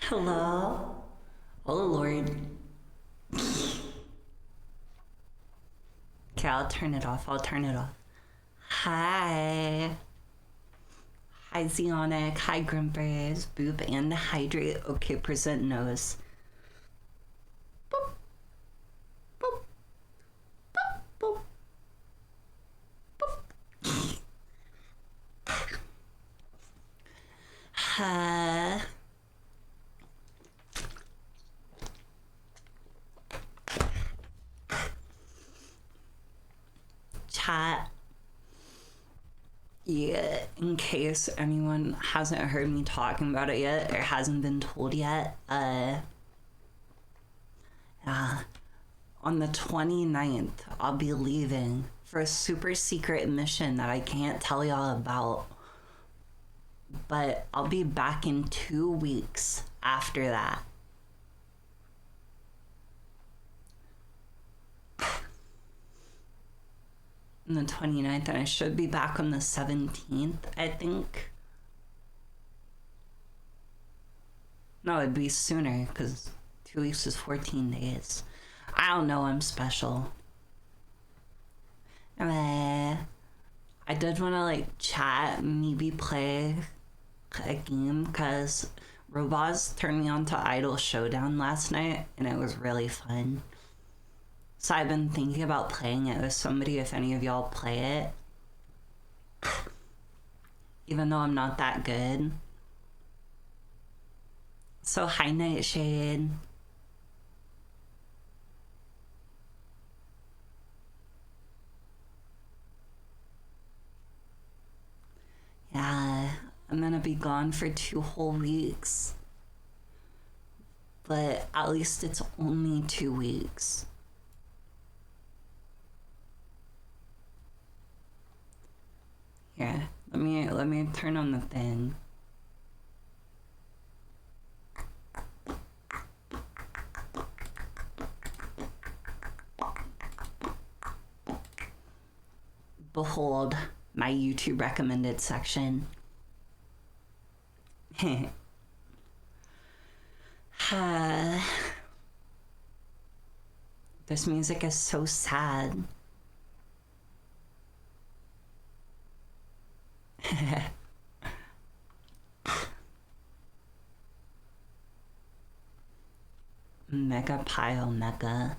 Hello? Oh Lord. Okay, I'll turn it off. I'll turn it off. Hi. Hi Zeonic. Hi Grimpers. Boop and Hydrate. Okay, present nose. Boop. Boop. Boop. Boop. Boop. Hi. Chat. Yeah, in case anyone hasn't heard me talking about it yet or hasn't been told yet, on the 29th, I'll be leaving for a super secret mission that I can't tell y'all about. But I'll be back in 2 weeks after that. On the 29th, and I should be back on the 17th, I think. No, it'd be sooner, because 2 weeks is 14 days. I don't know, I'm special. I did want to, chat, maybe play a game, because Robaz turned me on to Idol Showdown last night, and it was really fun. So I've been thinking about playing it with somebody if any of y'all play it. Even though I'm not that good. So hi Nightshade. Yeah, I'm gonna be gone for 2 whole weeks. But at least it's only 2 weeks. Here, let me turn on the thing. Behold my YouTube recommended section. This music is so sad. Mega Pile Mega.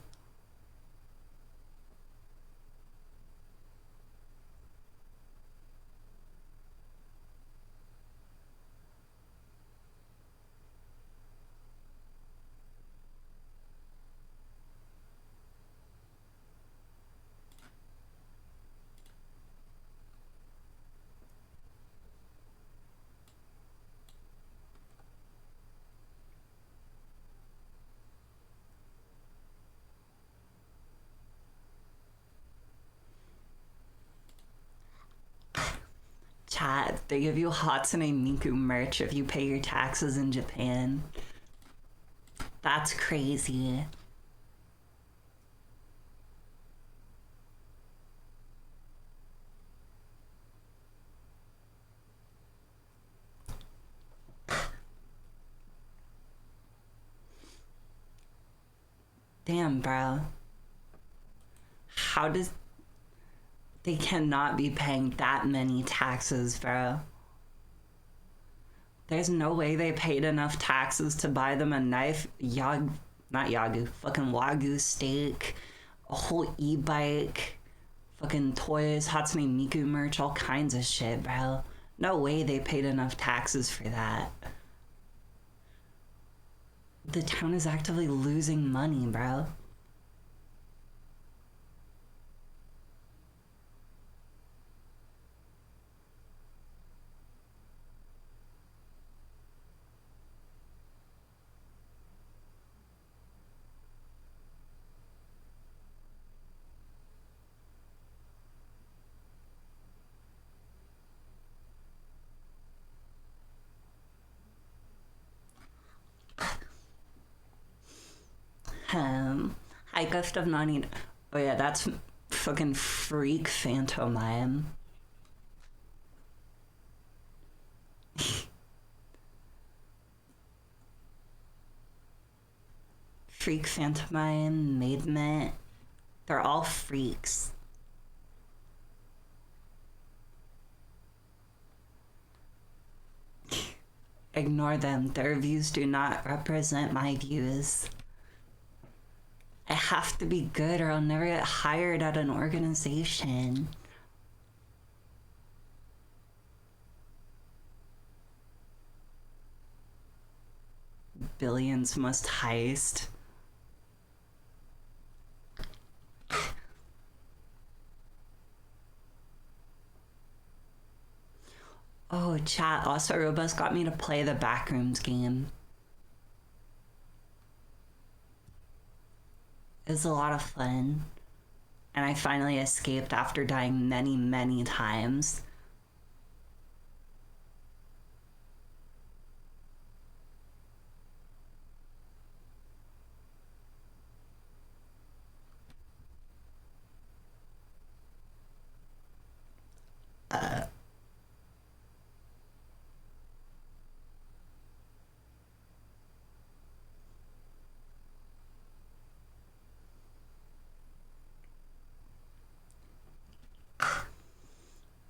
Chat, they give you Hatsune Miku merch if you pay your taxes in Japan. That's crazy. Damn, bro. How does... They cannot be paying that many taxes, bro. There's no way they paid enough taxes to buy them a knife, fucking Wagyu steak, a whole e-bike, fucking toys, Hatsune Miku merch, all kinds of shit, bro. No way they paid enough taxes for that. The town is actively losing money, bro. High gift of 90. Oh yeah, that's fucking freak phantomime. Freak, Phantomine, Maidment. They're all freaks. Ignore them. Their views do not represent my views. I have to be good or I'll never get hired at an organization. Billions must heist. Oh, chat. Also, Robust got me to play the Backrooms game. It was a lot of fun. And I finally escaped after dying many, many times.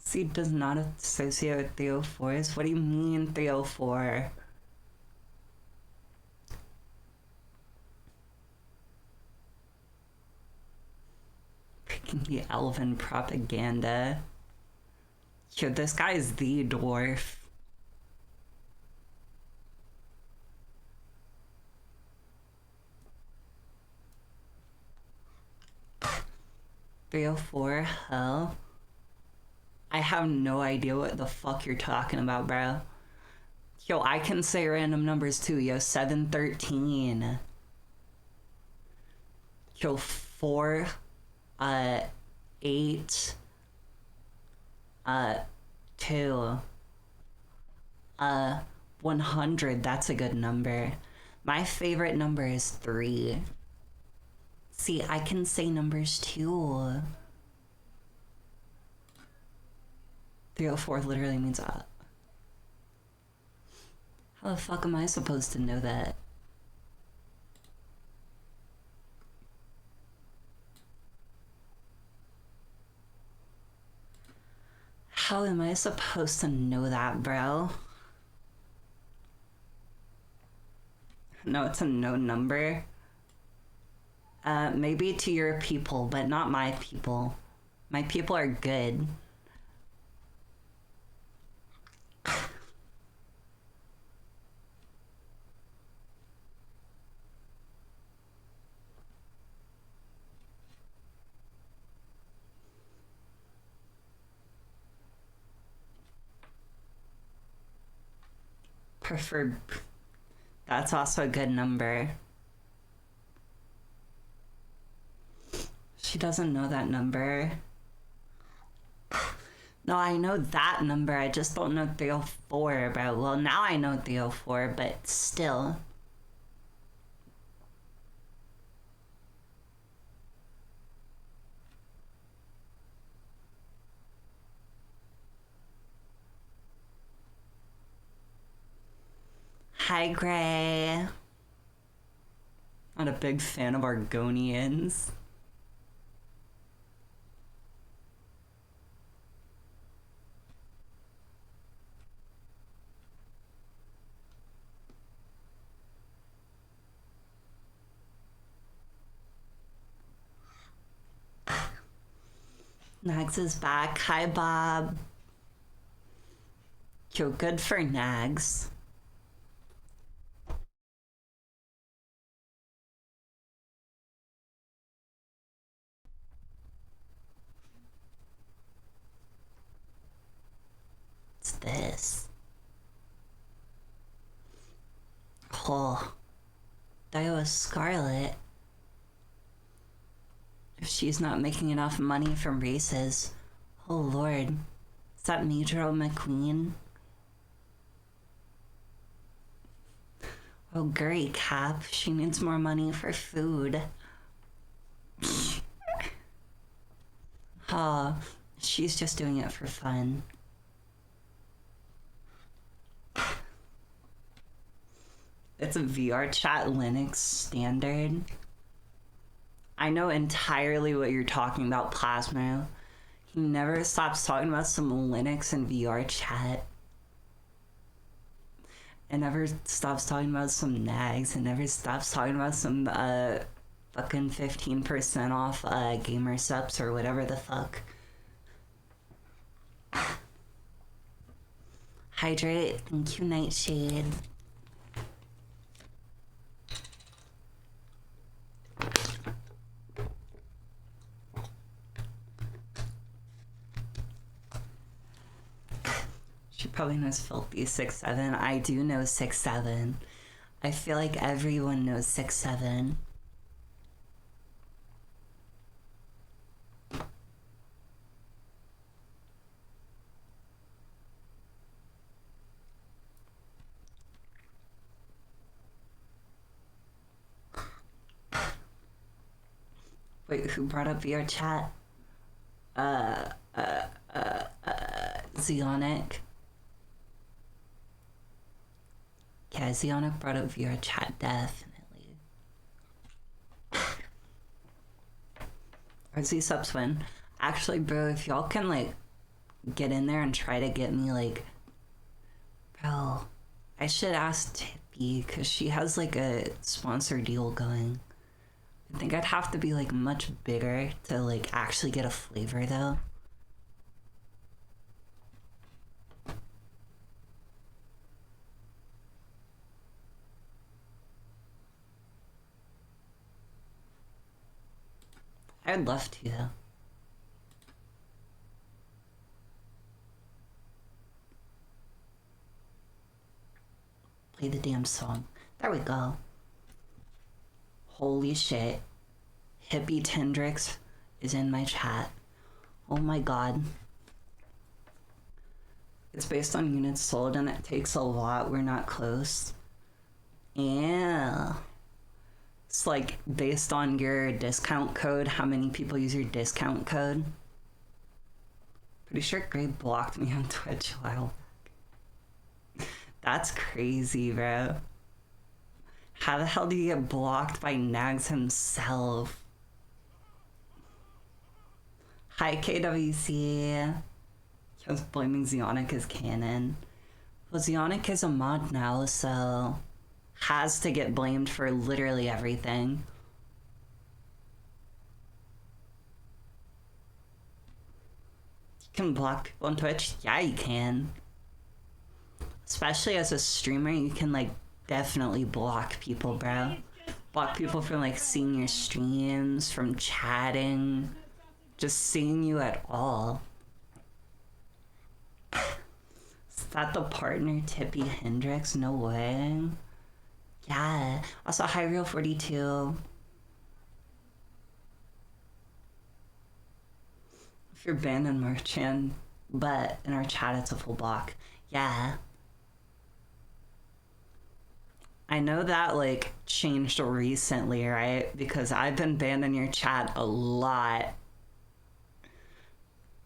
C does not associate with 304s. What do you mean 304? Freaking the elven propaganda. Yo, this guy is the dwarf. $304? Hell. I have no idea what the fuck you're talking about, bro. Yo, I can say random numbers too. Yo, 713. Yo, 4, 8, 2, 100. That's a good number. My favorite number is 3. See, I can say numbers too. 304 literally means up. How the fuck am I supposed to know that? How am I supposed to know that, bro? No, it's a no number. Maybe to your people, but not my people. My people are good. Preferred. That's also a good number. She doesn't know that number. No, I know that number. I just don't know 304, bro. Well, now I know 304, but still. Hi, Gray. Not a big fan of Argonians. Nags is back. Hi, Bob. Yo, good for Nags. What's this? Oh, that was Scarlet. If she's not making enough money from races. Oh lord. Is that Major McQueen? Oh great, Cap. She needs more money for food. Oh, she's just doing it for fun. It's a VR chat Linux standard. I know entirely what you're talking about, Plasma. He never stops talking about some Linux and VR chat. And never stops talking about some nags. And never stops talking about some fucking 15% off gamer subs or whatever the fuck. Hydrate, thank you, Nightshade. She probably knows Filthy 6'7". I do know 6'7". I feel like everyone knows 6'7". Wait, who brought up VR chat? Zeonic. Yeah, Zeonic brought up VR chat, definitely. RZ subs win. Actually, bro, if y'all can, like, get in there and try to get me, like... Bro, I should ask Tippy, because she has, like, a sponsor deal going. I think I'd have to be, like, much bigger to, like, actually get a flavor, though. I'd love to, though. Play the damn song. There we go. Holy shit. Hippie Tendrix is in my chat. Oh my god. It's based on units sold and it takes a lot. We're not close. Yeah. It's like based on your discount code, how many people use your discount code. Pretty sure Gray blocked me on Twitch a while back. That's crazy, bro. How the hell do you get blocked by Nags himself? Hi, KWC. I was blaming Zeonic as canon. Well, Zeonic is a mod now, so has to get blamed for literally everything. You can block people on Twitch? Yeah, you can. Especially as a streamer, you can, like, definitely block people, bro. Block people from, like, seeing your streams, from chatting, just seeing you at all. Is that the partner, Tippy Hendrix? No way. Yeah. Also, hi, Real42. If you're banned in Merchant, but in our chat, it's a full block. Yeah. I know that, like, changed recently, right? Because I've been banned in your chat a lot.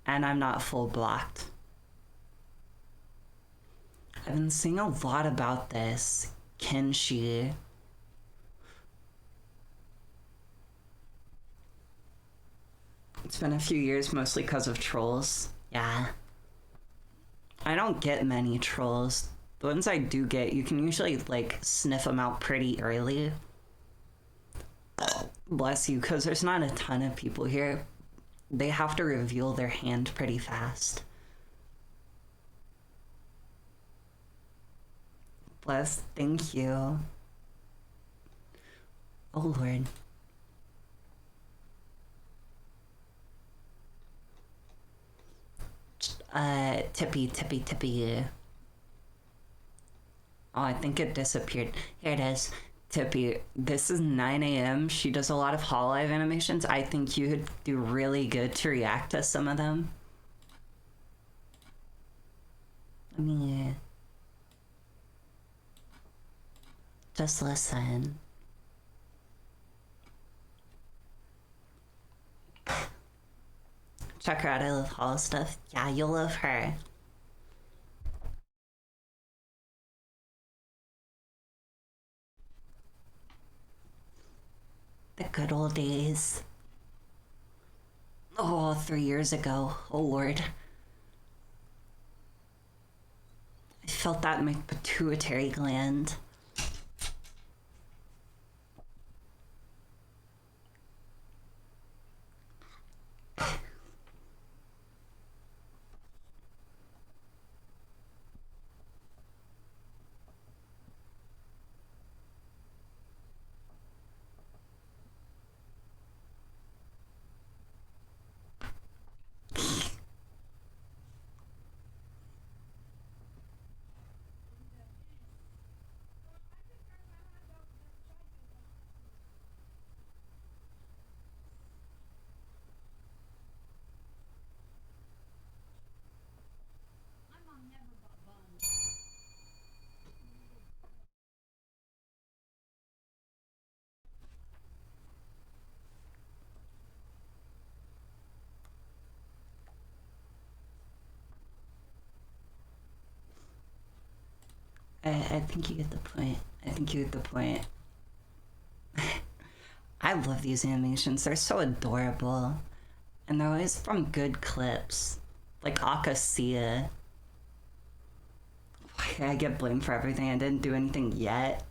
And I'm not full blocked. I've been seeing a lot about this. Kenshi. It's been a few years, mostly because of trolls. Yeah. I don't get many trolls. The ones I do get, you can usually, like, sniff them out pretty early. Bless you, because there's not a ton of people here. They have to reveal their hand pretty fast. Bless, thank you. Oh, Lord. Tippy. Oh, I think it disappeared. Here it is. Tippy, this is 9 a.m. She does a lot of Hololive animations. I think you would do really good to react to some of them. Let me... just listen. Check her out. I love Holo stuff. Yeah, you'll love her. The good old days. Oh, 3 years ago. Oh, Lord. I felt that in my pituitary gland. I think you get the point. I think you get the point. I love these animations. They're so adorable. And they're always from good clips. Like Akasia. I get blamed for everything. I didn't do anything yet.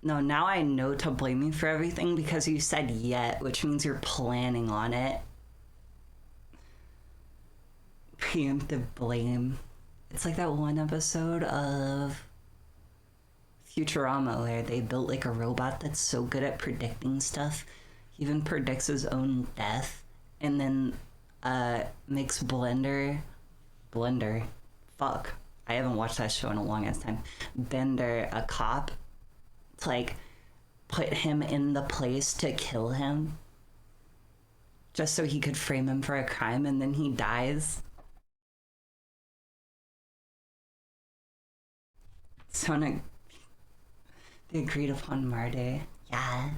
No, now I know to blame you for everything because you said yet, which means you're planning on it. Preemptive blame. It's like that one episode of Futurama where they built like a robot that's so good at predicting stuff. He even predicts his own death and then makes Blender, fuck. I haven't watched that show in a long ass time. Bender, a cop, to like put him in the place to kill him just so he could frame him for a crime, and then he dies. So they agreed upon murder. Yeah. I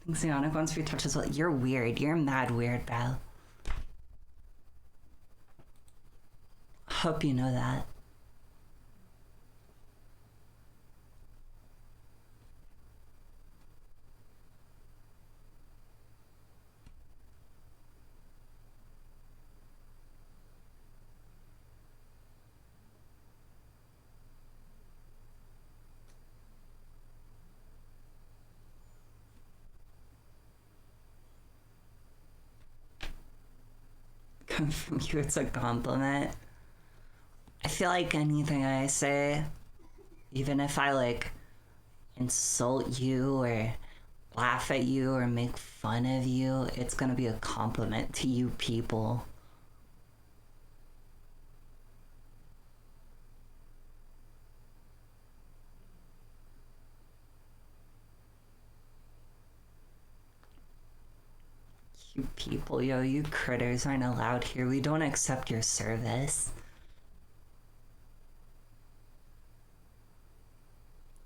think Zionic wants to be touched as well. You're weird. You're mad weird, bro. Hope you know that. Come from you, it's a compliment. I feel like anything I say, even if I like insult you or laugh at you or make fun of you, it's gonna be a compliment to you people. You people, yo, you critters aren't allowed here. We don't accept your service.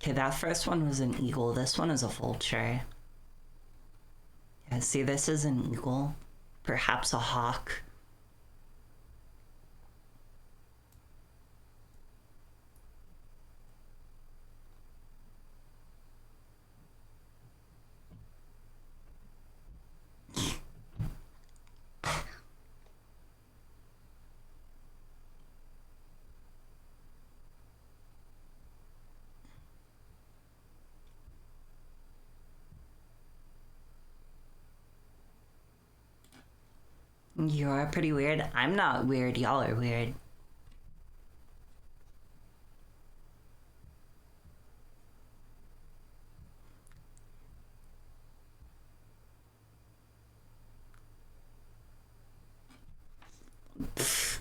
Okay, that first one was an eagle. This one is a vulture. Yeah, see, this is an eagle. Perhaps a hawk. You're pretty weird. I'm not weird. Y'all are weird. Pfft.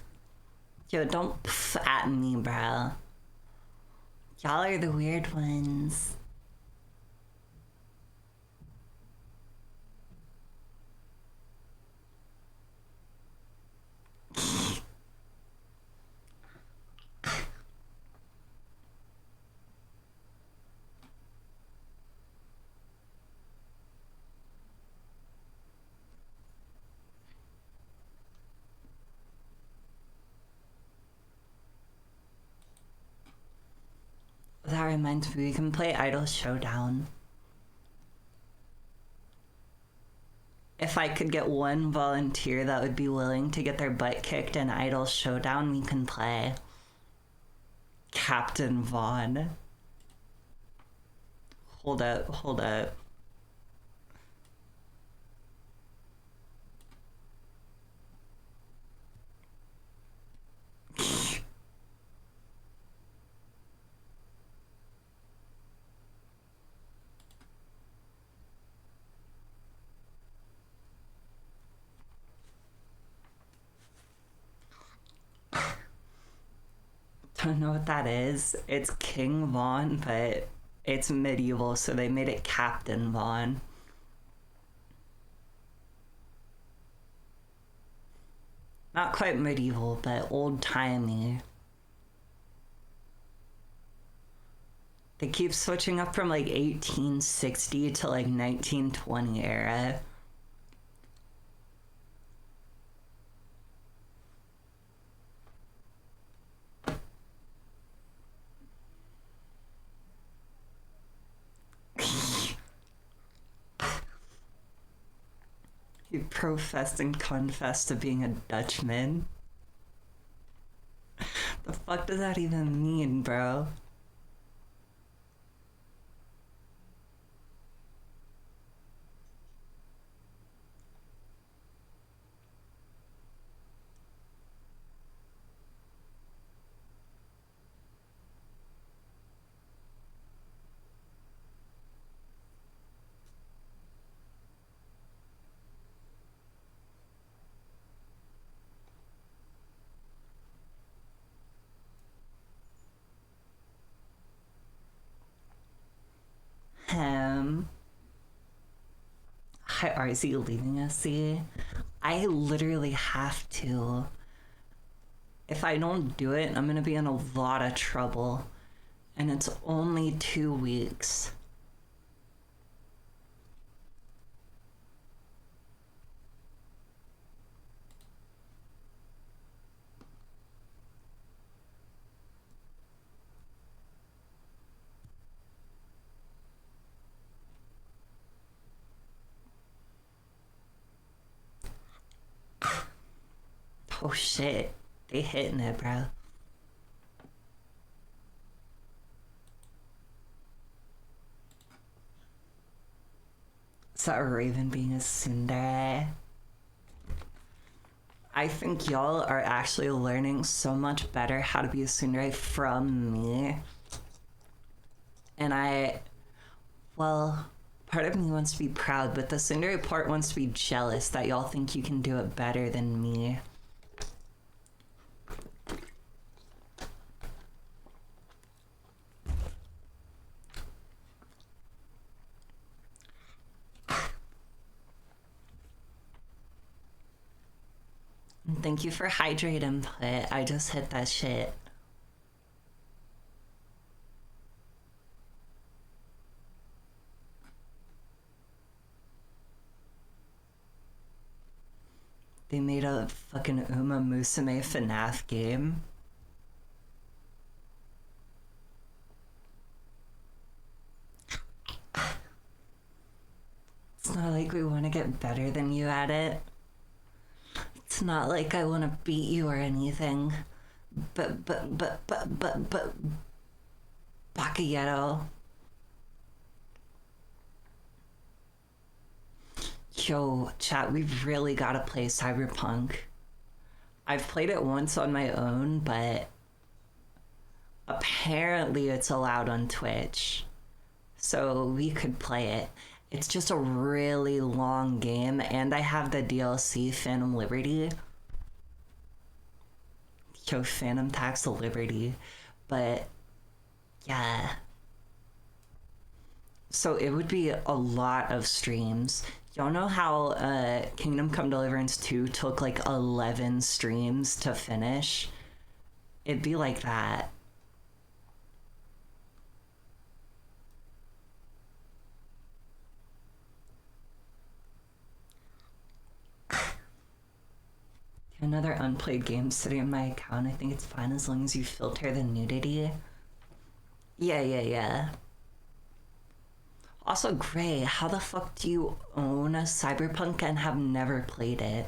Yo, don't pff at me, bro. Y'all are the weird ones. That reminds me, we can play Idol Showdown. If I could get one volunteer that would be willing to get their butt kicked in Idol Showdown, we can play. Captain Vaughn. Hold up, hold up. Don't know what that is. It's King Vaughn, but it's medieval, so they made it Captain Vaughn. Not quite medieval, but old-timey. They keep switching up from like 1860 to like 1920 era. He professed and confessed to being a Dutchman. The fuck does that even mean, bro? Him. Hi, is he leaving us? See? I literally have to. If I don't do it, I'm gonna be in a lot of trouble. And it's only 2 weeks. Oh shit. They hitting it, bro. Is that Raven being a tsundere? I think y'all are actually learning so much better how to be a tsundere from me. And well, part of me wants to be proud, but the tsundere part wants to be jealous that y'all think you can do it better than me. Thank you for hydrate input. I just hit that shit. They made a fucking Uma Musume FNAF game. It's not like we want to get better than you at it. It's not like I want to beat you or anything. But, Bacayetto. Yo, chat, we've really got to play Cyberpunk. I've played it once on my own, but apparently it's allowed on Twitch. So we could play it. It's just a really long game, and I have the DLC Phantom Liberty. Yo, Phantom Tax of Liberty. But, yeah. So it would be a lot of streams. Y'all know how Kingdom Come Deliverance 2 took like 11 streams to finish? It'd be like that. Another unplayed game sitting in my account. I think it's fine as long as you filter the nudity. Yeah. Also, Gray, how the fuck do you own a Cyberpunk and have never played it?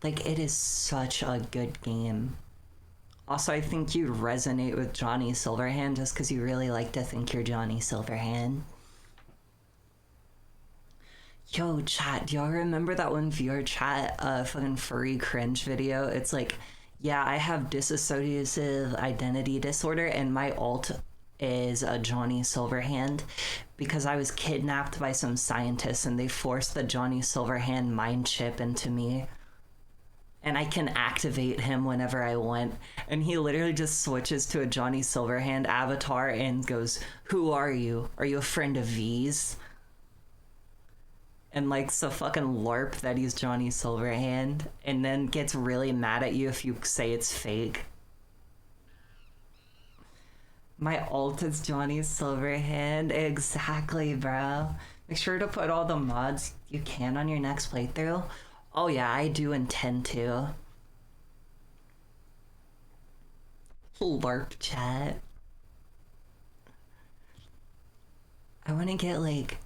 Like, it is such a good game. Also, I think you'd resonate with Johnny Silverhand just because you really like to think you're Johnny Silverhand. Yo, chat, do y'all remember that one viewer chat, fucking furry cringe video? It's like, yeah, I have dissociative identity disorder and my alt is a Johnny Silverhand because I was kidnapped by some scientists and they forced the Johnny Silverhand mind chip into me. And I can activate him whenever I want. And he literally just switches to a Johnny Silverhand avatar and goes, "Who are you? Are you a friend of V's?" And likes the fucking LARP that he's Johnny Silverhand, and then gets really mad at you if you say it's fake. My alt is Johnny Silverhand. Exactly, bro. Make sure to put all the mods you can on your next playthrough. Oh yeah, I do intend to. LARP chat. I want to get like...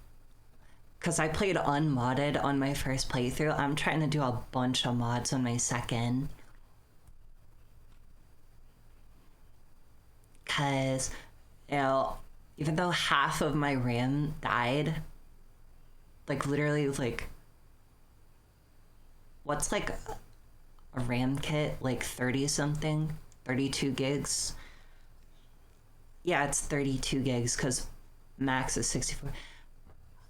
Because I played unmodded on my first playthrough. I'm trying to do a bunch of mods on my second. Because, you know, even though half of my RAM died, like literally like... What's like a RAM kit? Like 30 something? 32 gigs? Yeah, it's 32 gigs because max is 64.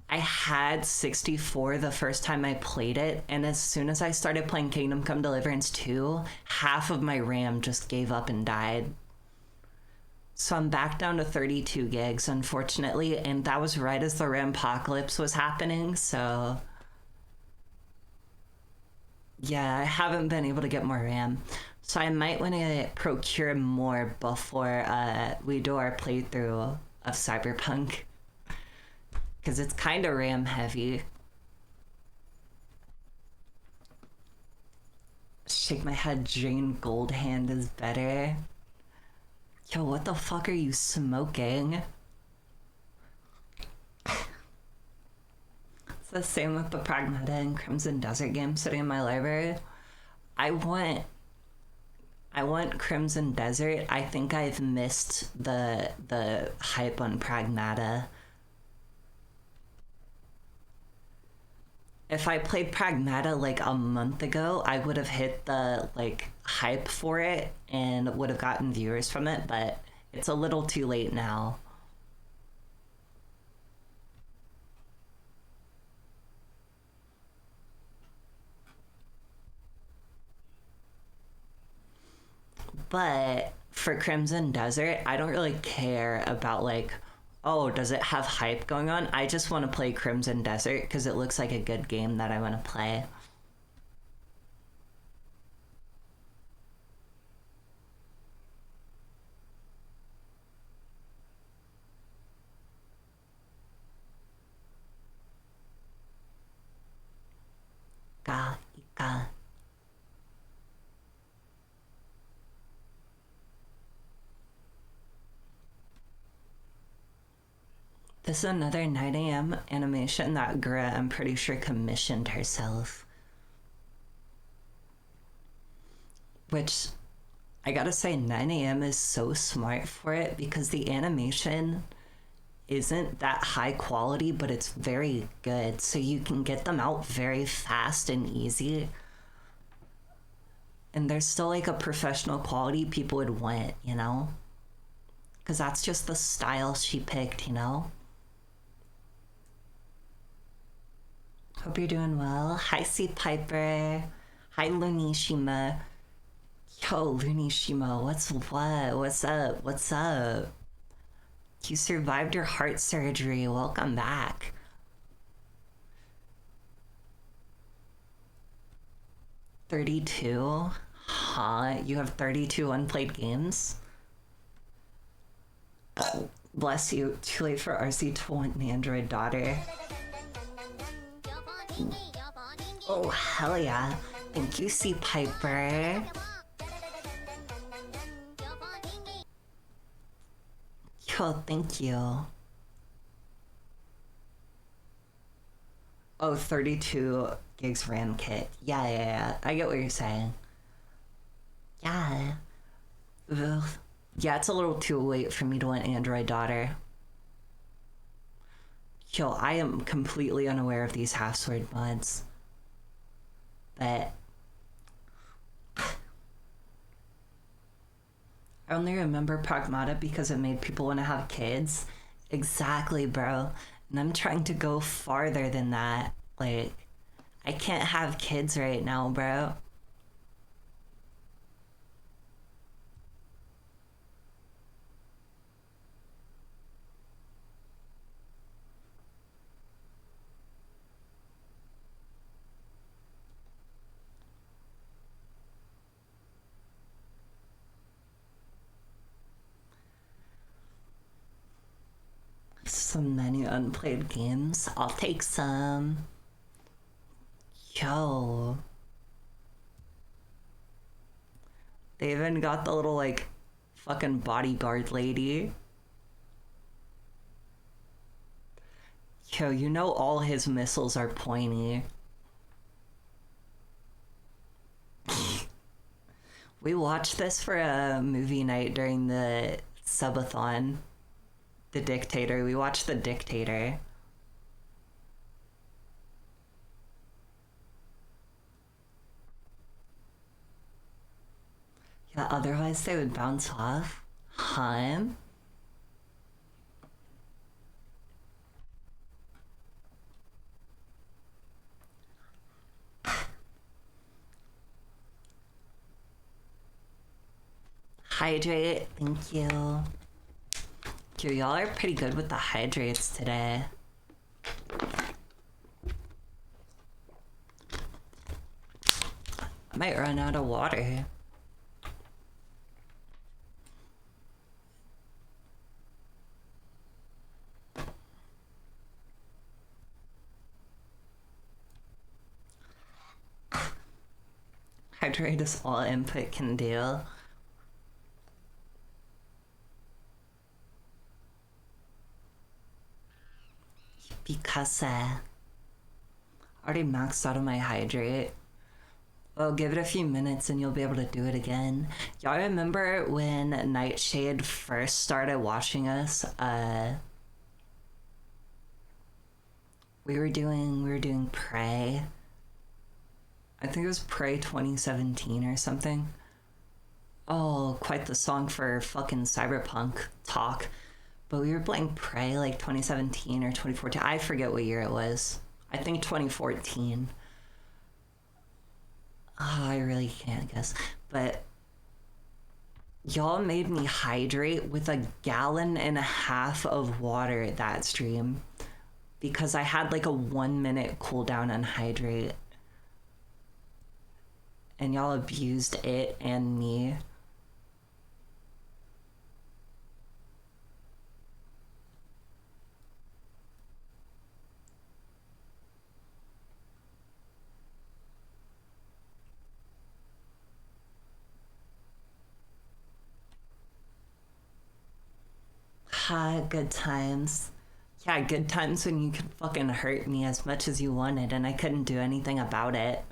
I had 64 the first time I played it, and as soon as I started playing Kingdom Come Deliverance 2, half of my RAM just gave up and died. So I'm back down to 32 gigs, unfortunately, and that was right as the RAM apocalypse was happening, so... Yeah, I haven't been able to get more RAM. So I might want to procure more before we do our playthrough of Cyberpunk. Because it's kind of RAM heavy. Shake my head, Jane Goldhand is better. Yo, what the fuck are you smoking? It's the same with the Pragmata and Crimson Desert game sitting in my library. I want Crimson Desert. I think I've missed the hype on Pragmata. If I played Pragmata like a month ago, I would have hit the like hype for it and would have gotten viewers from it, but it's a little too late now. But for Crimson Desert, I don't really care about like, oh, does it have hype going on? I just want to play Crimson Desert because it looks like a good game that I want to play. Ga, ga. This is another 9 a.m. animation that Gra, I'm pretty sure, commissioned herself. Which, I gotta say, 9 a.m. is so smart for it because the animation isn't that high quality, but it's very good. So you can get them out very fast and easy. And there's still like a professional quality people would want, you know? Because that's just the style she picked, you know? Hope you're doing well. Hi, C. Piper. Hi, Lunishima. Yo, Lunishima, what's what? What's up? What's up? You survived your heart surgery. Welcome back. $32? Huh? You have 32 unplayed games? Bless you. Too late for RC to want an Android daughter. Oh, hell yeah. Thank you, C. Piper. Yo, thank you. Oh, 32 gigs RAM kit. Yeah. I get what you're saying. Yeah. Ugh. Yeah, it's a little too late for me to want Android daughter. Yo, I am completely unaware of these half sword mods. But I only remember Pragmata because it made people want to have kids. Exactly, bro. And I'm trying to go farther than that. Like, I can't have kids right now, bro. So many unplayed games. I'll take some. Yo. They even got the little, like, fucking bodyguard lady. Yo, you know all his missiles are pointy. We watched this for a movie night during the subathon. The Dictator. We watched The Dictator. Yeah, otherwise they would bounce off. Huh? Hydrate. Thank you. Yo, y'all are pretty good with the hydrates today. I might run out of water. Hydrate is all input can do. Because I already maxed out of my hydrate. Well, give it a few minutes and you'll be able to do it again. Y'all remember when Nightshade first started watching us? We were doing Prey. I think it was Prey 2017 or something. Oh, quite the song for fucking cyberpunk talk. But we were playing Prey like 2017 or 2014. I forget what year it was. I think 2014. Oh, I really can't guess. But y'all made me hydrate with a gallon and a half of water that stream because I had like a 1 minute cooldown on hydrate. And y'all abused it and me. Ha, good times. Yeah, good times when you could fucking hurt me as much as you wanted and I couldn't do anything about it.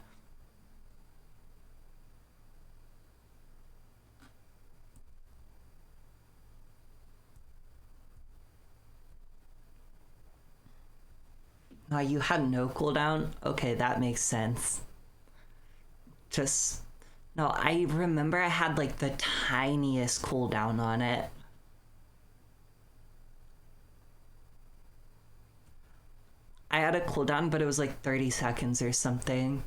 Oh, you had no cooldown? Okay, that makes sense. Just... No, I remember I had like the tiniest cooldown on it. I had a cooldown, but it was like 30 seconds or something.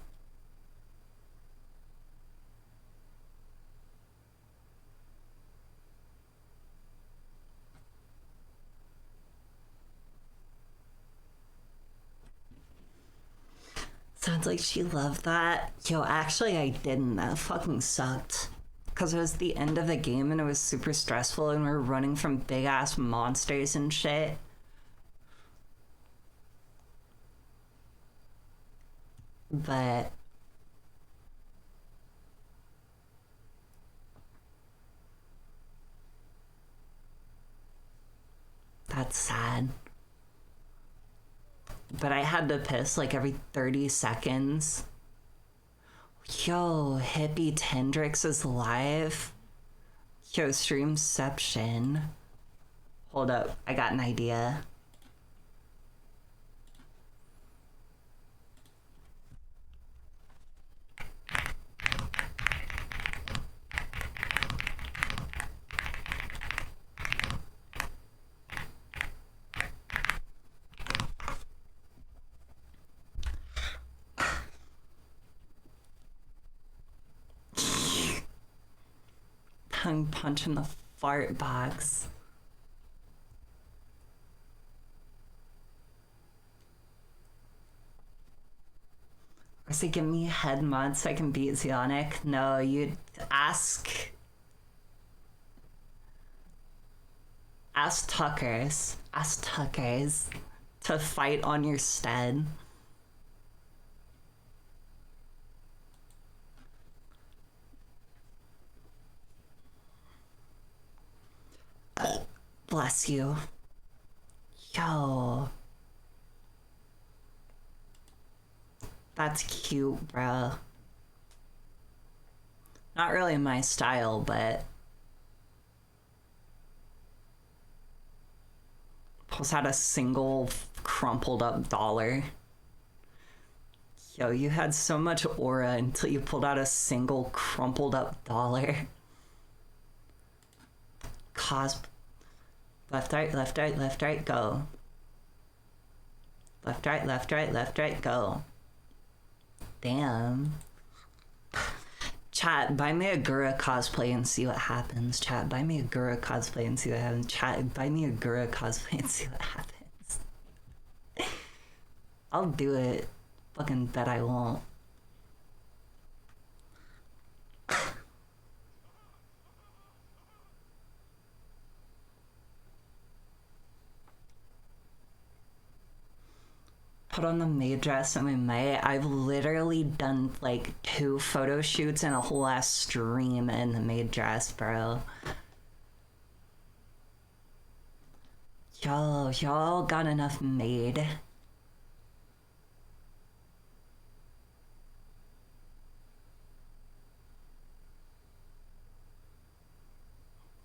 Sounds like she loved that. Yo, actually, I didn't. That fucking sucked. Because it was the end of the game and it was super stressful and we were running from big ass monsters and shit. But that's sad. but I had to piss like every 30 seconds. Yo, Hippie Tendrix is live. Yo, Streamception. Hold up, I got an idea. Tongue punch in the fart box. Or say, give me head mod so I can beat Zionic. No, you'd ask Tuckers to fight on your stead. Bless you. Yo. That's cute, bro. Not really my style, but pulls out a single crumpled up dollar. Yo, you had so much aura until you pulled out a single crumpled up dollar. Left, right, left, right, left, right, go. Left, right, left, right, left, right, go. Damn. Chat, buy me a Gura cosplay and see what happens. Chat, buy me a Gura cosplay and see what happens. Chat, buy me a Gura cosplay and see what happens. I'll do it. Fucking bet I won't. Put on the maid dress and we might. I've literally done like 2 photo shoots and a whole ass stream in the maid dress, bro. Y'all got enough maid.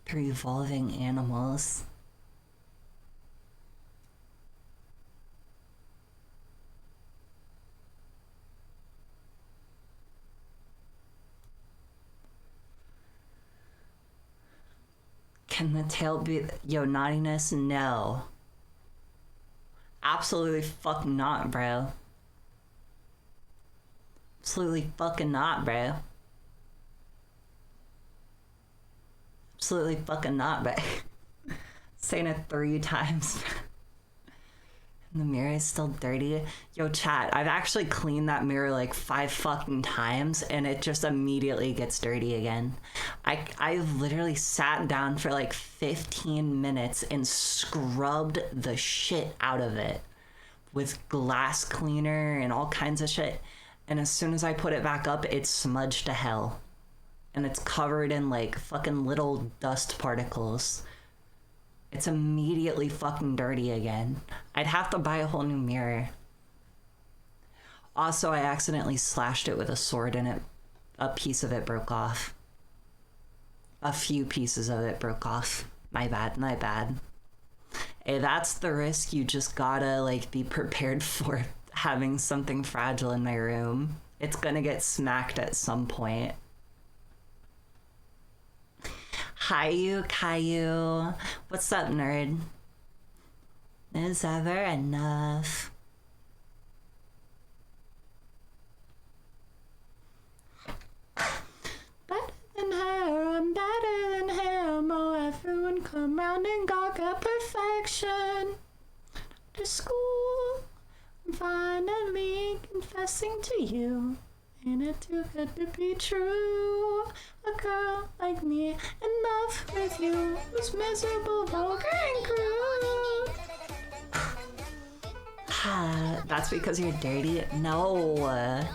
They're evolving animals. Can the tail be... Yo, naughtiness? No. Absolutely fucking not, bro. Absolutely fucking not, bro. Absolutely fucking not, bro. Saying it 3 times. And the mirror is still dirty. Yo, chat, I've actually cleaned that mirror like 5 fucking times and it just immediately gets dirty again. I literally sat down for like 15 minutes and scrubbed the shit out of it with glass cleaner and all kinds of shit. And as soon as I put it back up, it's smudged to hell. And it's covered in like fucking little dust particles. It's immediately fucking dirty again. I'd have to buy a whole new mirror. Also, I accidentally slashed it with a sword and a piece of it broke off. A few pieces of it broke off. My bad, my bad. Hey, that's the risk you just gotta like be prepared for, having something fragile in my room. It's gonna get smacked at some point. Hi, you, Caillou. What's up, nerd? Is ever enough? Better than her, I'm better than him. Oh, everyone come round and gawk at perfection. To school, I'm finally confessing to you. Ain't it too good to be true? A girl like me in love with you, who's miserable, vulgar, and cruel. That's because you're dirty? No.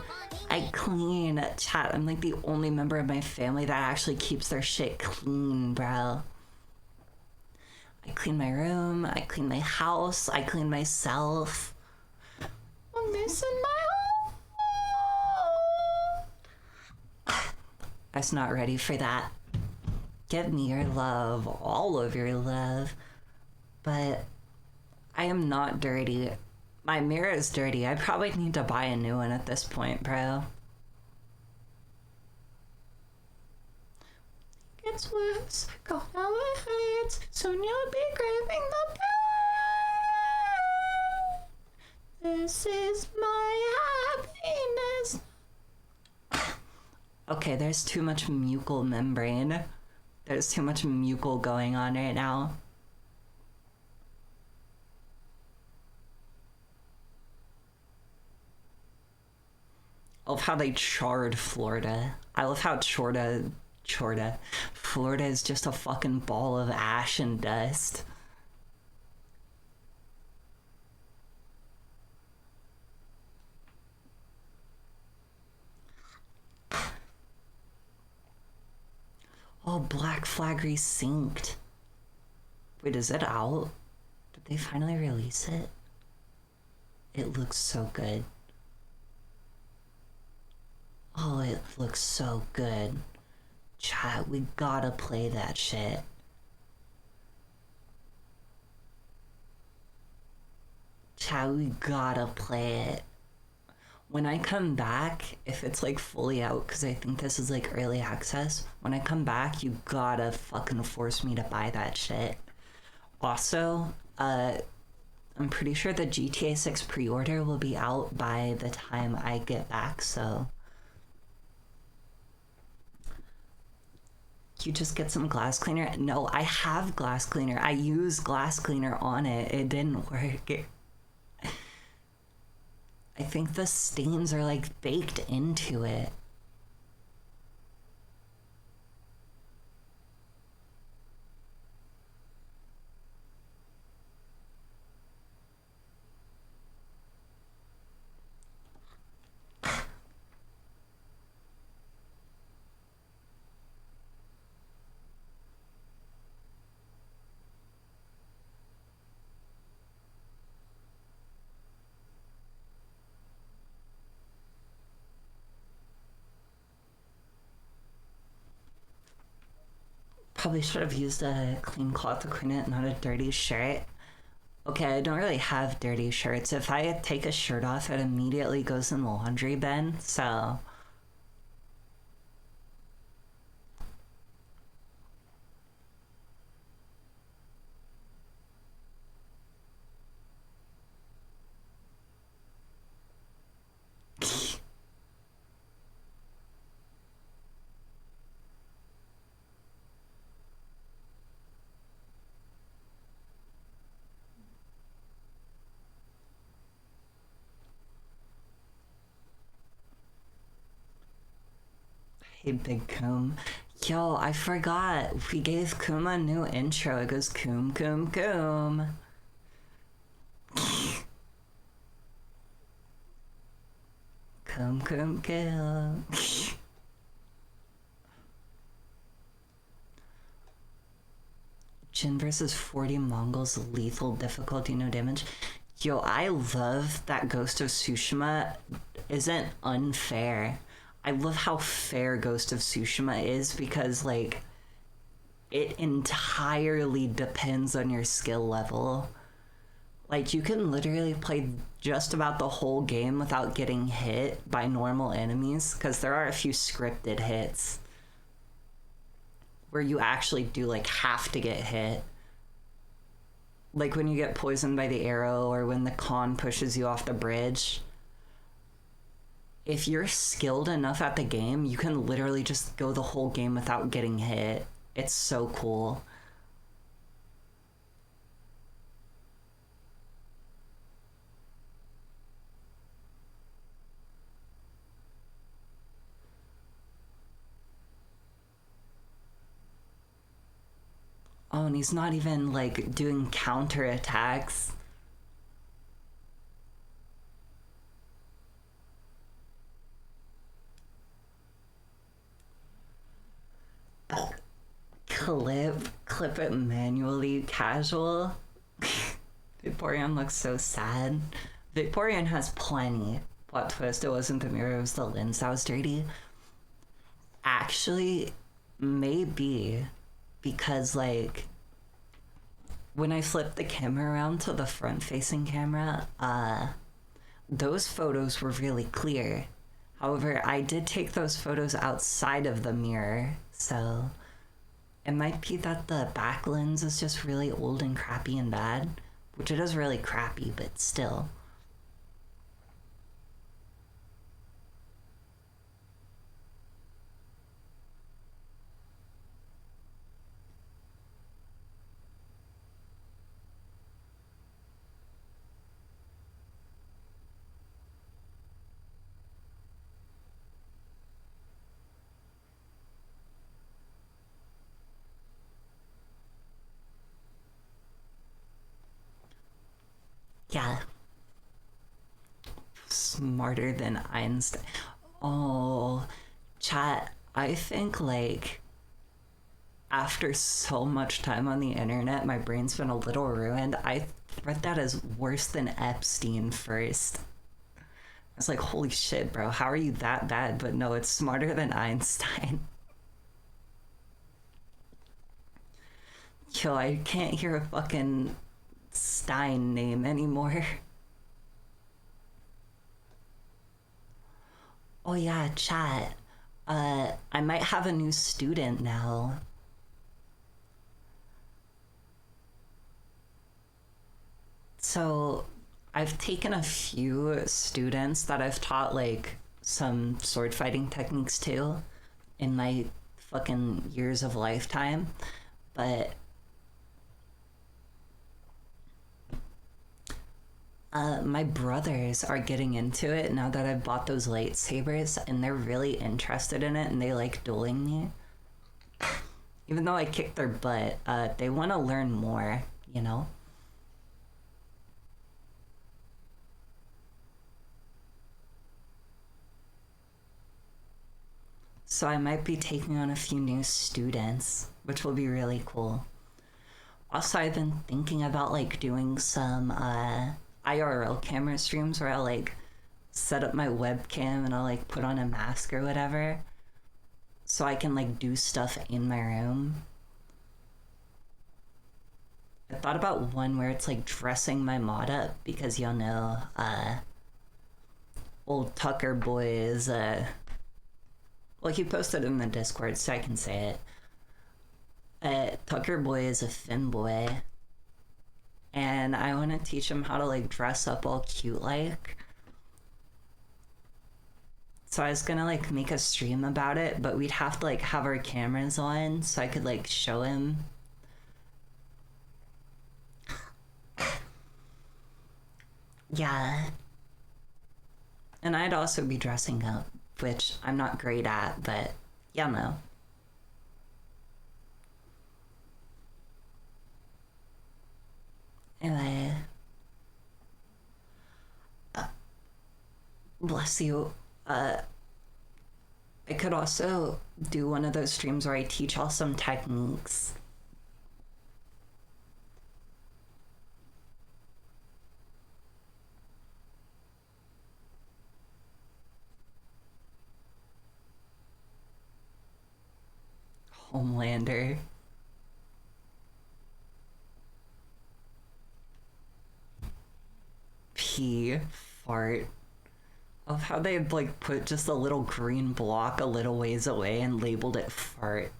I clean. Chat, I'm like the only member of my family that actually keeps their shit clean, bro. I clean my room, I clean my house, I clean myself. missing my home. I was not ready for that. Give me your love, all of your love. But I am not dirty. My mirror is dirty. I probably need to buy a new one at this point, bro. It's worse. God, how it hurts. Soon you'll be craving the pain. This is my happiness. Okay, there's too much mucal membrane. There's too much mucal going on right now. I love how they charred Florida. I love how Florida is just a fucking ball of ash and dust. Oh, Black Flag resynced. Wait, is it out? Did they finally release it? It looks so good. Oh, it looks so good. Chat, we gotta play that shit. Chat, we gotta play it. When I come back, if it's like fully out, because I think this is like early access, when I come back, you gotta fucking force me to buy that shit. Also, I'm pretty sure the GTA 6 pre-order will be out by the time I get back, so you just get some glass cleaner. No, I have glass cleaner. I use glass cleaner on it. It didn't work. I think the stains are like baked into it. Probably should have used a clean cloth to clean it, not a dirty shirt. Okay, I don't really have dirty shirts. If I take a shirt off, it immediately goes in the laundry bin, so hey, Big Coom. Yo, I forgot. We gave Coom a new intro. It goes Coom, Coom, Coom. Coom, Coom, Coom. Jin versus 40 Mongols, lethal difficulty, no damage. Yo, I love that Ghost of Tsushima isn't unfair. I love how fair Ghost of Tsushima is because, like, it entirely depends on your skill level. Like, you can literally play just about the whole game without getting hit by normal enemies, because there are a few scripted hits where you actually do, like, have to get hit. Like when you get poisoned by the arrow or when the con pushes you off the bridge. If you're skilled enough at the game, you can literally just go the whole game without getting hit. It's so cool. Oh, and he's not even, like, doing counterattacks. Clip it manually, casual. Vaporeon looks so sad. Victorian has plenty. Plot twist, it wasn't the mirror, it was the lens that was dirty. Actually, maybe because, like, when I flipped the camera around to the front facing camera, those photos were really clear. However, I did take those photos outside of the mirror, so it might be that the back lens is just really old and crappy and bad, which it is really crappy, but still. Yeah, smarter than Einstein. Oh, chat, I think, like, after so much time on the internet, my brain's been a little ruined. I read that as worse than Epstein first. I was like, holy shit, bro, how are you that bad? But no, it's smarter than Einstein. Yo, I can't hear a fucking Stein name anymore. Oh yeah, chat. I might have a new student now. So I've taken a few students that I've taught like some sword fighting techniques to in my fucking years of lifetime, but my brothers are getting into it now that I've bought those lightsabers, and they're really interested in it, and they like dueling me. Even though I kicked their butt, they want to learn more, you know? So I might be taking on a few new students, which will be really cool. Also, I've been thinking about like doing some IRL camera streams where I'll like set up my webcam and I'll like put on a mask or whatever so I can like do stuff in my room. I thought about one where it's like dressing my mod up because you'll know old Tucker boy is well, he posted in the Discord so I can say it. Tucker boy is a femboy, and I want to teach him how to like dress up all cute like. So I was gonna like make a stream about it, but we'd have to like have our cameras on so I could like show him. Yeah. And I'd also be dressing up, which I'm not great at, but yeah, no. Anyway, bless you. I could also do one of those streams where I teach all some techniques. Homelander. P. Fart. Of how they like put just a little green block a little ways away and labeled it fart.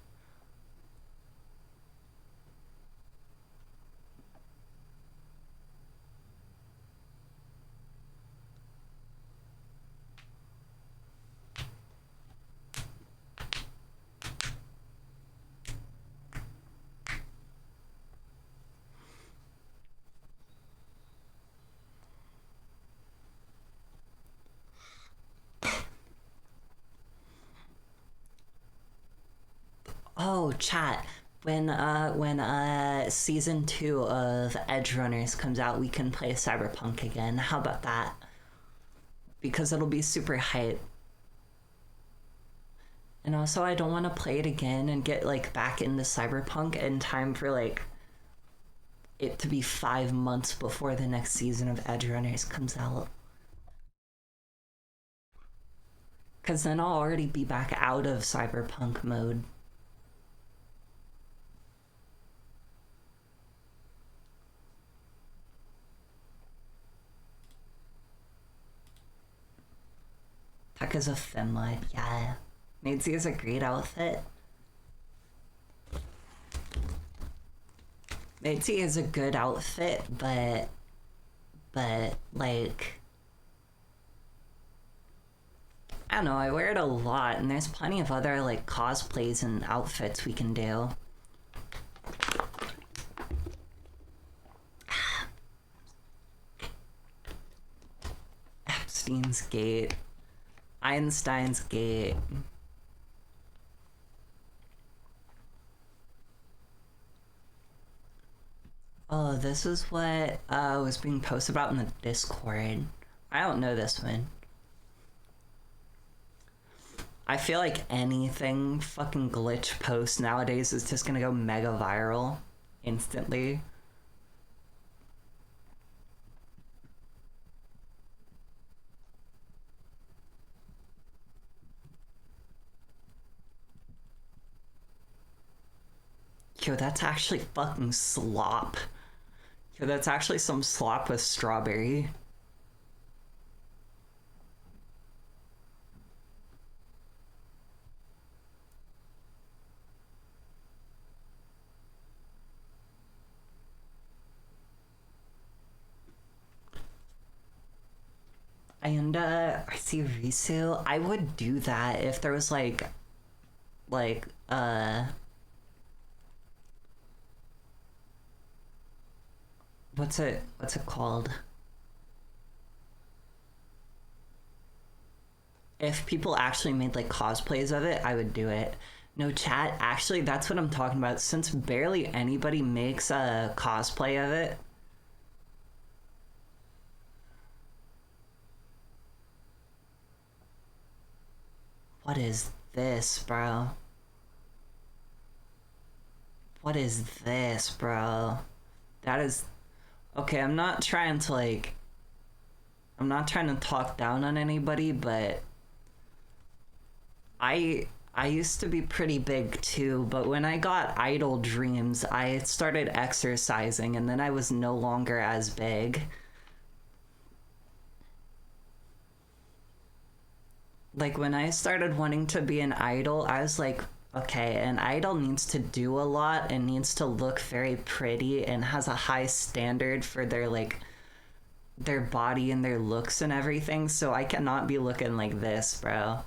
Oh, chat. When season 2 of Edge Runners comes out, we can play Cyberpunk again. How about that? Because it'll be super hype. And also I don't want to play it again and get like back into Cyberpunk in time for like it to be 5 months before the next season of Edge Runners comes out. Because then I'll already be back out of cyberpunk mode. Heck is a Finlight, yeah. Madesy is a great outfit. Madesy is a good outfit, but like, I don't know, I wear it a lot, and there's plenty of other like cosplays and outfits we can do. Epstein's Gate. Einstein's Gate. Oh, this is what was being posted about in the Discord. I don't know this one. I feel like anything fucking glitch post nowadays is just gonna go mega viral instantly. Yo, that's actually fucking slop. Yo, that's actually some slop with strawberry. And I see Risu. I would do that if there was like what's it called? If people actually made like cosplays of it, I would do it. No, chat, actually that's what I'm talking about. Since barely anybody makes a cosplay of it. What is this, bro? What is this, bro? That is... Okay, I'm not trying to like... I'm not trying to talk down on anybody, but... I used to be pretty big too, but when I got idle dreams, I started exercising and then I was no longer as big. Like when I started wanting to be an idol, I was like, okay, an idol needs to do a lot and needs to look very pretty and has a high standard for their like their body and their looks and everything, so I cannot be looking like this, bro.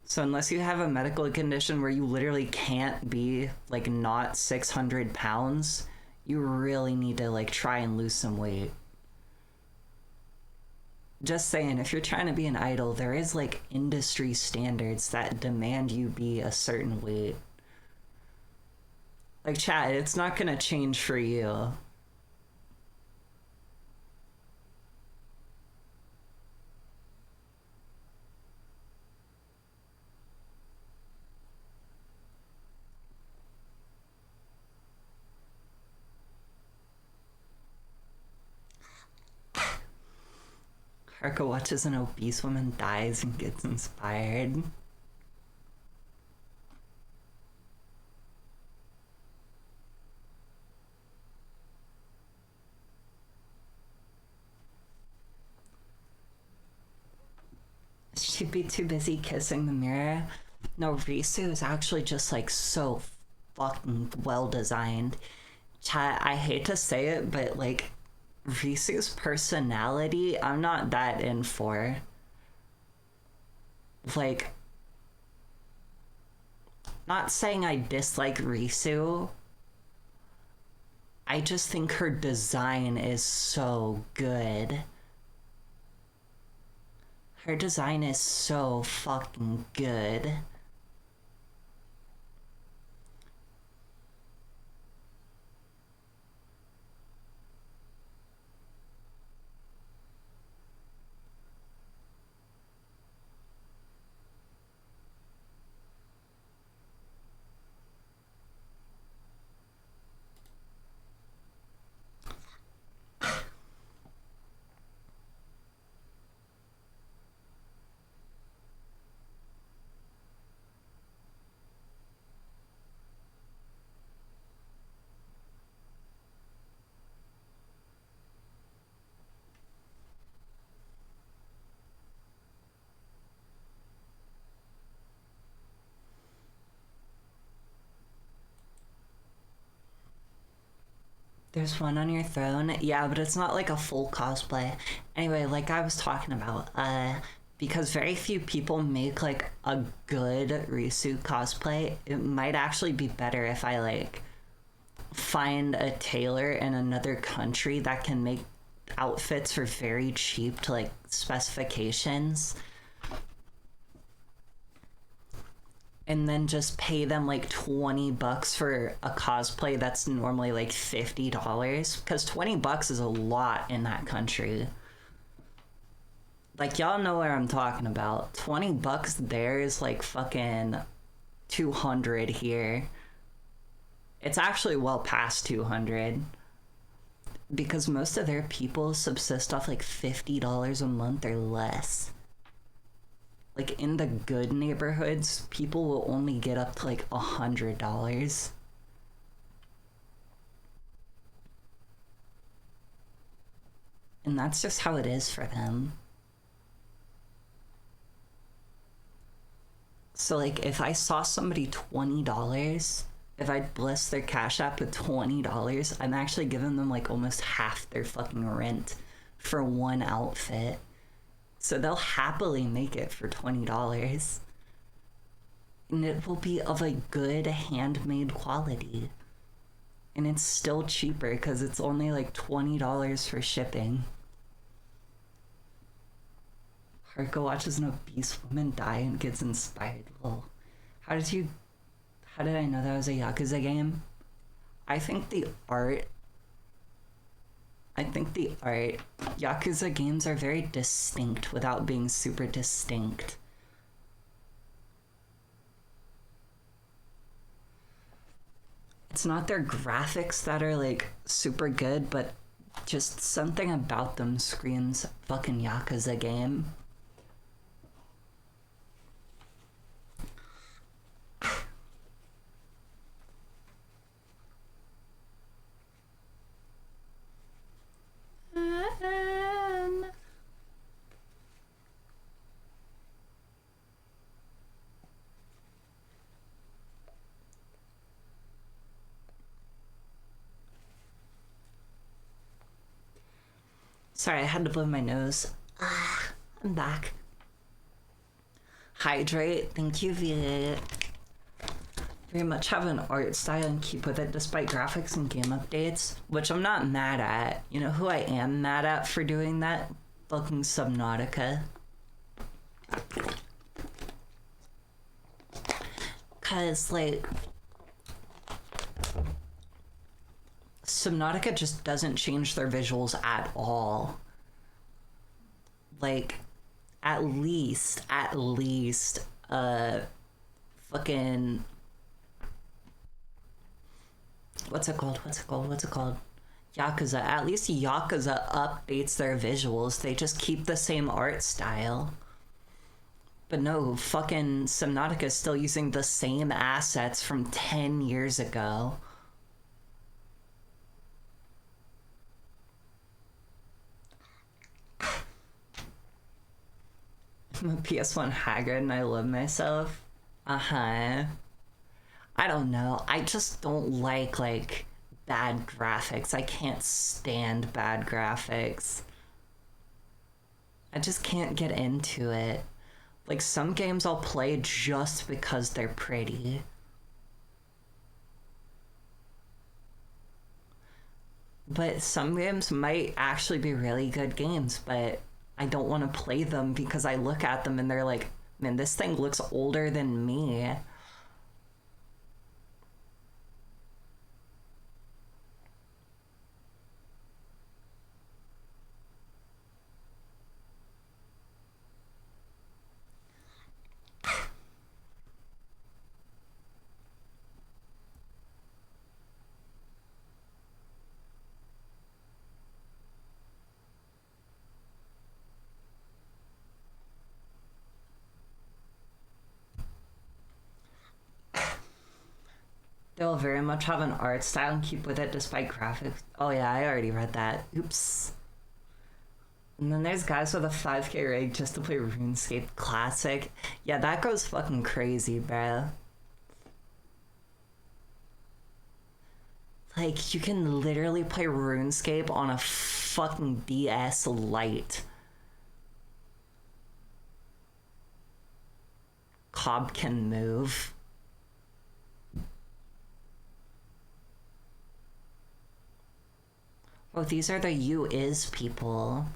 So unless you have a medical condition where you literally can't be like not 600 pounds, you really need to like try and lose some weight. Just saying, if you're trying to be an idol, there is like industry standards that demand you be a certain weight. Like, chat, it's not gonna change for you. Haruka watches an obese woman dies and gets inspired. She'd be too busy kissing the mirror. No, Risu is actually just like so fucking well designed. Chat, I hate to say it, but like Risu's personality, I'm not that in for. Like, not saying I dislike Risu. I just think her design is so good. Her design is so fucking good. There's one on your throne. Yeah, but it's not like a full cosplay. Anyway, like I was talking about, because very few people make like a good Risu cosplay, it might actually be better if I like find a tailor in another country that can make outfits for very cheap to like specifications, and then just pay them like $20 for a cosplay that's normally like $50, because $20 is a lot in that country. Like, y'all know where I'm talking about. $20 there is like fucking 200 here. It's actually well past 200, because most of their people subsist off like $50 a month or less. Like, in the good neighborhoods, people will only get up to like $100. And that's just how it is for them. So, like, if I saw somebody $20, if I bless their Cash App with $20, I'm actually giving them like almost half their fucking rent for one outfit. So they'll happily make it for $20. And it will be of a good handmade quality. And it's still cheaper because it's only like $20 for shipping. Haruka watches an obese woman die and gets inspired. Lol. How did I know that was a Yakuza game? I think the art, Yakuza games are very distinct without being super distinct. It's not their graphics that are like super good, but just something about them screams fucking Yakuza game. Sorry, I had to blow my nose. I'm back. Hydrate. Thank you, Viet. Very much have an art style and keep with it despite graphics and game updates, which I'm not mad at. You know who I am mad at for doing that? Fucking Subnautica. Cause like Subnautica just doesn't change their visuals at all. Like, at least, fucking, what's it called? Yakuza. At least Yakuza updates their visuals. They just keep the same art style. But no, fucking Subnautica is still using the same assets from 10 years ago. I'm a PS1 haggard and I love myself. I don't know. I just don't like bad graphics. I can't stand bad graphics. I just can't get into it. Like, some games I'll play just because they're pretty. But some games might actually be really good games, but I don't want to play them because I look at them and they're like, man, this thing looks older than me. They'll very much have an art style and keep with it despite graphics. Oh yeah, I already read that. Oops. And then there's guys with a 5K rig just to play RuneScape Classic. Yeah, that goes fucking crazy, bro. Like, you can literally play RuneScape on a fucking DS Lite. Cobb can move. Oh, these are the you is people.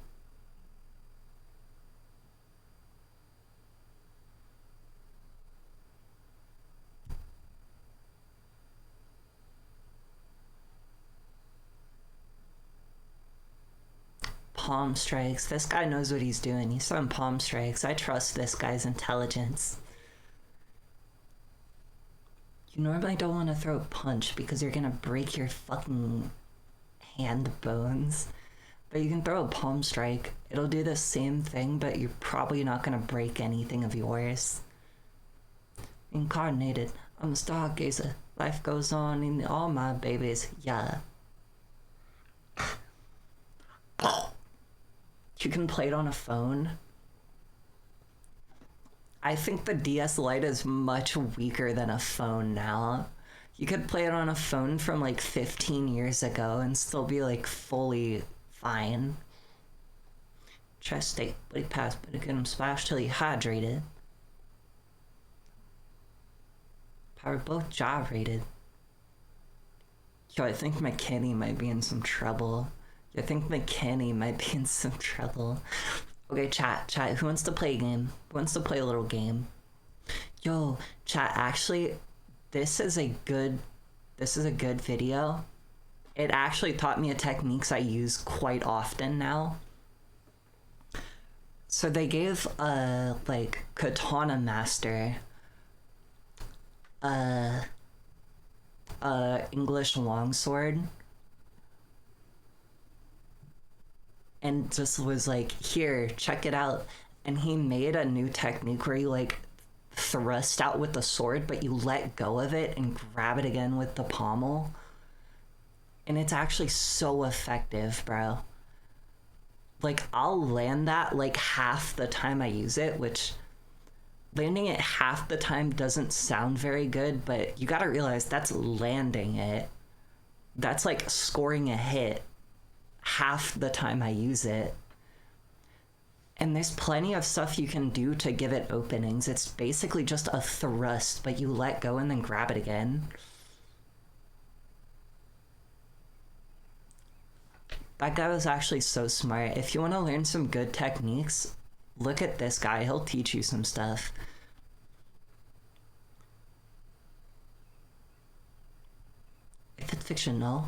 Palm strikes. This guy knows what he's doing. He's throwing palm strikes. I trust this guy's intelligence. You normally don't want to throw a punch because you're gonna break your fucking hand bones. But you can throw a palm strike. It'll do the same thing, but you're probably not gonna break anything of yours. Incarnated. I'm a stargazer. Life goes on in all my babies. Yeah. You can play it on a phone. I think the DS Lite is much weaker than a phone now. You could play it on a phone from like 15 years ago and still be like fully fine. Chest state, buddy pass, but get him splashed till he hydrated. Power both gyrated. Yo, I think McKinney might be in some trouble. I think McKinney might be in some trouble. Okay, chat, who wants to play a game? Who wants to play a little game? Yo, chat, actually, this is a good video. It actually taught me a techniques I use quite often now. So they gave like Katana Master English longsword, and just was like, here, check it out. And he made a new technique where you like thrust out with the sword, but you let go of it and grab it again with the pommel. And it's actually so effective, bro. Like, I'll land that like half the time I use it, which landing it half the time doesn't sound very good, but you gotta realize that's landing it. That's like scoring a hit half the time I use it. And there's plenty of stuff you can do to give it openings. It's basically just a thrust, but you let go and then grab it again. That guy was actually so smart. If you want to learn some good techniques, look at this guy. He'll teach you some stuff. If it's fiction, no.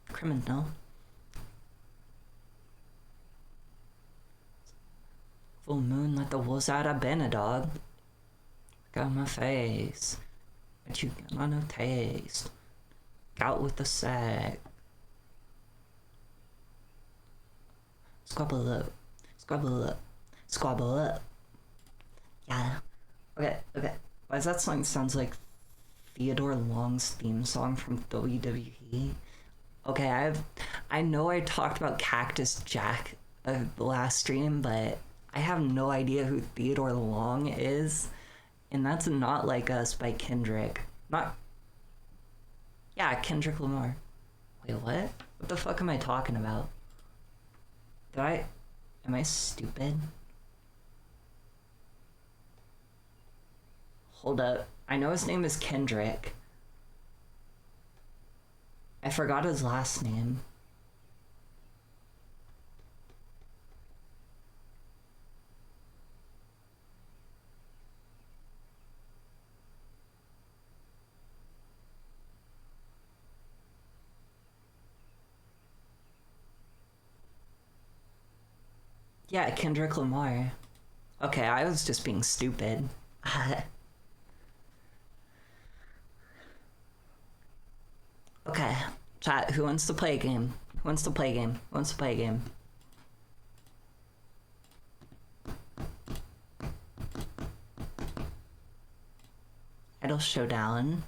Criminal. Full moon let the wolves out. I've been a dog. Got my face. But you got no taste. Out with the sack. Squabble up. Squabble up. Squabble up. Yeah. Okay. Why does that song sounds like Theodore Long's theme song from WWE? Okay, I know I talked about Cactus Jack the last stream, but I have no idea who Theodore Long is, and that's Not Like Us by Kendrick. Kendrick Lamar. Wait, what? What the fuck am I talking about? Am I stupid? Hold up. I know his name is Kendrick. I forgot his last name. Yeah, Kendrick Lamar. Okay, I was just being stupid. Okay, chat, who wants to play a game? Who wants to play a game? Who wants to play a game? Idol Showdown.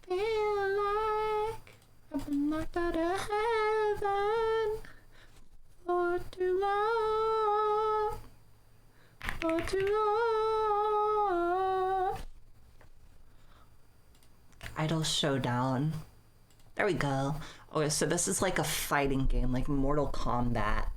Feel like I've been knocked out of heaven for too long. For too long. Idol Showdown. There we go. Okay, so this is like a fighting game, like Mortal Kombat.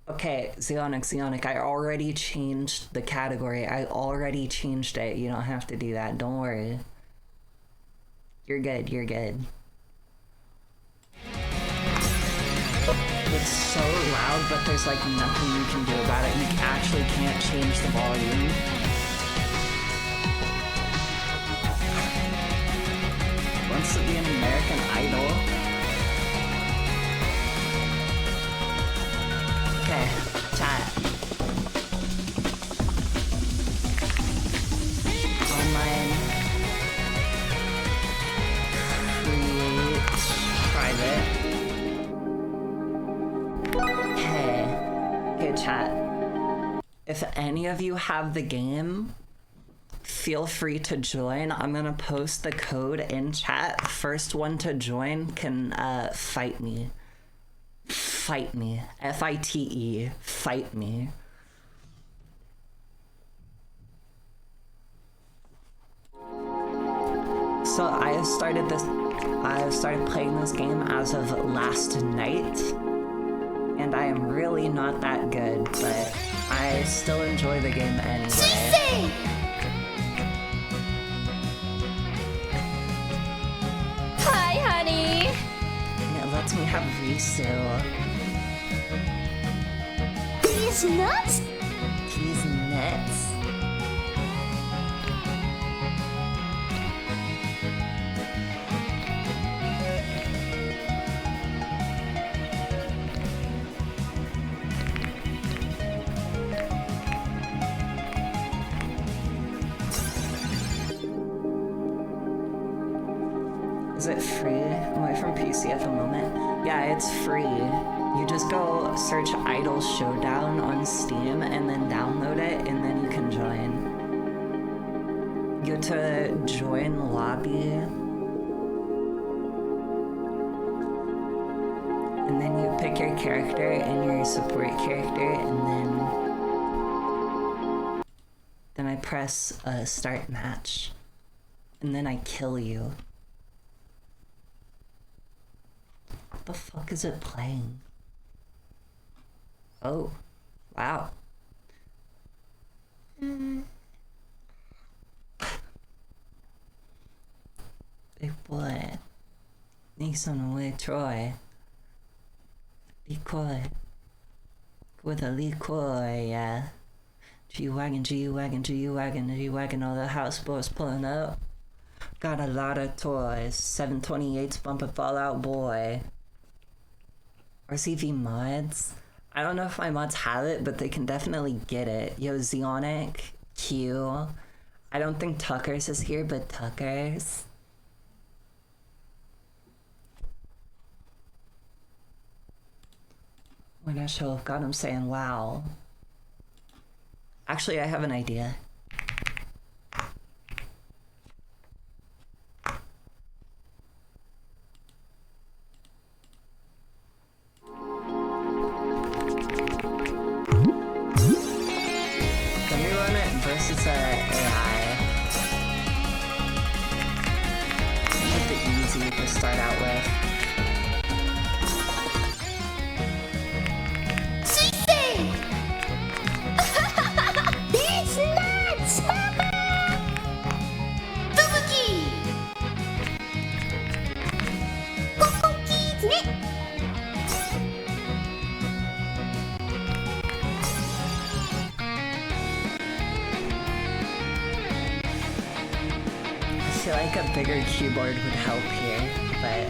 Okay, Zeonic, I already changed the category. I already changed it. You don't have to do that. Don't worry. You're good, you're good. It's so loud, but there's like nothing you can do about it. You actually can't change the volume. Wants to be an American Idol. Okay, chat. Online. Create. Private. Okay, chat. If any of you have the game, feel free to join. I'm gonna post the code in chat. First one to join can fight me. Fight me. F-I-T-E. Fight me. So I have started playing this game as of last night, and I am really not that good, but I still enjoy the game anyway. Hi, honey. And it lets me have Risu. These nuts? He's nuts. Is it free? Am I from PC at the moment? Yeah, it's free. You just go search Idol Showdown on Steam and then download it, and then you can join. Go to join lobby. And then you pick your character and your support character, and then I press start match. And then I kill you. What the fuck is it playing? Oh, wow. Big boy. Nissan away, Troy. Decoy. With a licoy, yeah. G-Wagon, G-Wagon, G-Wagon, G-Wagon, all the houseboys pulling up. Got a lot of toys. 728's bumping Fallout Boy. RCV mods. I don't know if my mods have it, but they can definitely get it. Yo, Zeonic, Q. I don't think Tuckers is here, but Tuckers. When I show up, God, I'm saying wow. Actually, I have an idea. Versus AI. Make it easy to start out with. It's nuts! Tobuki! Kokoki! I feel like a bigger keyboard would help here, but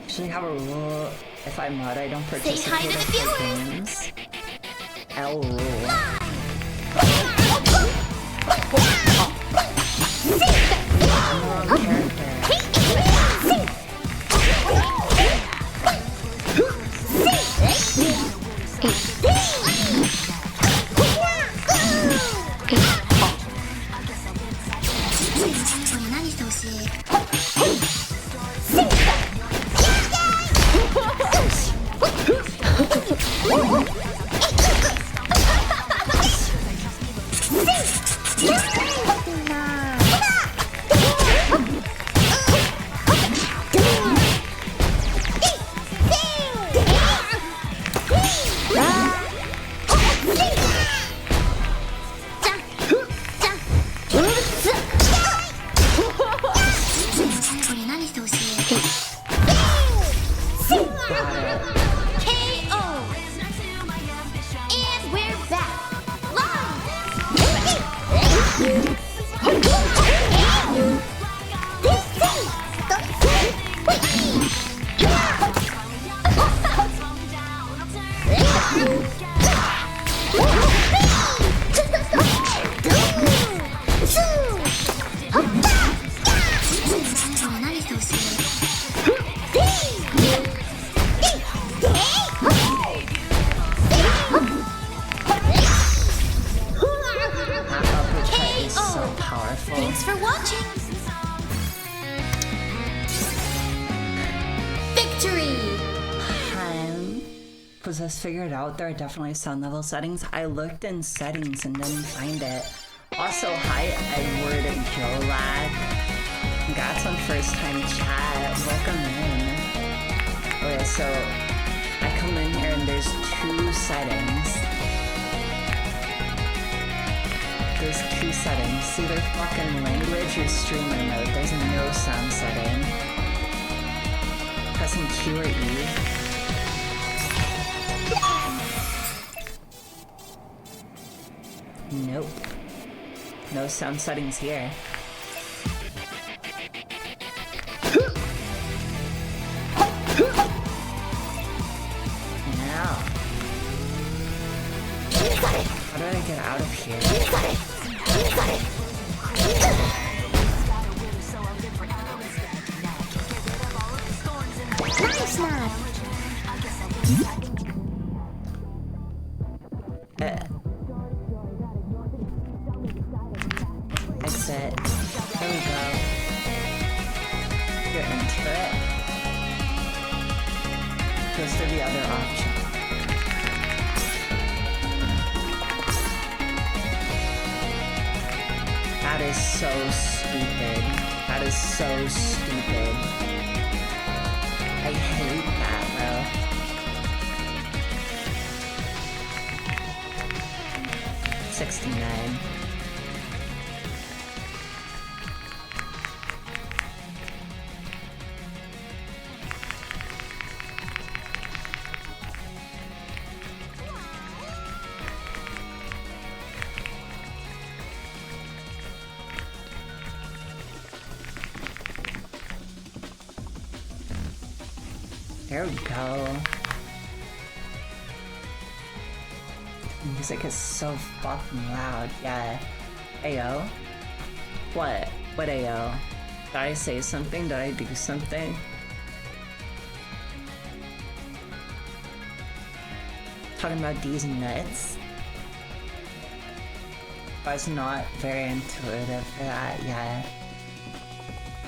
usually have a rule. If I mod, I don't participate in full games. L rule. I'm the wrong character. KO. And we're back. Live. That uppercut is so powerful. Thanks for watching. Victory. Was this figured out? There are definitely sound level settings. I looked in settings and didn't find it. Also, hi Edward Jolag. Congrats on first time chat. Welcome in. Okay, so I come in here and there's two settings. There's two settings. It's either fucking language or streamer mode. There's no sound setting. Pressing Q or E. Nope. No sound settings here. Now. How do I get out of here? Nice lad. Exit. There we go. Get into it. Goes to the other option. That is so stupid. That is so stupid. I hate that, bro. 69. There we go. Music is so fucking loud. Yeah. Ayo. What? What ayo? Did I say something? Did I do something? Talking about these nuts? I was not very intuitive for that. Yeah.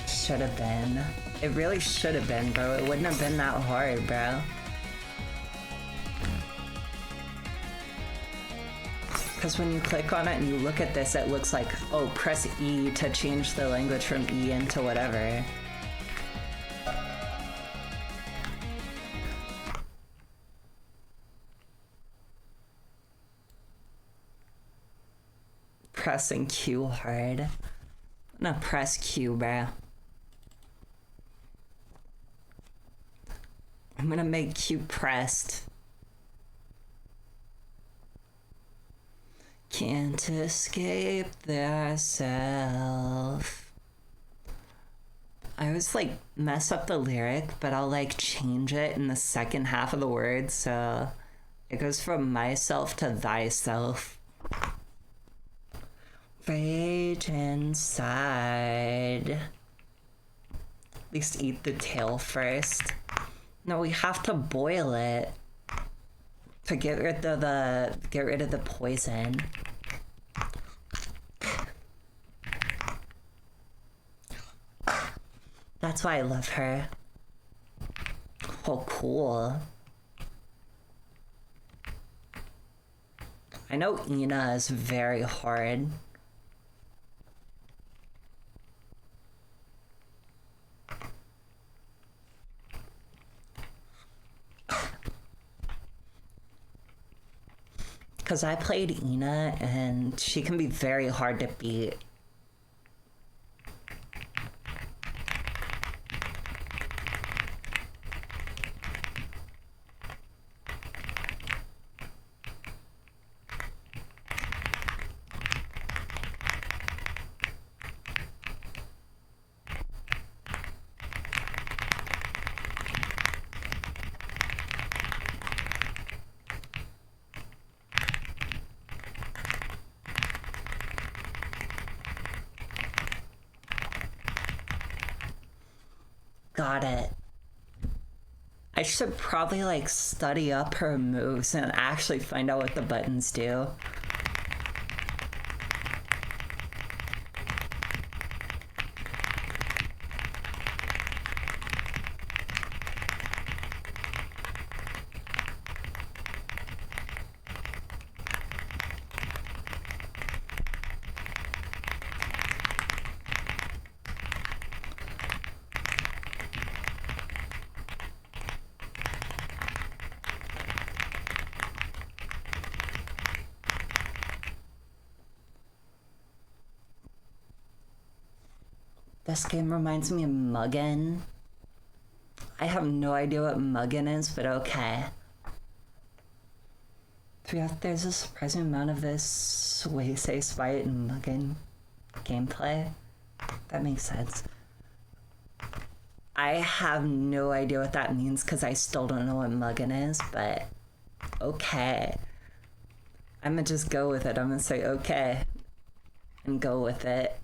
Should have been. It really should have been, bro. It wouldn't have been that hard, bro. Because when you click on it and you look at this, it looks like, oh, press E to change the language from E into whatever. Pressing Q hard. I'm gonna press Q, bro. I'm gonna make Q pressed. Can't escape thyself. I always like mess up the lyric, but I'll like change it in the second half of the word, so it goes from myself to thyself. Rage inside. At least eat the tail first. No, we have to boil it to get rid of the poison. That's why I love her. Oh, cool. I know Ina is very hard. Because I played Ina, and she can be very hard to beat. got it. I should probably like study up her moves and actually find out what the buttons do. This game reminds me of Muggin. I have no idea what Muggin is, but okay. There's a surprising amount of this Waysay Spite and Muggin gameplay. That makes sense. I have no idea what that means because I still don't know what Muggin is, but okay. I'm gonna just go with it. I'm gonna say okay and go with it.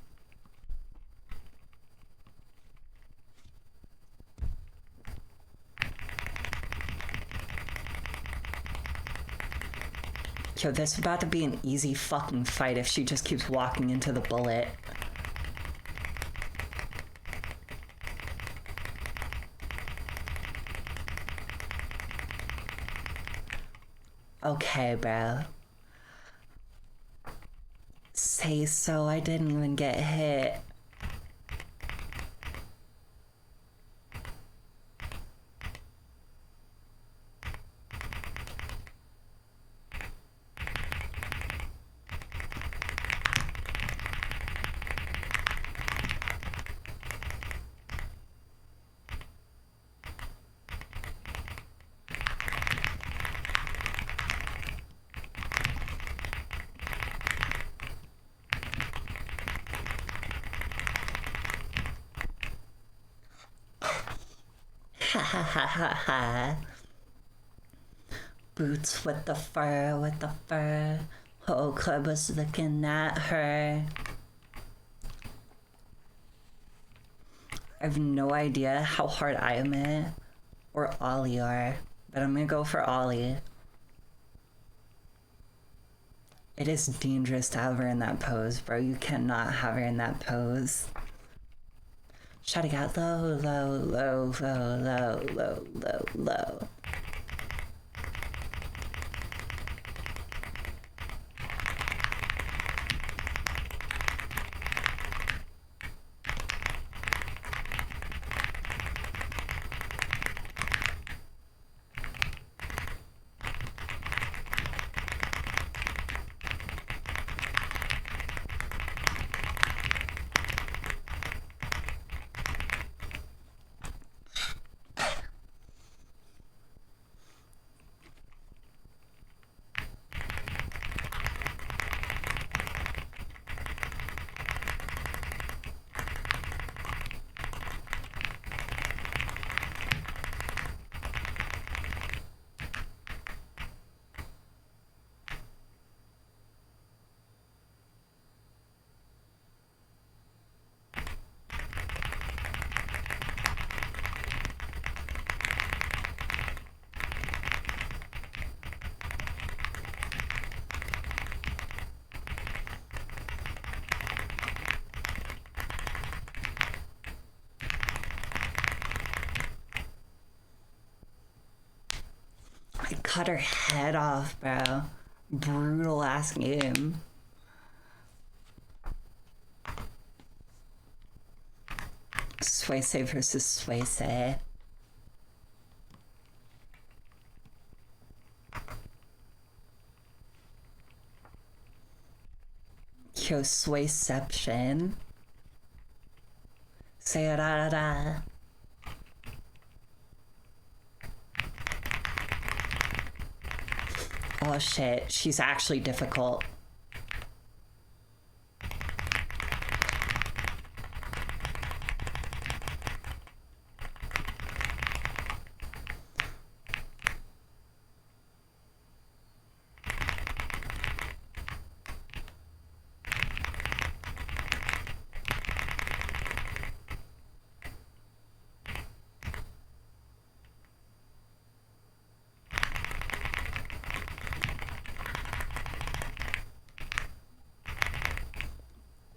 Yo, this is about to be an easy fucking fight if she just keeps walking into the bullet. Okay, bro. Say so, I didn't even get hit. Ha ha ha ha ha. Boots with the fur, with the fur. Whole club was looking at her. I have no idea how hard I am at or Ollie are, but I'm gonna go for Ollie. It is dangerous to have her in that pose, bro. You cannot have her in that pose. Shutting out low, low, low, low, low, low, low, low. I cut her head off, bro. Brutal ass game. Swayze versus Swayze. Yo, Swayception. Say da da da. Oh shit, she's actually difficult.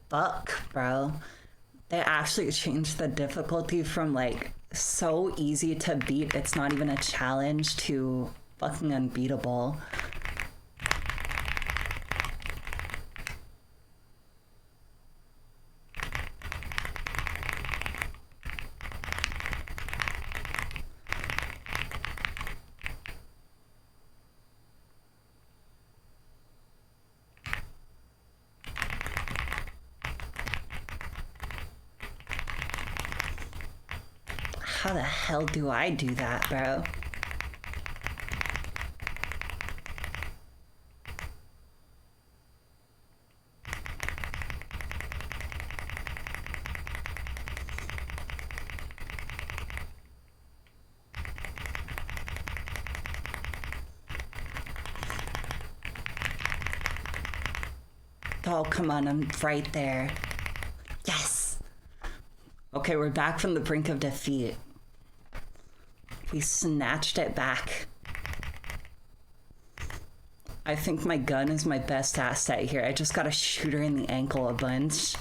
fuck, bro. They actually changed the difficulty from like so easy to beat, it's not even a challenge, to fucking unbeatable. How the hell do I do that, bro? Oh, come on, I'm right there. Yes! Okay, we're back from the brink of defeat. We snatched it back. I think my gun is my best asset here. I just gotta shoot her in the ankle a bunch.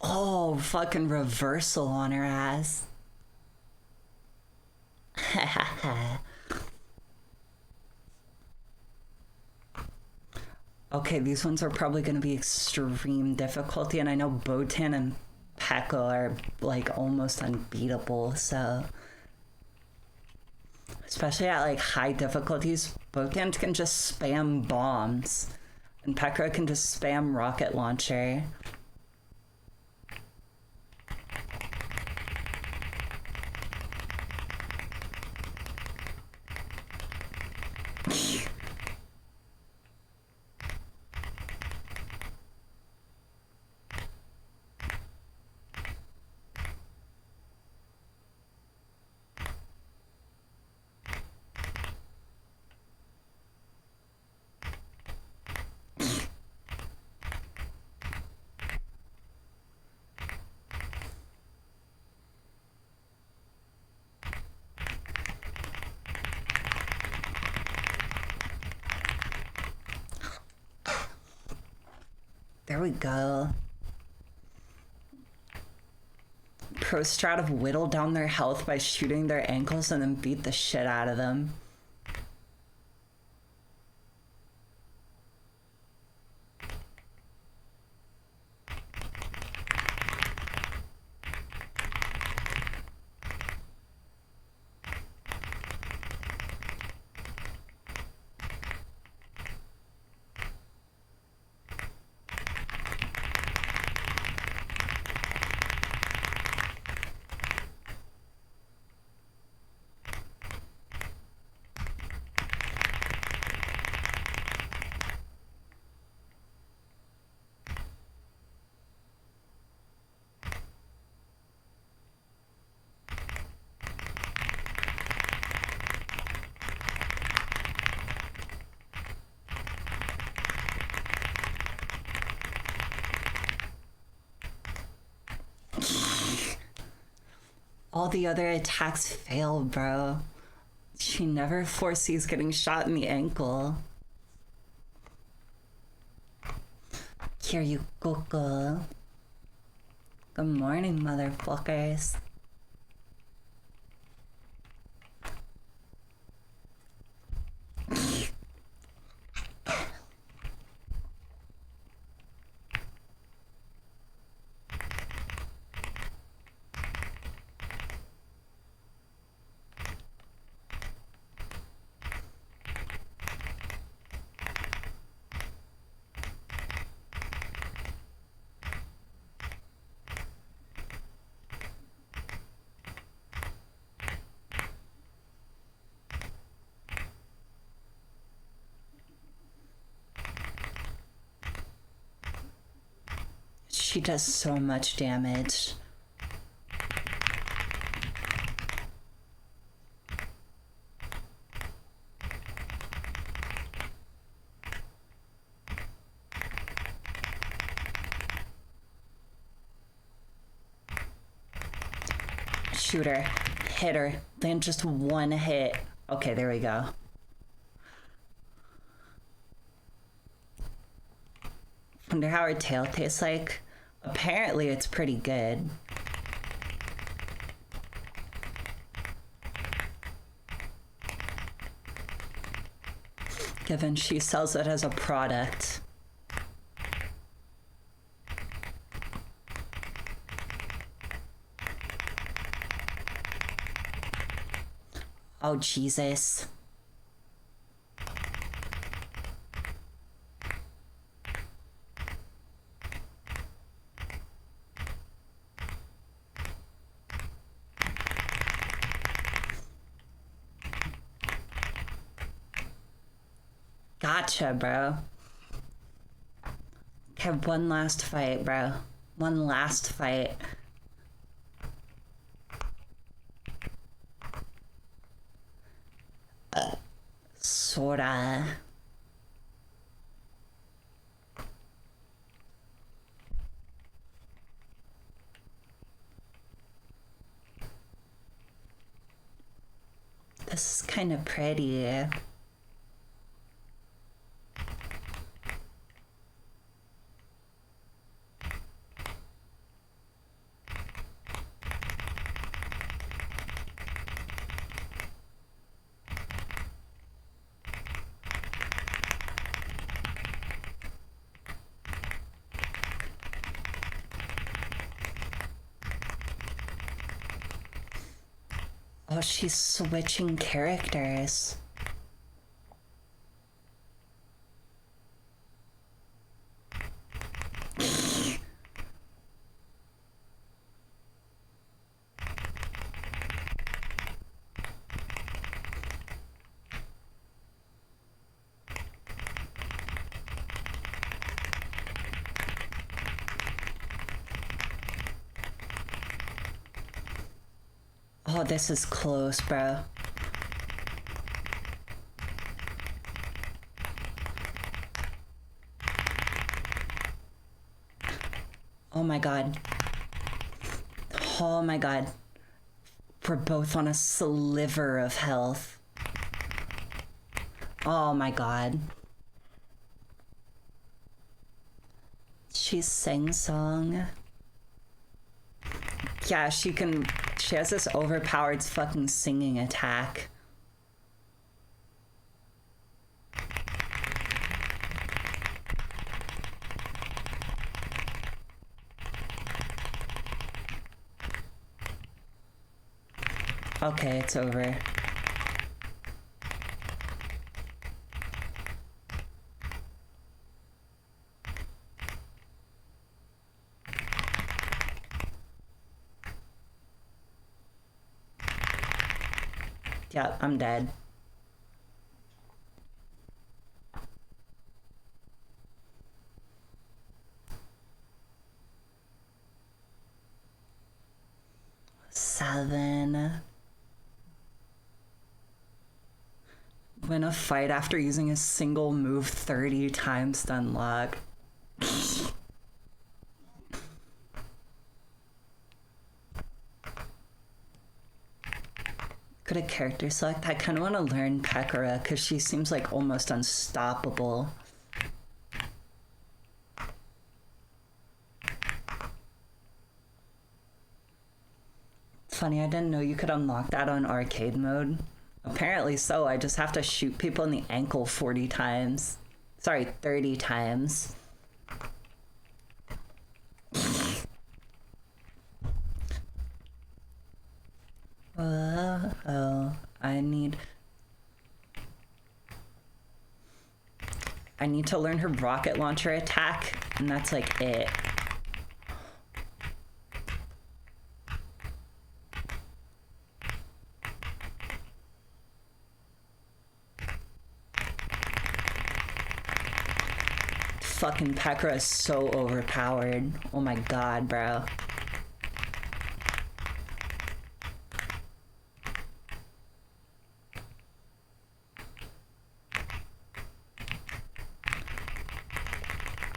Oh, fucking reversal on her ass. Okay, these ones are probably going to be extreme difficulty, and I know Botan and Pekka are like almost unbeatable, so especially at like high difficulties, Botan can just spam bombs and Pekka can just spam rocket launcher. There we go. Pro strat have whittled down their health by shooting their ankles and then beat the shit out of them. All the other attacks fail, bro. She never foresees getting shot in the ankle. Here you go, girl. Good morning, motherfuckers. She does so much damage. Shoot her. Hit her. Land just one hit. Okay, there we go. Wonder how her tail tastes like. Apparently it's pretty good. Given she sells it as a product. Oh, Jesus. Gotcha, bro. Okay, one last fight, bro. One last fight. Sorta. This is kind of pretty. Oh, she's switching characters. Oh, this is close, bro. Oh my god. Oh my god. We're both on a sliver of health. Oh my god. She sing song. Yeah, she has this overpowered fucking singing attack. Okay, it's over. Yep, I'm dead. Seven. Win a fight after using a single move 30 times to unlock. Go to character select. I kind of want to learn Pekora because she seems like almost unstoppable. Funny, I didn't know you could unlock that on arcade mode. Apparently so. I just have to shoot people in the ankle 40 times. Sorry, 30 times. Oh, I need to learn her rocket launcher attack, and that's like it. fucking Pekra is so overpowered. Oh my god, bro.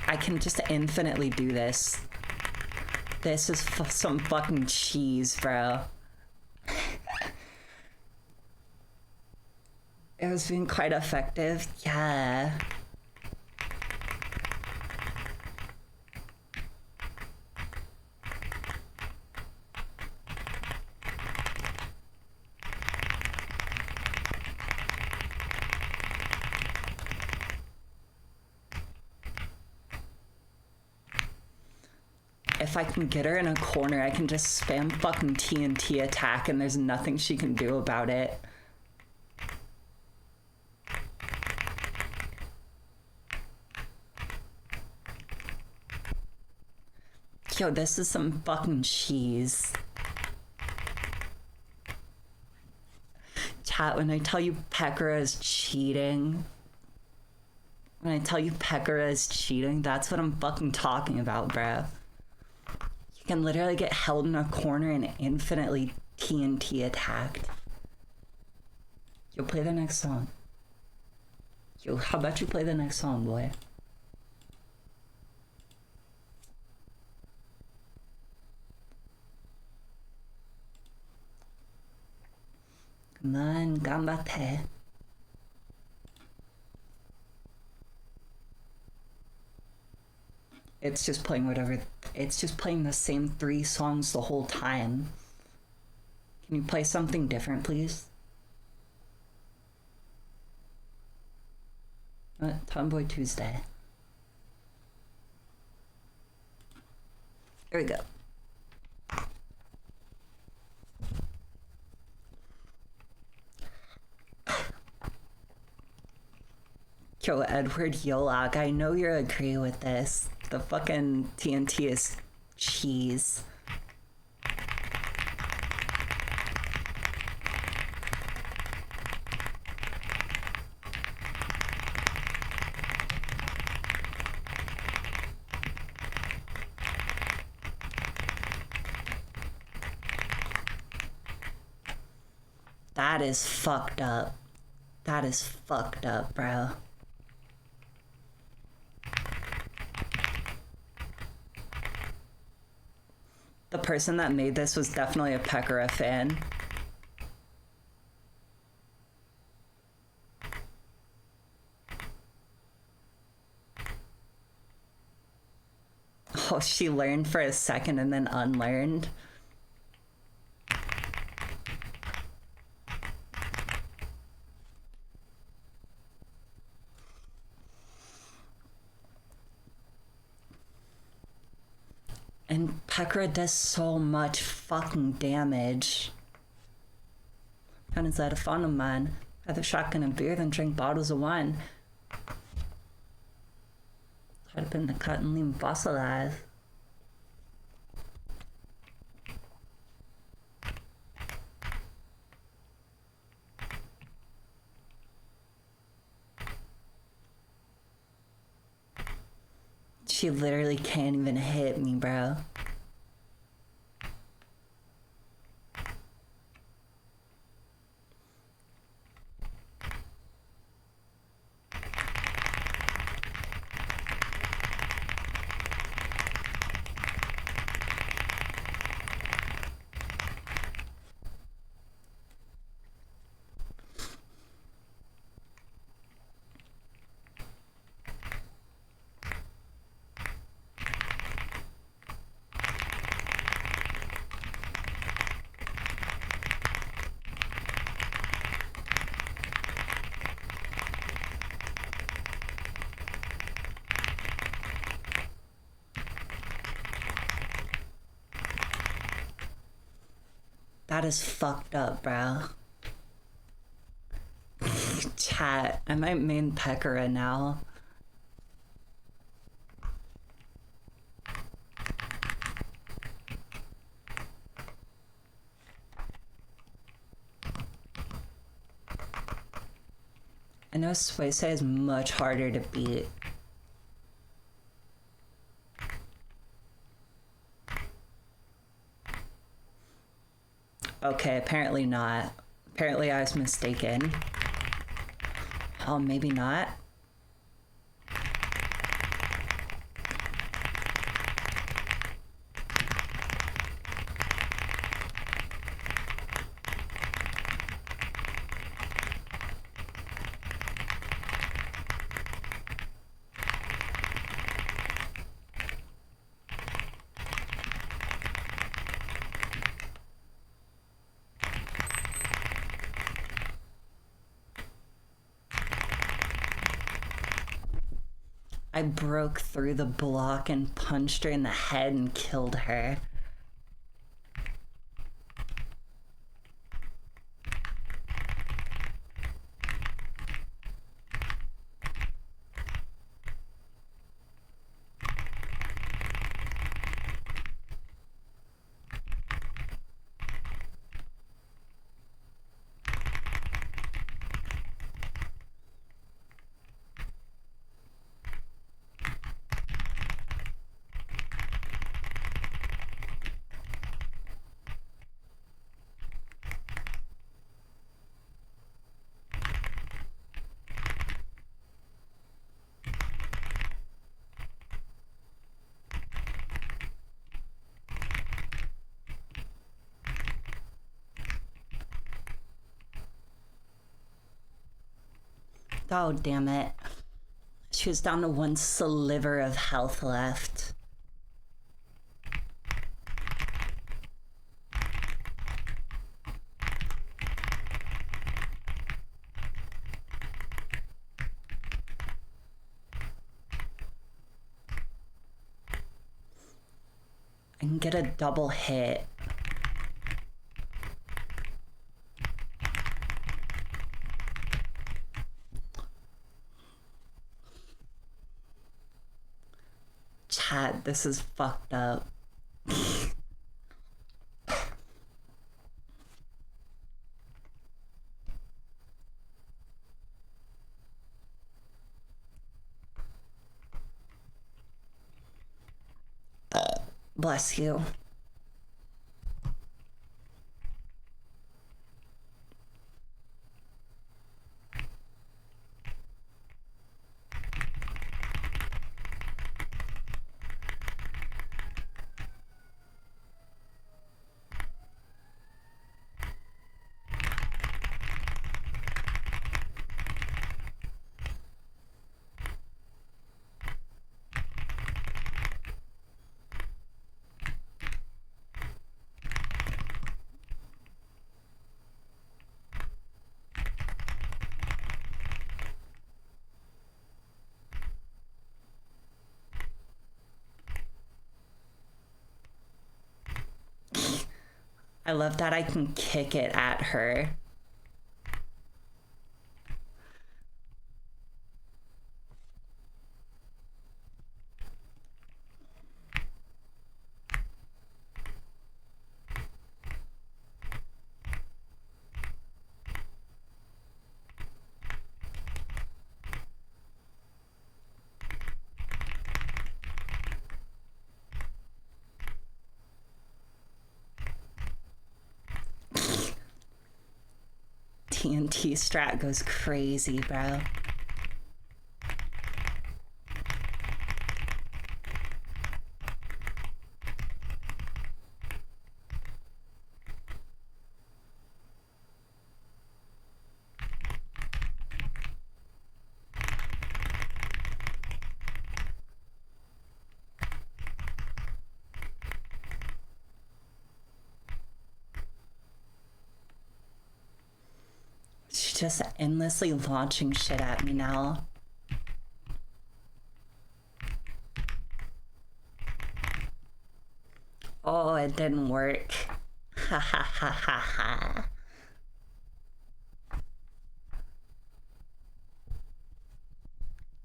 I can just infinitely do this. This is some fucking cheese, bro. It was being quite effective. Yeah. If I can get her in a corner, I can just spam fucking TNT attack and there's nothing she can do about it. Yo, this is some fucking cheese. Chat, when I tell you Pekra is cheating, that's what I'm fucking talking about, bro. You can literally get held in a corner and infinitely TNT attacked. Yo, play the next song. Yo, how about you play the next song, boy? Come on, ganbate. It's just playing the same 3 songs the whole time. Can you play something different, please? Tomboy Tuesday. Here we go. Yo, Edward Yolak, I know you'll agree with this. The fucking TNT is cheese. That is fucked up. That is fucked up, bro. The person that made this was definitely a Pekra fan. Oh, she learned for a second and then unlearned. And Pekra does so much fucking damage. And is that a fun of mine? Rather shotgun and beer than drink bottles of wine. I'd have been the cut and leave fossilized. She literally can't even hit me, bro. That is fucked up, bro. Chat, I might main Pekra now. I know Swayze is much harder to beat. Okay, apparently not. Apparently I was mistaken. Oh, maybe not. I broke through the block and punched her in the head and killed her. Oh, damn it. She was down to one sliver of health left. I can get a double hit. Chat, this is fucked up. Bless you. I love that I can kick it at her. TNT strat goes crazy, bro. She's just endlessly launching shit at me now. Oh, it didn't work. Ha ha ha ha ha.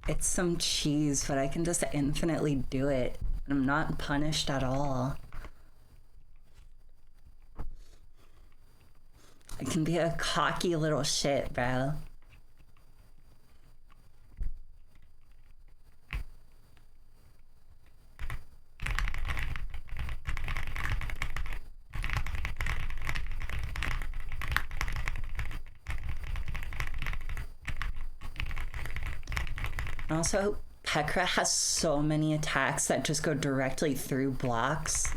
It's some cheese, but I can just infinitely do it. And I'm not punished at all. I can be a cocky little shit, bro. And also, Pekka has so many attacks that just go directly through blocks.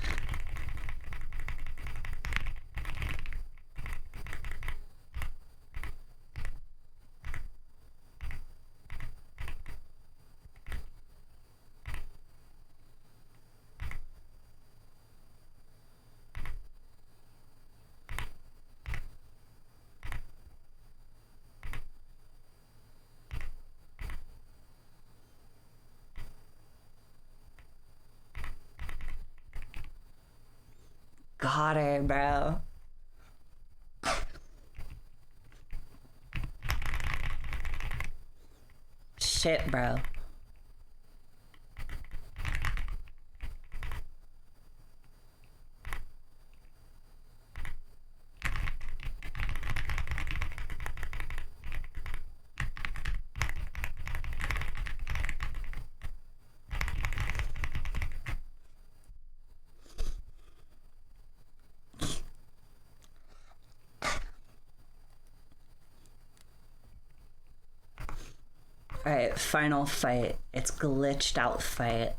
Got her, bro. Shit, bro. Alright, final fight. It's glitched out fight.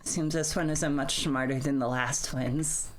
Seems this one isn't much smarter than the last ones.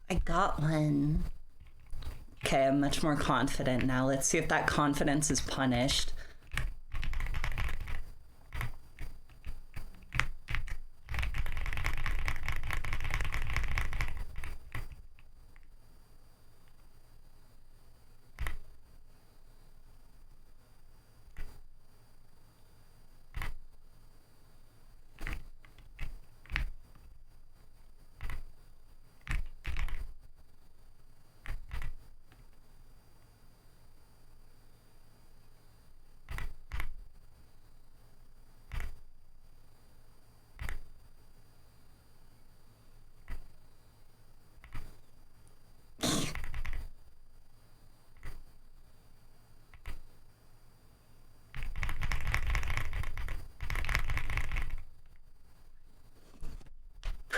I got one. Okay, I'm much more confident now. Let's see if that confidence is punished.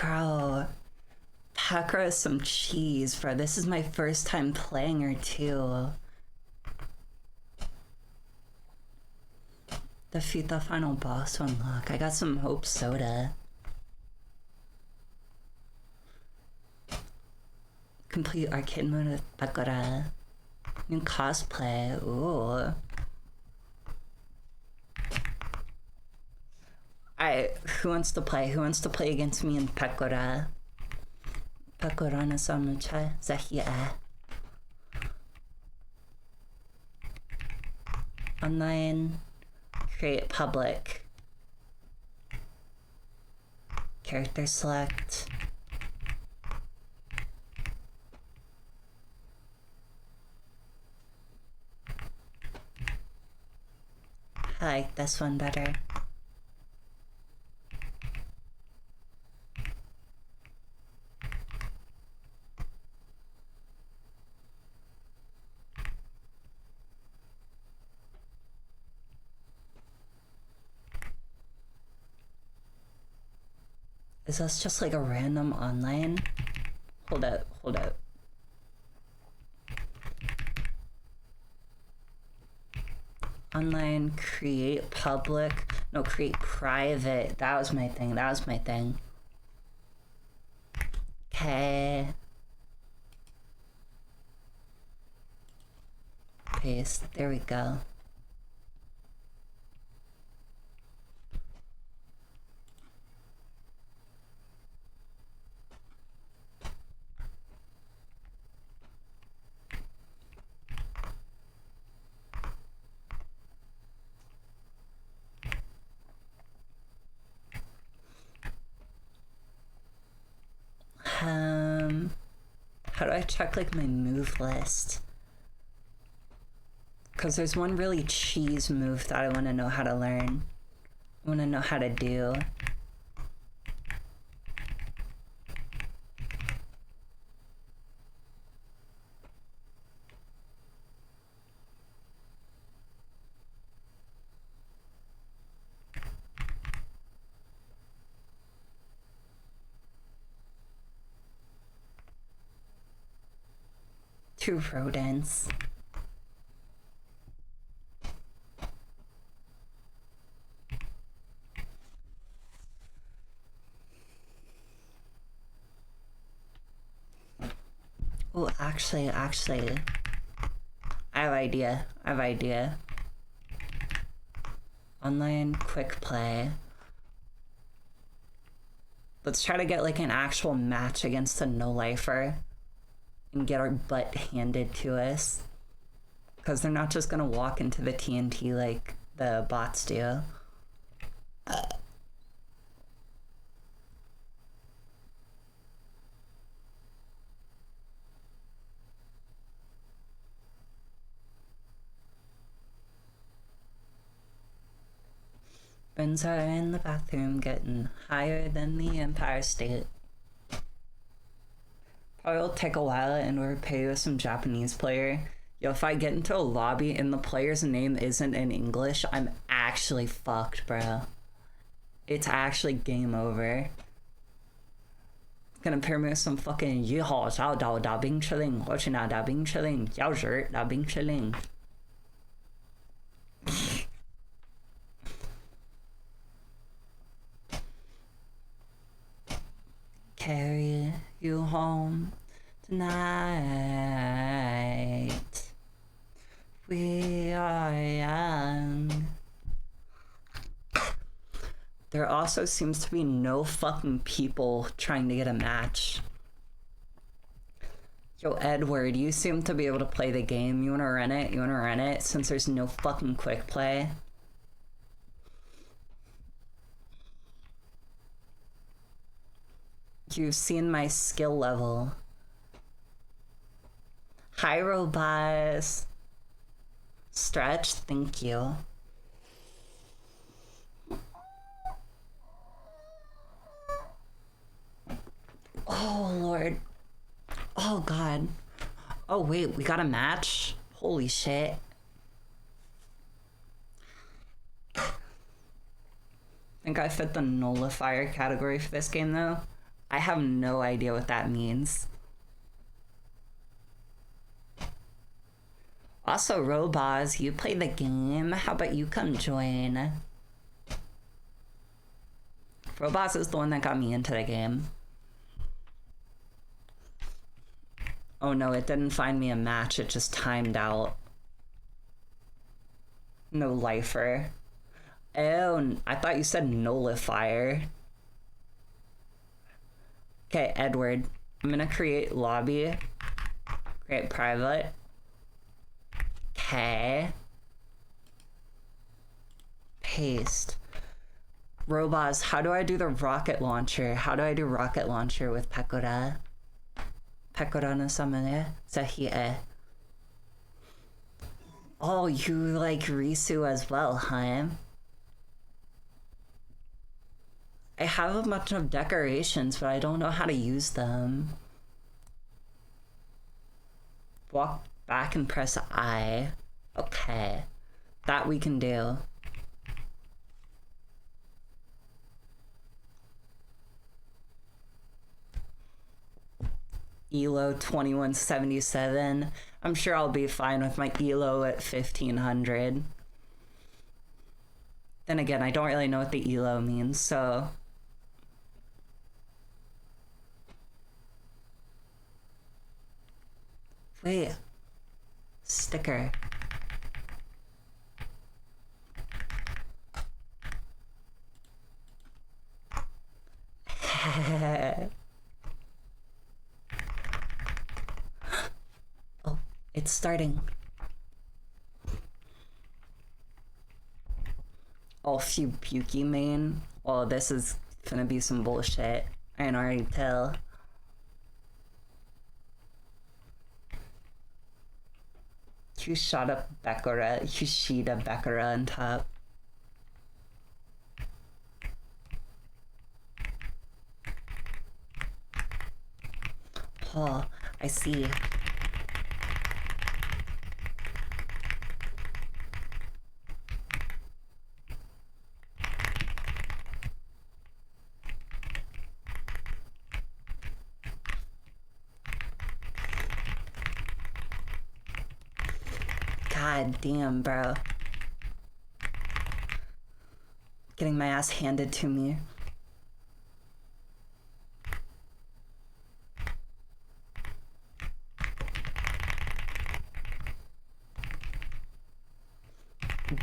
Bro, Pakra is some cheese, bro. This is my first time playing her, too. Defeat the final boss unlock. I got some Hope Soda. Complete arcade mode with Pakra. New cosplay. Ooh. Alright, who wants to play? Who wants to play against me in Pakora? Pakora na samucha zahia. Online. Create public. Character select. I like this one better. Is this just like a random online? Hold up, hold up. Online, create public. No, create private. That was my thing. That was my thing. Okay. Paste. There we go. How do I check like my move list? Because there's one really cheese move that I want to know how to learn. I want to know how to do. Two rodents. Oh, actually, I have idea. Online quick play. Let's try to get like an actual match against a no-lifer and get our butt handed to us. Because they're not just gonna walk into the TNT like the bots do. Friends are in the bathroom getting higher than the Empire State. Probably will take a while and we'll pay with some Japanese player. Yo, if I get into a lobby and the player's name isn't in English, I'm actually fucked, bro. It's actually game over. Gonna pair me with some fucking 一号小岛大冰淇淋，我去拿大冰淇淋，要是大冰淇淋。Carry you home tonight. We are young. There also seems to be no fucking people trying to get a match. Yo, Edward, you seem to be able to play the game. You wanna run it? You wanna run it? Since there's no fucking quick play. You've seen my skill level. Hi, Robust. Stretch, thank you. Oh, Lord. Oh, God. Oh, wait, we got a match? Holy shit. I think I fit the nullifier category for this game, though. I have no idea what that means. Also, Robaz, you play the game. How about you come join? Robaz is the one that got me into the game. Oh no, it didn't find me a match, it just timed out. No lifer. Oh, I thought you said nullifier. Okay, Edward, I'm gonna create lobby, create private. Okay. Paste. Robaz, how do I do the rocket launcher? How do I do rocket launcher with Pekora? Pekora no samune Zahie. Oh, you like Risu as well, huh? I have a bunch of decorations, but I don't know how to use them. Walk back and press I. Okay. That we can do. ELO 2177. I'm sure I'll be fine with my ELO at 1500. Then again, I don't really know what the ELO means, so... Wait. Sticker. Oh, it's starting. Oh, Fubuki main. Oh, this is gonna be some bullshit. I can already tell. Kushada Bekara, Kushida Bekara on top. Oh, I see. God damn, bro. Getting my ass handed to me.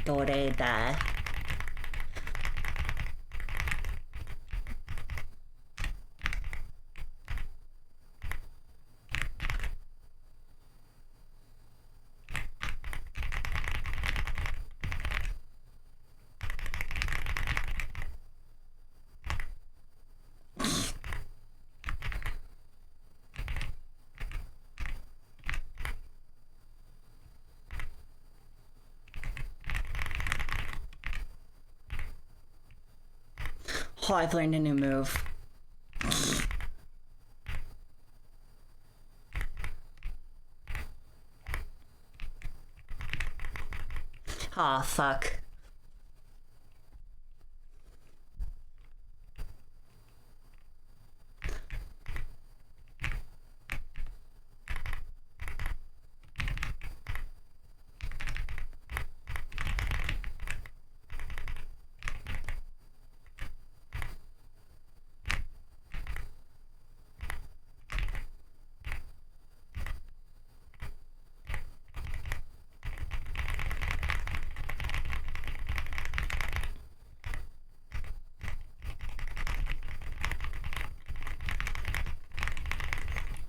Doreda. Oh, I've learned a new move. Aw, oh, fuck.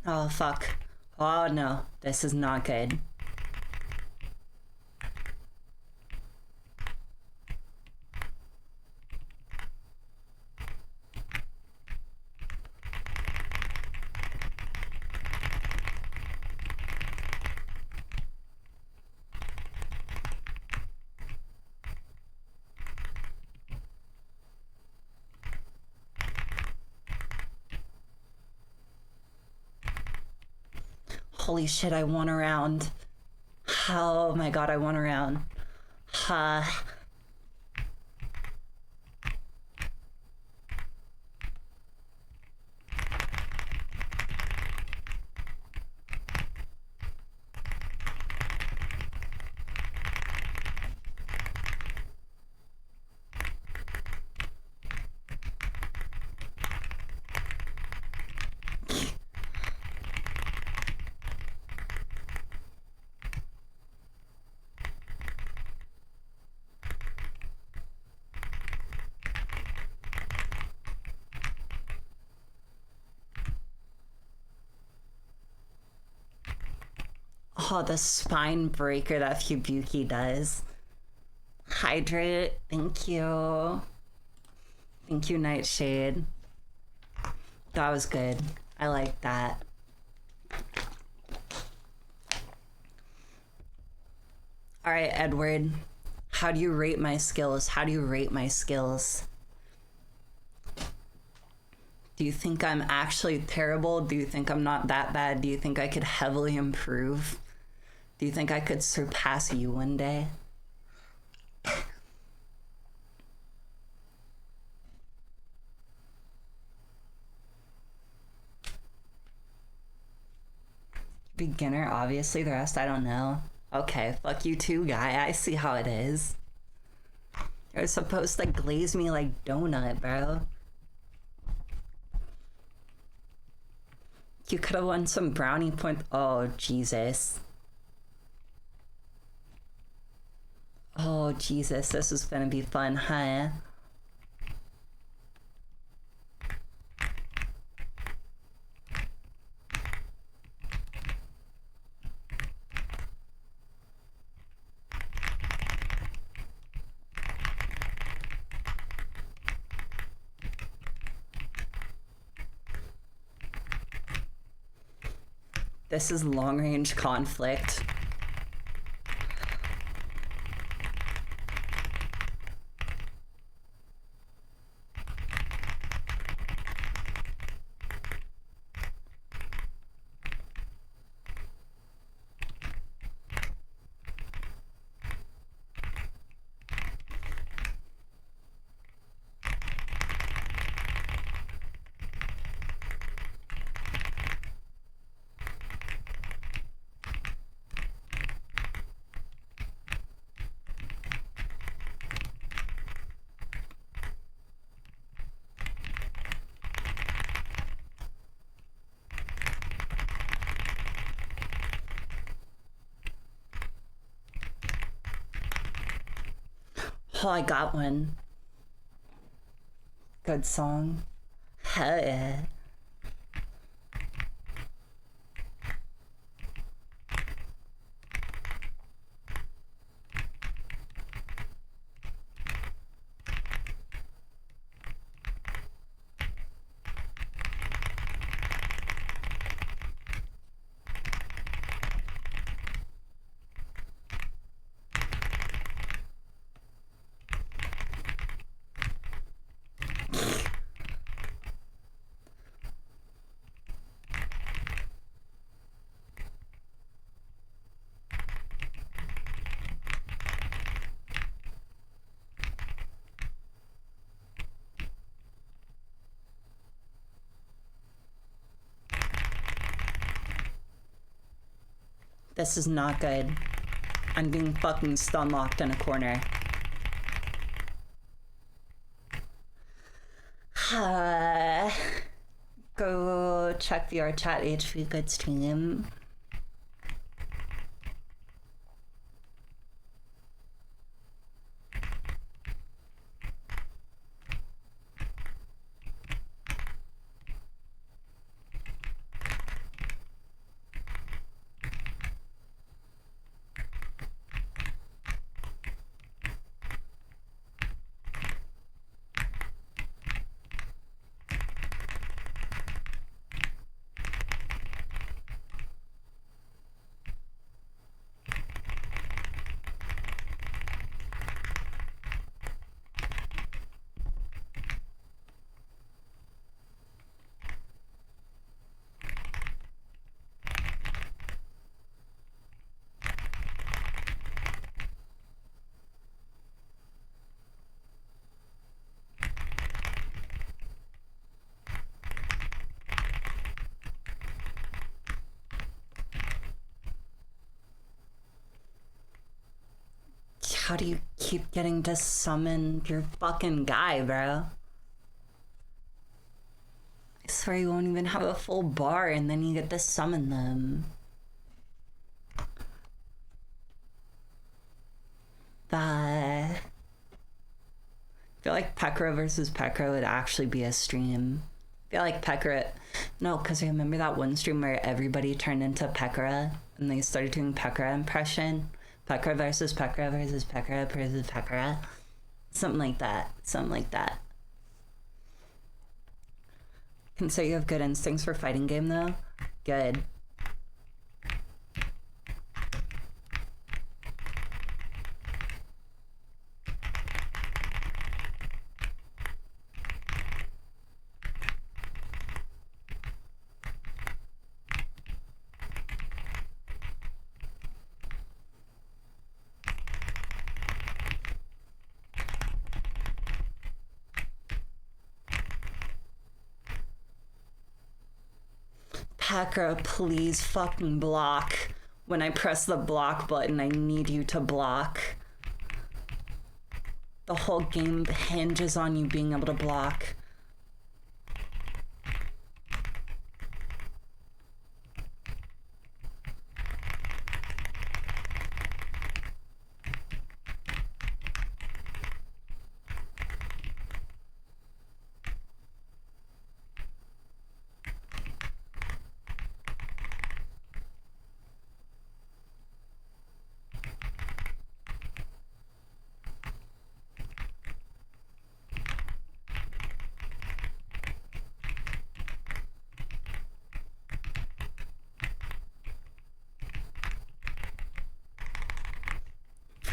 Oh, fuck. Oh, no. This is not good. Holy shit, I won a round. Oh my god, I won a round. Ha. Oh, the spine breaker that Fubuki does. Hydrate, thank you. Thank you, Nightshade. That was good. I like that. Alright, Edward. How do you rate my skills? How do you rate my skills? Do you think I'm actually terrible? Do you think I'm not that bad? Do you think I could heavily improve? Do you think I could surpass you one day? Beginner, obviously. The rest, I don't know. Okay, fuck you too, guy. I see how it is. You're supposed to glaze me like donut, bro. You could have won some brownie point. Oh, Jesus. Oh, Jesus. This is gonna be fun, huh? This is long-range conflict. Oh, I got one. Good song. Hell yeah. This is not good. I'm being fucking stun locked in a corner. Go check the art chat HP good stream. How do you keep getting to summon your fucking guy, bro? I swear you won't even have a full bar and then you get to summon them. I feel like Pekra versus Pekra would actually be a stream. I feel like Pekra... No, because I remember that one stream where everybody turned into Pekra and they started doing Pekra impression. Pekra versus Pekra versus Pekra versus Pekra. Something like that. Something like that. Can say you have good instincts for fighting game though. Good. Pekra, please fucking block. When I press the block button, I need you to block. The whole game hinges on you being able to block.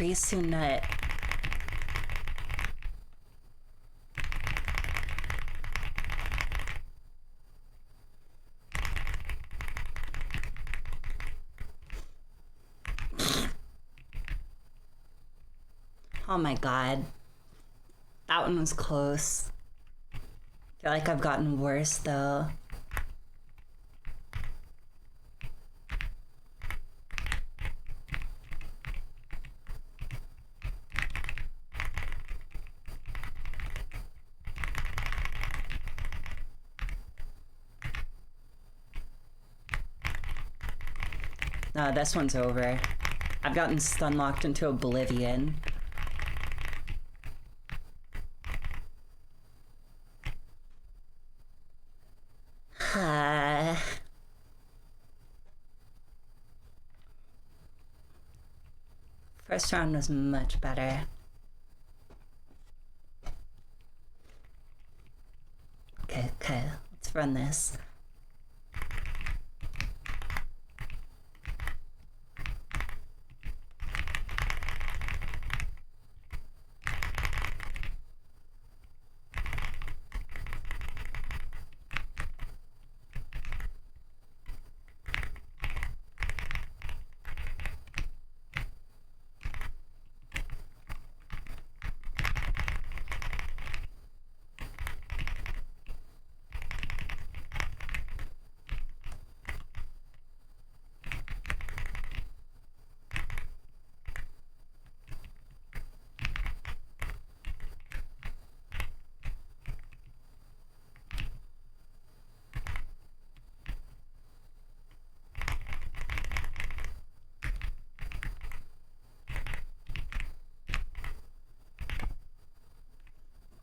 Free nut. Oh my god. That one was close. I feel like I've gotten worse though. No, this one's over. I've gotten stun locked into oblivion. first round was much better. Okay, let's run this.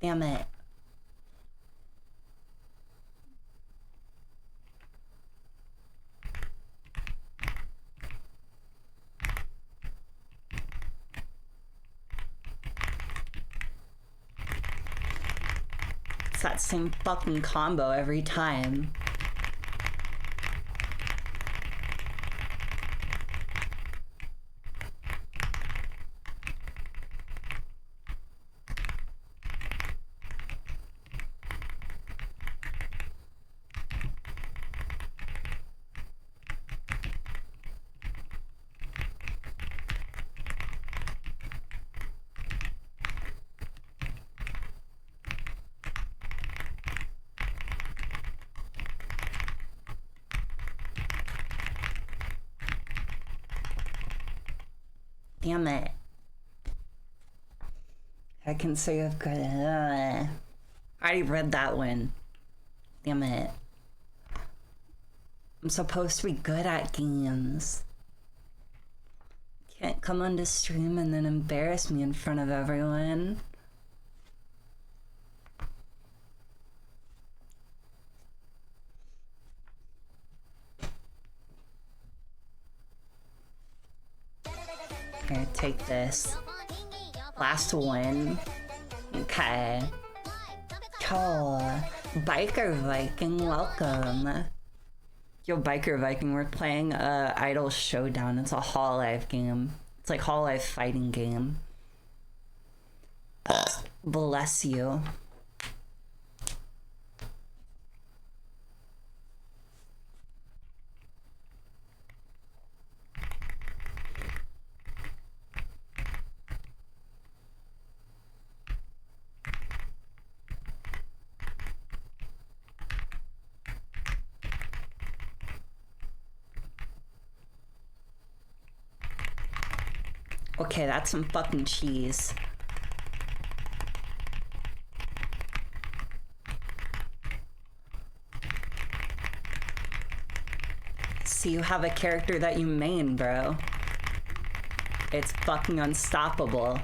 Damn it. It's that same fucking combo every time. Damn it. I can say I've got I already read that one. Damn it. I'm supposed to be good at games. Can't come on to stream and then embarrass me in front of everyone. Here, take this. Last one. Okay. Oh, Biker Viking, welcome. Yo, Biker Viking, we're playing Idol Showdown. It's a Hololive game. It's like Hololive fighting game. Bless you. Okay, that's some fucking cheese. See, you have a character that you main, bro. It's fucking unstoppable.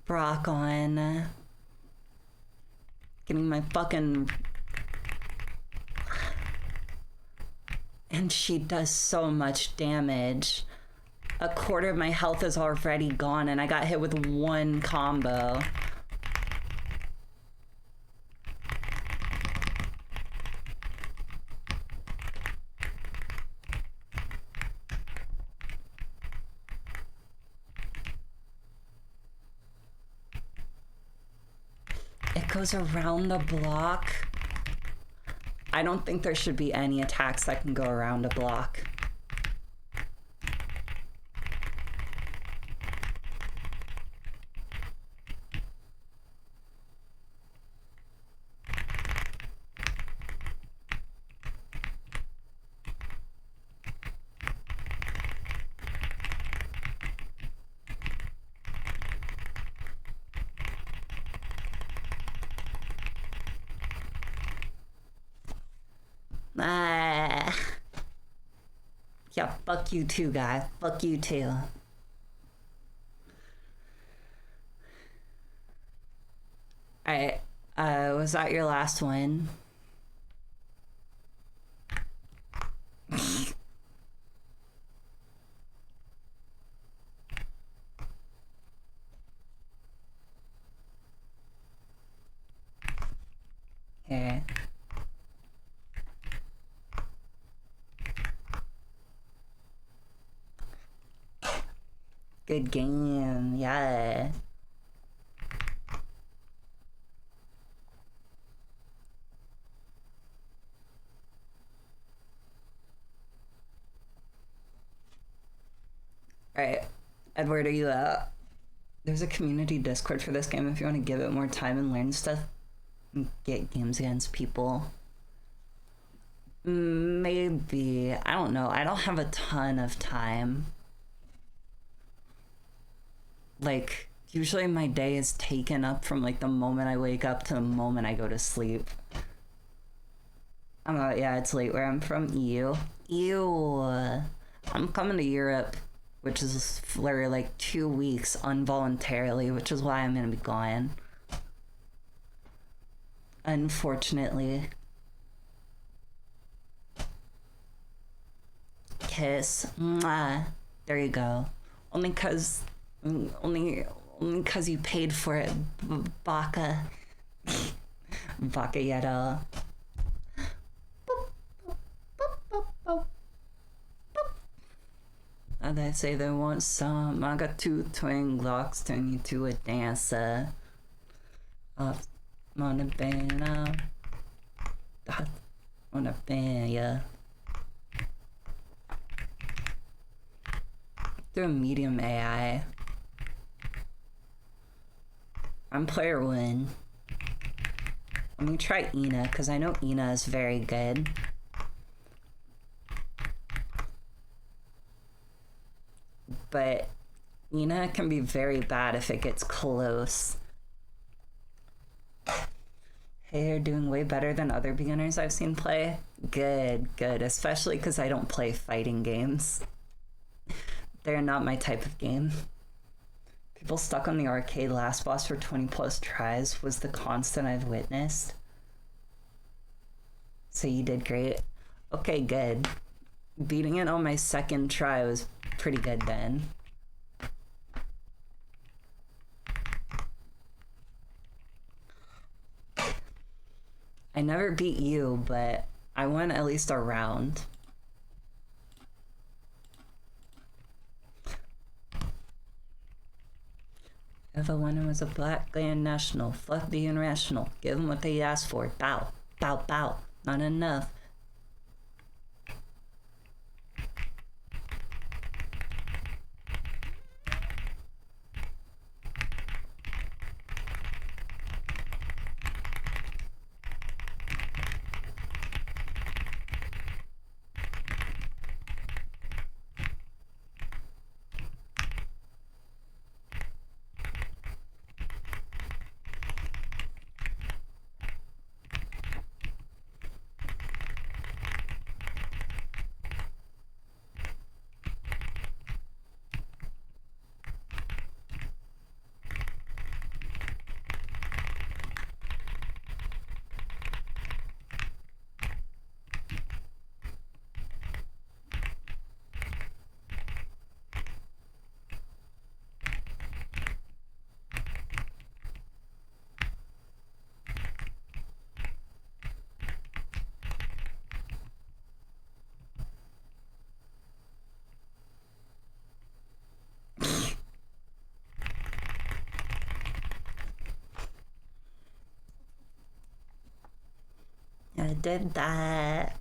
Brock on. Getting my fucking... And she does so much damage. A quarter of my health is already gone and I got hit with one combo. It goes around the block. I don't think there should be any attacks that can go around a block. Yeah, fuck you too, guy. Fuck you too. Alright, was that your last one? Okay. Good game, yeah. Alright, Edward, are you out? There's a community Discord for this game if you want to give it more time and learn stuff and get games against people. Maybe. I don't know. I don't have a ton of time. Like, usually my day is taken up from like the moment I wake up to the moment I go to sleep. Yeah, it's late where I'm from. EU. Ew. I'm coming to Europe, which is for like 2 weeks involuntarily, which is why I'm gonna be gone. Unfortunately. Kiss. Mwah. There you go. Only cause you paid for it, Baka. Baka Yetta. And they say they want some. I got 2 twin glocks, turn you to a dancer. Up on a band, on a band, yeah. Do a medium AI. I'm player 1. Let me try Ina, because I know Ina is very good. But Ina can be very bad if it gets close. Hey, you're doing way better than other beginners I've seen play. Good, good. Especially because I don't play fighting games. They're not my type of game. People stuck on the arcade last boss for 20 plus tries was the constant I've witnessed. So you did great. Okay, good. Beating it on my 2nd try was pretty good then. I never beat you, but I won at least a round. If a winner was a black land national, fuck the irrational. Give them what they asked for. Bow, bow, bow. Not enough. I did that.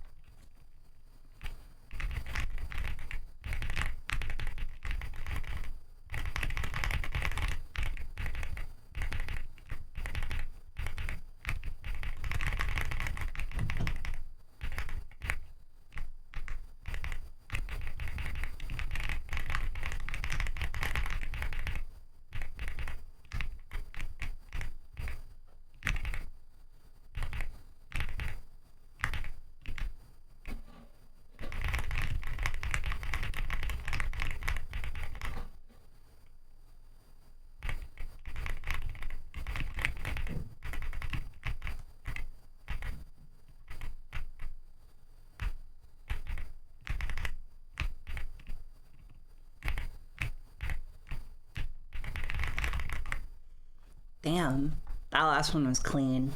Damn, that last one was clean.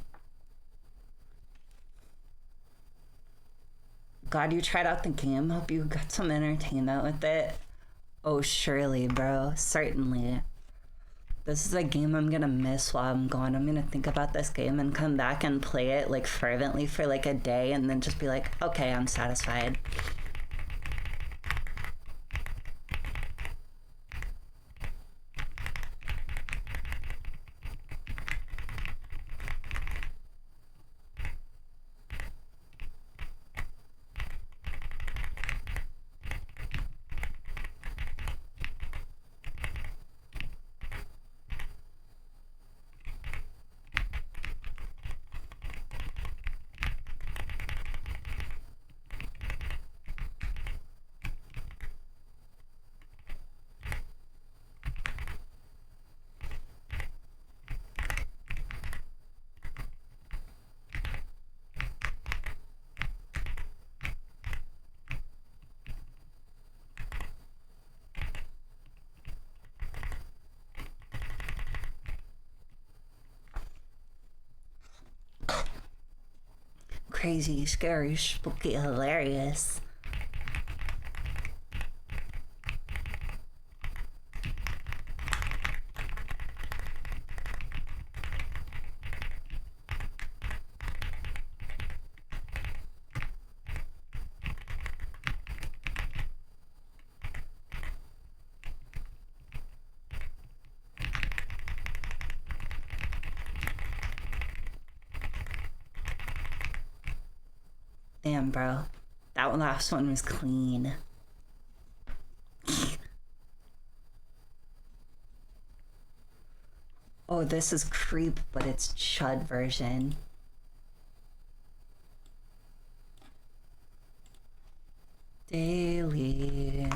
Glad you tried out the game. Hope you got some entertainment with it. Oh, surely, bro. Certainly. This is a game I'm gonna miss while I'm gone. I'm gonna think about this game and come back and play it like fervently for like a day and then just be like, okay, I'm satisfied. Crazy, scary, spooky, hilarious. Damn, bro. That last one was clean. Oh, this is Creep, but it's Chud version. Daily.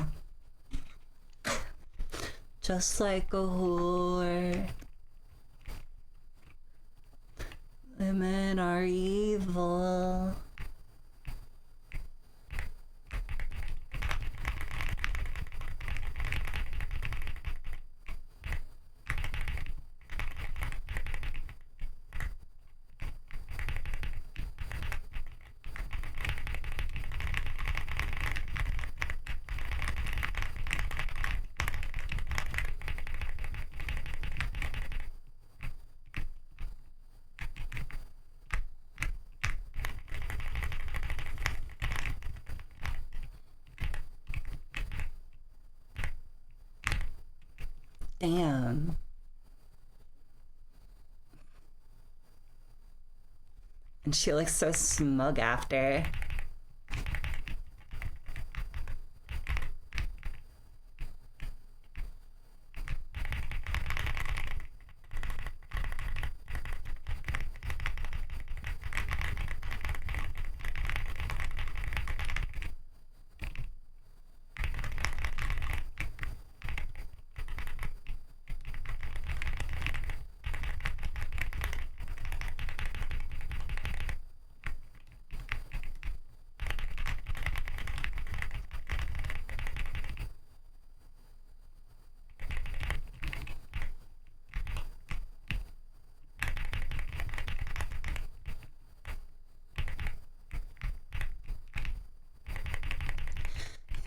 Just like a whore. Women are evil. Damn. And she looks so smug after.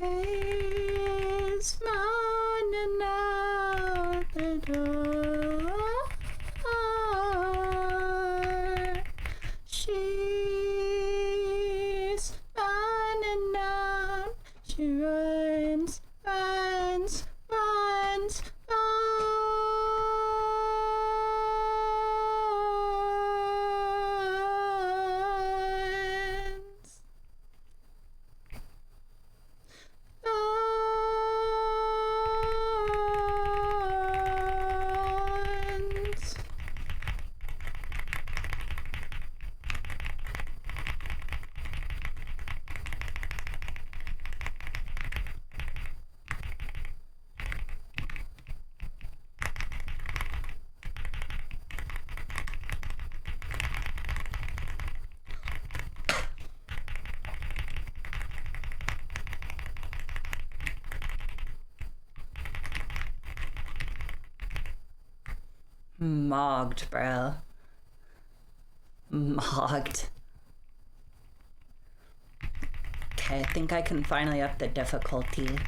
It's running out the door. She's running out. She runs, runs, runs, runs. Mogged, bro. Mogged. Okay, I think I can finally up the difficulty.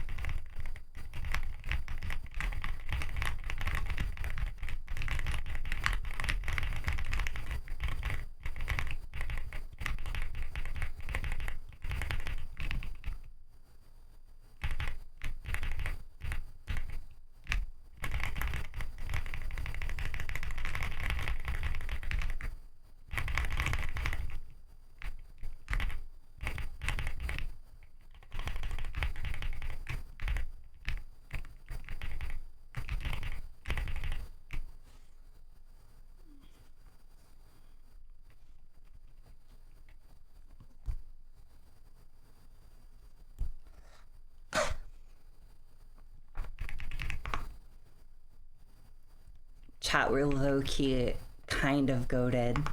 Chat, we're low-key kind of goated.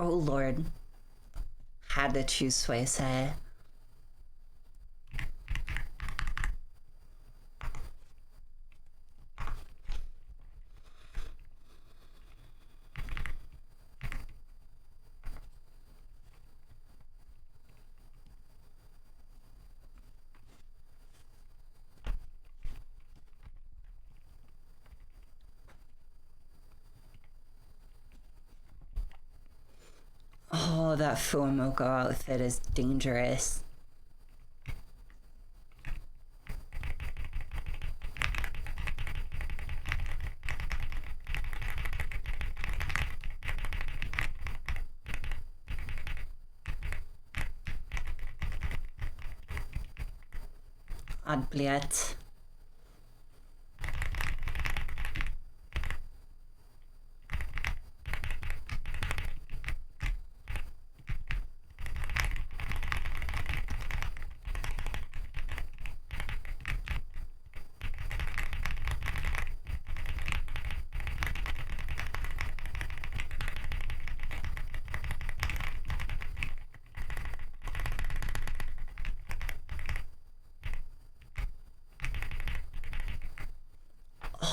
Oh lord. Had to choose Sway Say. Oh, that Fuamoko outfit is dangerous. Adbliet.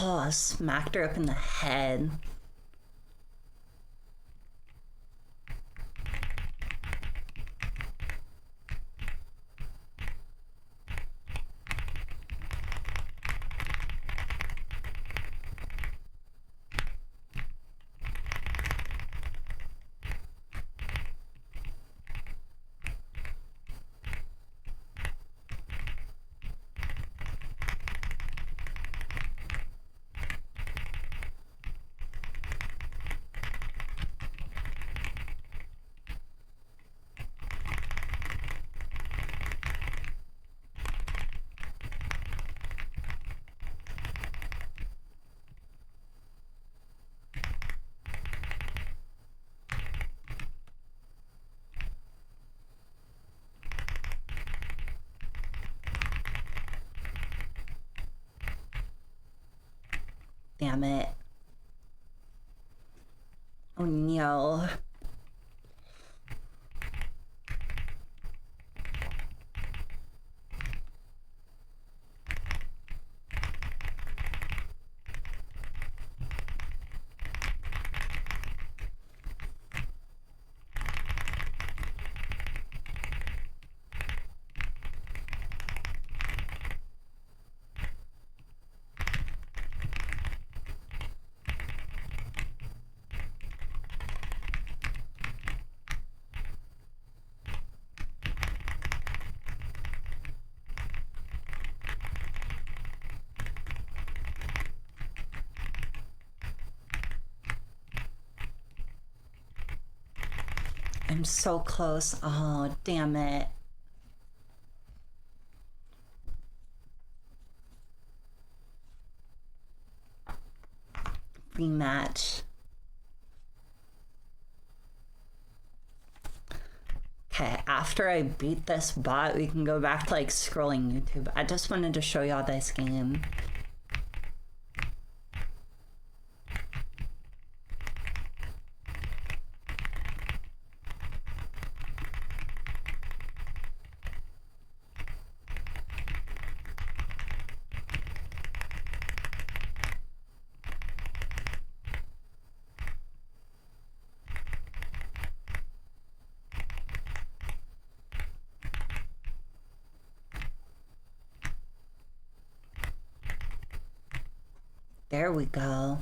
Oh, I smacked her up in the head. Damn it. Oh no. I'm so close. Oh, damn it. Rematch. Okay, after I beat this bot, we can go back to like scrolling YouTube. I just wanted to show y'all this game. There we go.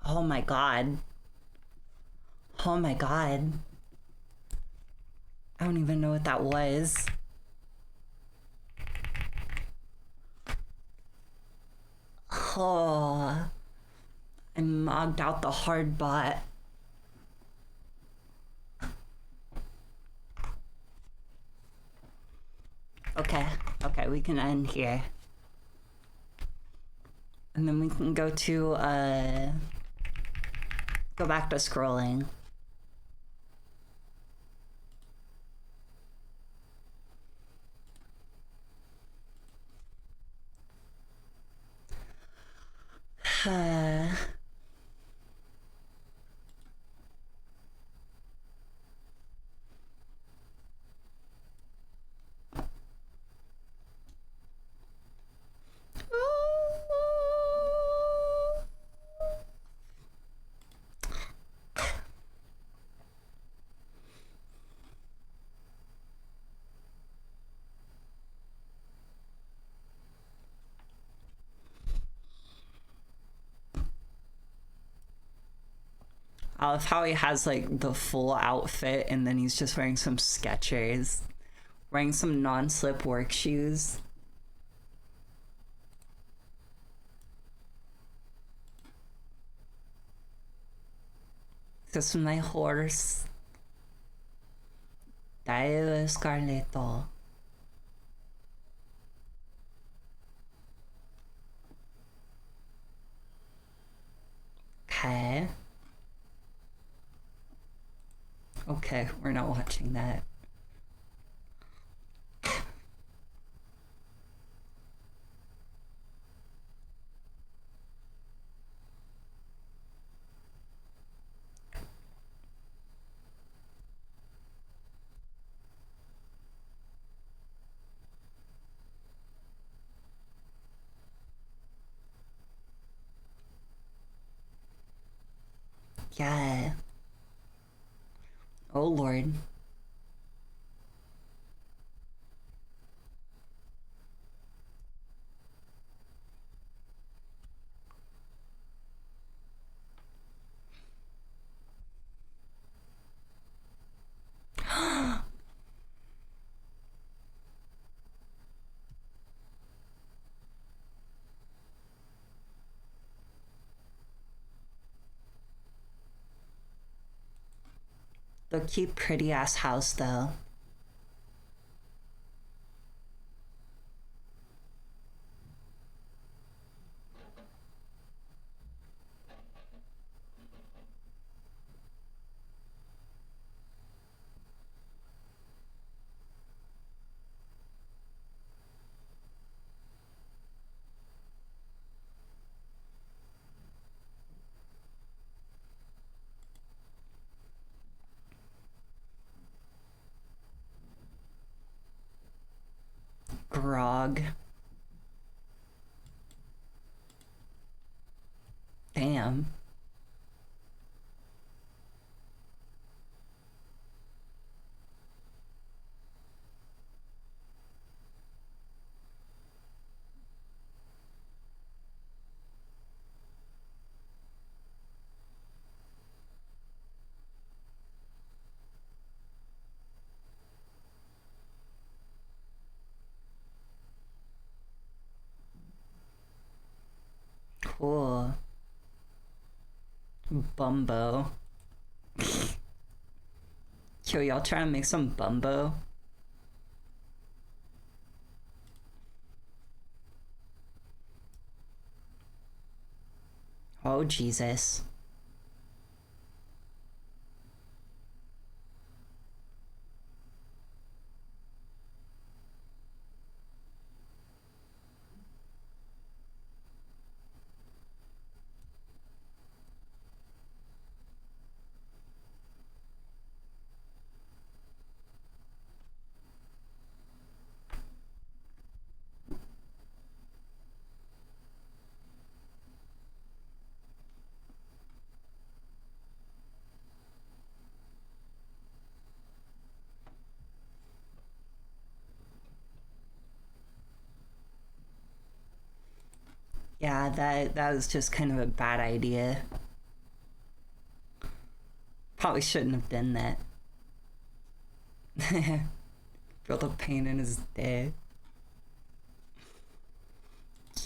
Oh my god. Oh my god. I don't even know what that was. Oh. I mogged out the hard bot. Okay, okay, we can end here. And then we can go to, go back to scrolling. I love how he has like the full outfit and then he's just wearing some Skechers, wearing some non-slip work shoes. This is my horse. Dale Scarleto. Okay. Okay, we're not watching that. Yeah. Oh Lord. The cute, pretty ass house, though. Grog. Damn. Bumbo. Yo, y'all trying to make some bumbo? Oh, Jesus. Yeah, that was just kind of a bad idea. Probably shouldn't have done that. Feel the pain in his day.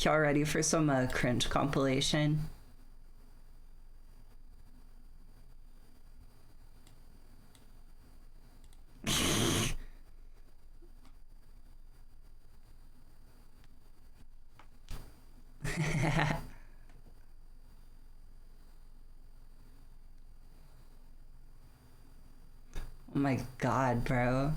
Y'all ready for some cringe compilation? Oh my god, bro.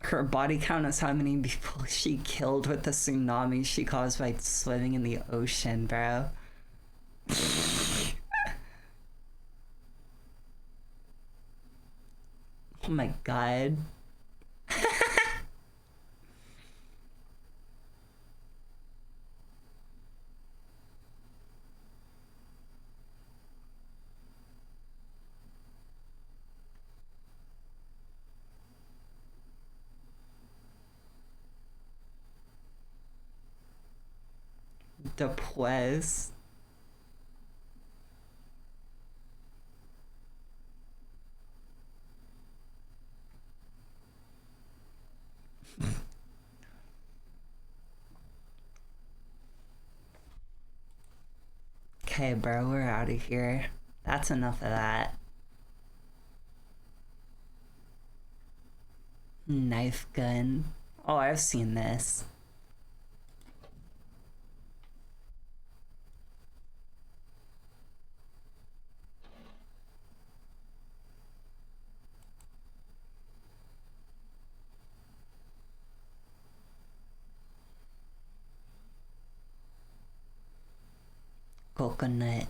Her body count is how many people she killed with the tsunami she caused by swimming in the ocean, bro. Oh my god. Después. Okay, bro, we're out of here. That's enough of that. Knife gun. Oh, I've seen this. Coconut.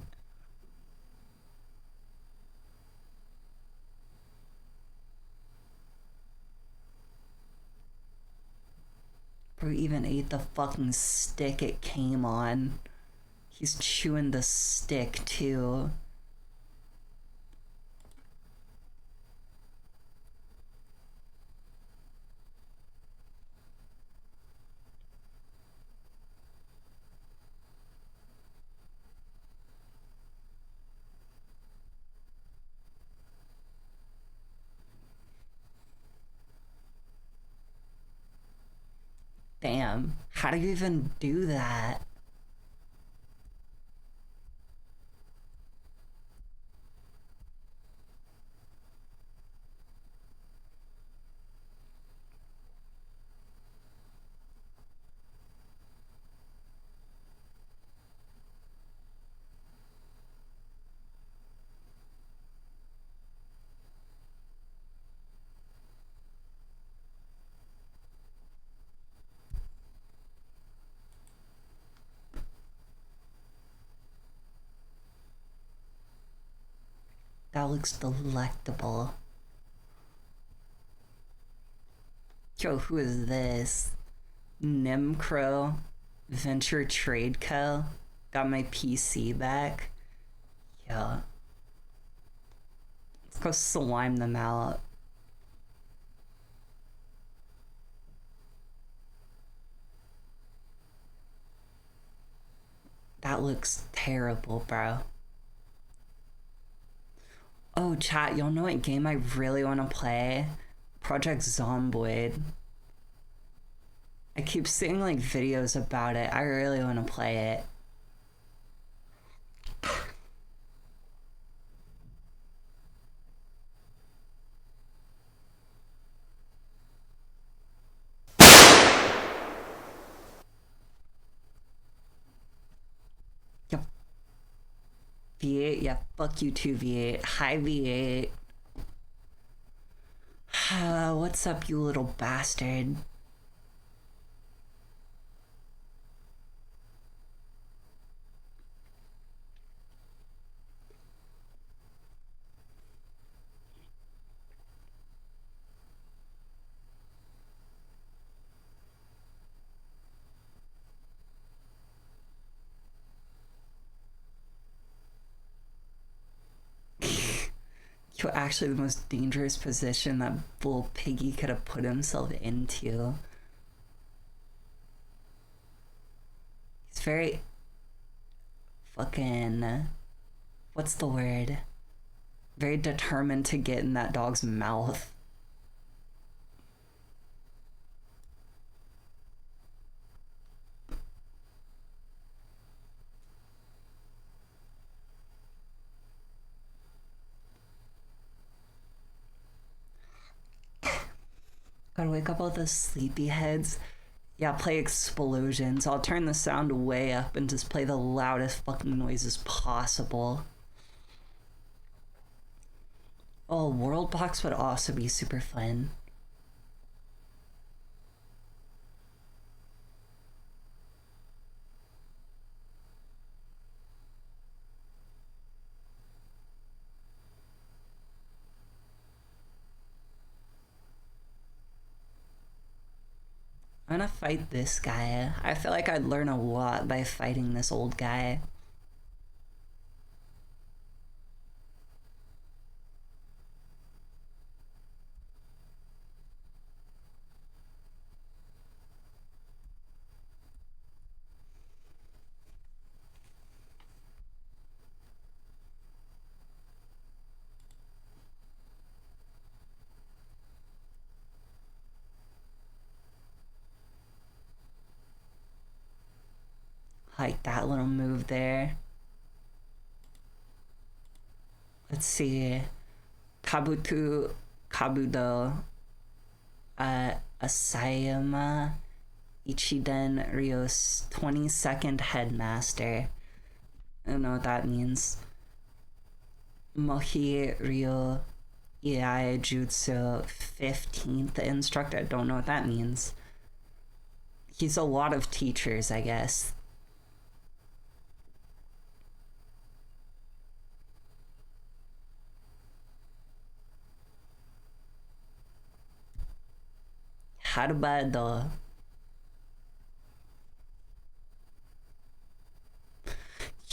Bro even ate the fucking stick it came on. He's chewing the stick too. Damn, how do you even do that? That looks delectable. Yo, who is this? Nimcrow Venture Trade Co. Got my PC back. Yeah. Go slime them out. That looks terrible, bro. Oh, chat, y'all know what game I really want to play? Project Zomboid. I keep seeing like videos about it. I really want to play it. Yep. V8, yeah, fuck you too, V8. Hi, V8. What's up, you little bastard? You're actually the most dangerous position that Bull Piggy could have put himself into. He's very fucking, what's the word? Very determined to get in that dog's mouth. Gotta wake up all the sleepyheads. Yeah, play explosions. I'll turn the sound way up and just play the loudest fucking noises possible. Oh, World Box would also be super fun. I'm gonna fight this guy. I feel like I'd learn a lot by fighting this old guy. Like that little move there. Let's see. Kabuto, Asayama, Ichiden Ryo's 22nd Headmaster. I don't know what that means. Mohi Ryo Iai Jutsu 15th Instructor. I don't know what that means. He's a lot of teachers, I guess. Harbado.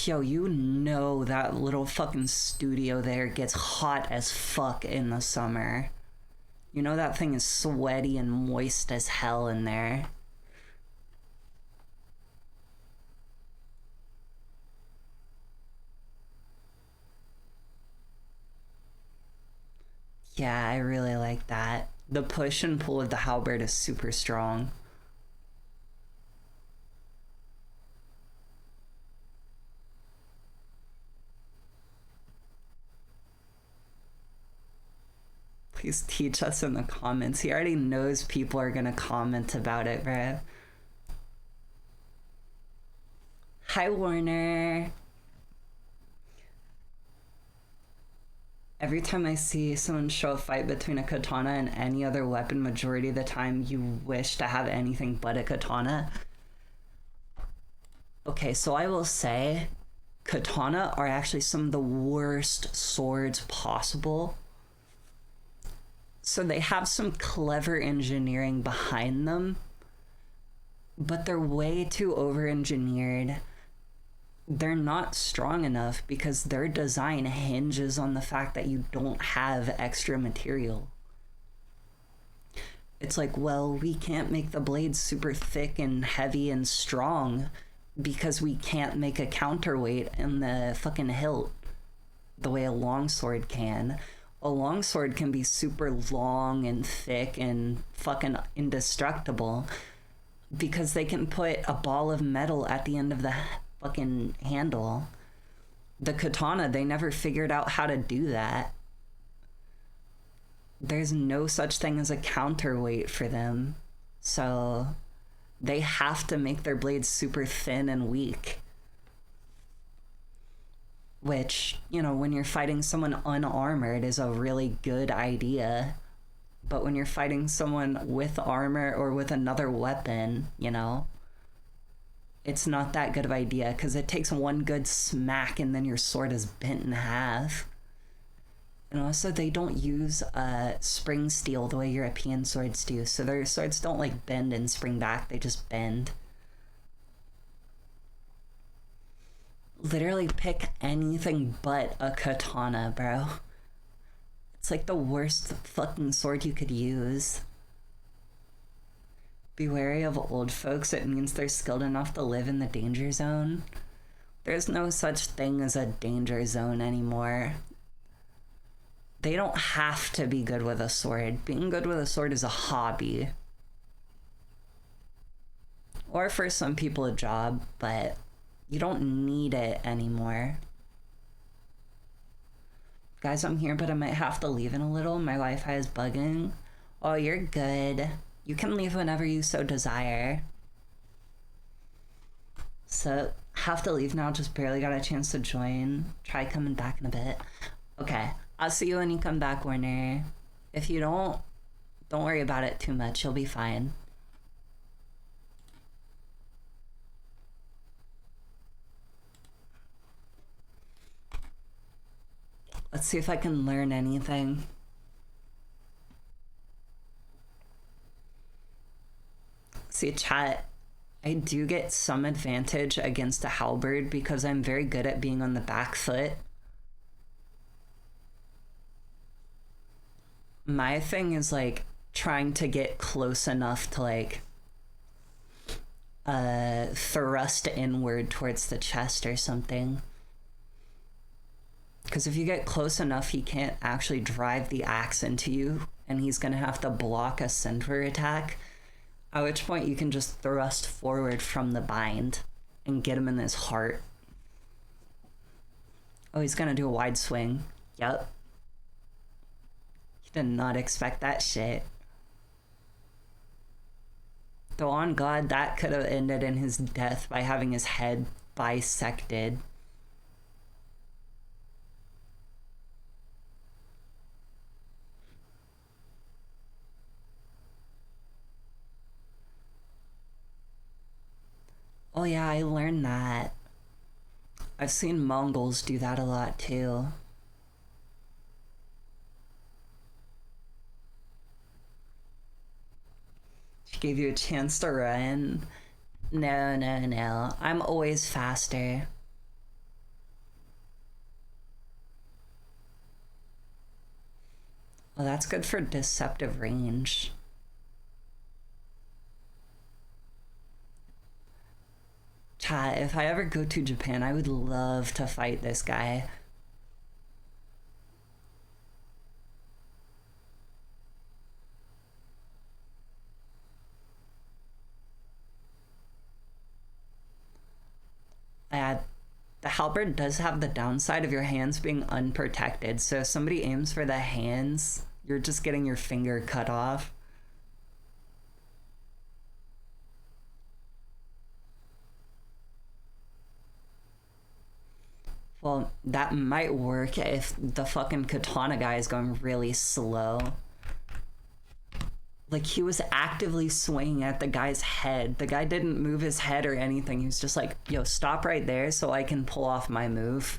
Yo, you know that little fucking studio there gets hot as fuck in the summer. You know that thing is sweaty and moist as hell in there. Yeah, I really like that. The push and pull of the halberd is super strong. Please teach us in the comments. He already knows people are gonna comment about it, bruh. Hi, Warner. Every time I see someone show a fight between a katana and any other weapon, majority of the time you wish to have anything but a katana. Okay, so I will say katana are actually some of the worst swords possible. So they have some clever engineering behind them, but they're way too over-engineered they're not strong enough because their design hinges on the fact that you don't have extra material. It's like, well, we can't make the blades super thick and heavy and strong because we can't make a counterweight in the fucking hilt the way a longsword can. A longsword can be super long and thick and fucking indestructible because they can put a ball of metal at the end of the fucking handle. The katana, they never figured out how to do that. There's no such thing as a counterweight for them. So they have to make their blades super thin and weak. Which, you know, when you're fighting someone unarmored is a really good idea. But when you're fighting someone with armor or with another weapon, you know, it's not that good of an idea because it takes one good smack and then your sword is bent in half. And also, they don't use spring steel the way European swords do. So their swords don't, like, bend and spring back. They just bend. Literally pick anything but a katana, bro. It's like the worst fucking sword you could use. Be wary of old folks. It means they're skilled enough to live in the danger zone. There's no such thing as a danger zone anymore. They don't have to be good with a sword. Being good with a sword is a hobby. Or for some people a job, but you don't need it anymore. Guys, I'm here, but I might have to leave in a little. My Wi-Fi is bugging. Oh, you're good. You can leave whenever you so desire. So, have to leave now. Just barely got a chance to join. Try coming back in a bit. Okay. I'll see you when you come back, Warner. If you don't worry about it too much. You'll be fine. Let's see if I can learn anything. See, chat, I do get some advantage against a halberd because I'm very good at being on the back foot. My thing is, like, trying to get close enough to, like, thrust inward towards the chest or something. Because if you get close enough, he can't actually drive the axe into you, and he's going to have to block a center attack, at which point you can just thrust forward from the bind and get him in his heart. Oh, he's going to do a wide swing. Yep. Did not expect that shit. Though on God, that could have ended in his death by having his head bisected. Oh yeah, I learned that. I've seen Mongols do that a lot too. Gave you a chance to run. No. I'm always faster. Well, that's good for deceptive range. Chat, if I ever go to Japan, I would love to fight this guy. The halberd does have the downside of your hands being unprotected, so if somebody aims for the hands, you're just getting your finger cut off. Well, that might work if the fucking katana guy is going really slow. Like, he was actively swinging at the guy's head. The guy didn't move his head or anything. He was just like, yo, stop right there so I can pull off my move.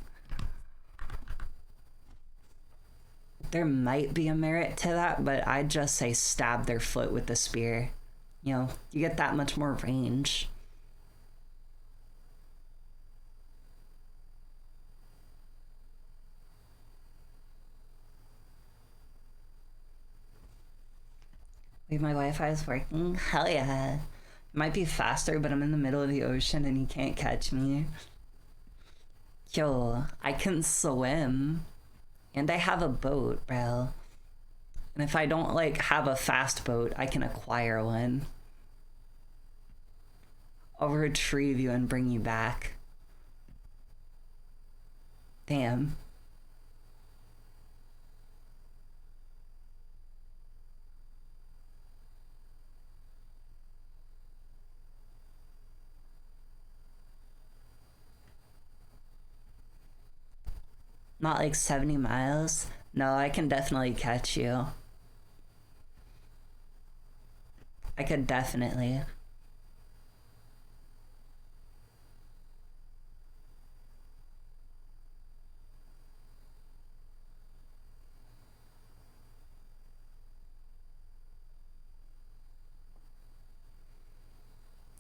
There might be a merit to that, but I'd just say stab their foot with the spear. You know, you get that much more range. Wait, my Wi-Fi is working? Hell yeah. It might be faster, but I'm in the middle of the ocean and you can't catch me. Yo, I can swim. And I have a boat, bro. And if I don't, like, have a fast boat, I can acquire one. I'll retrieve you and bring you back. Damn. Not like 70 miles? No, I can definitely catch you. I could definitely.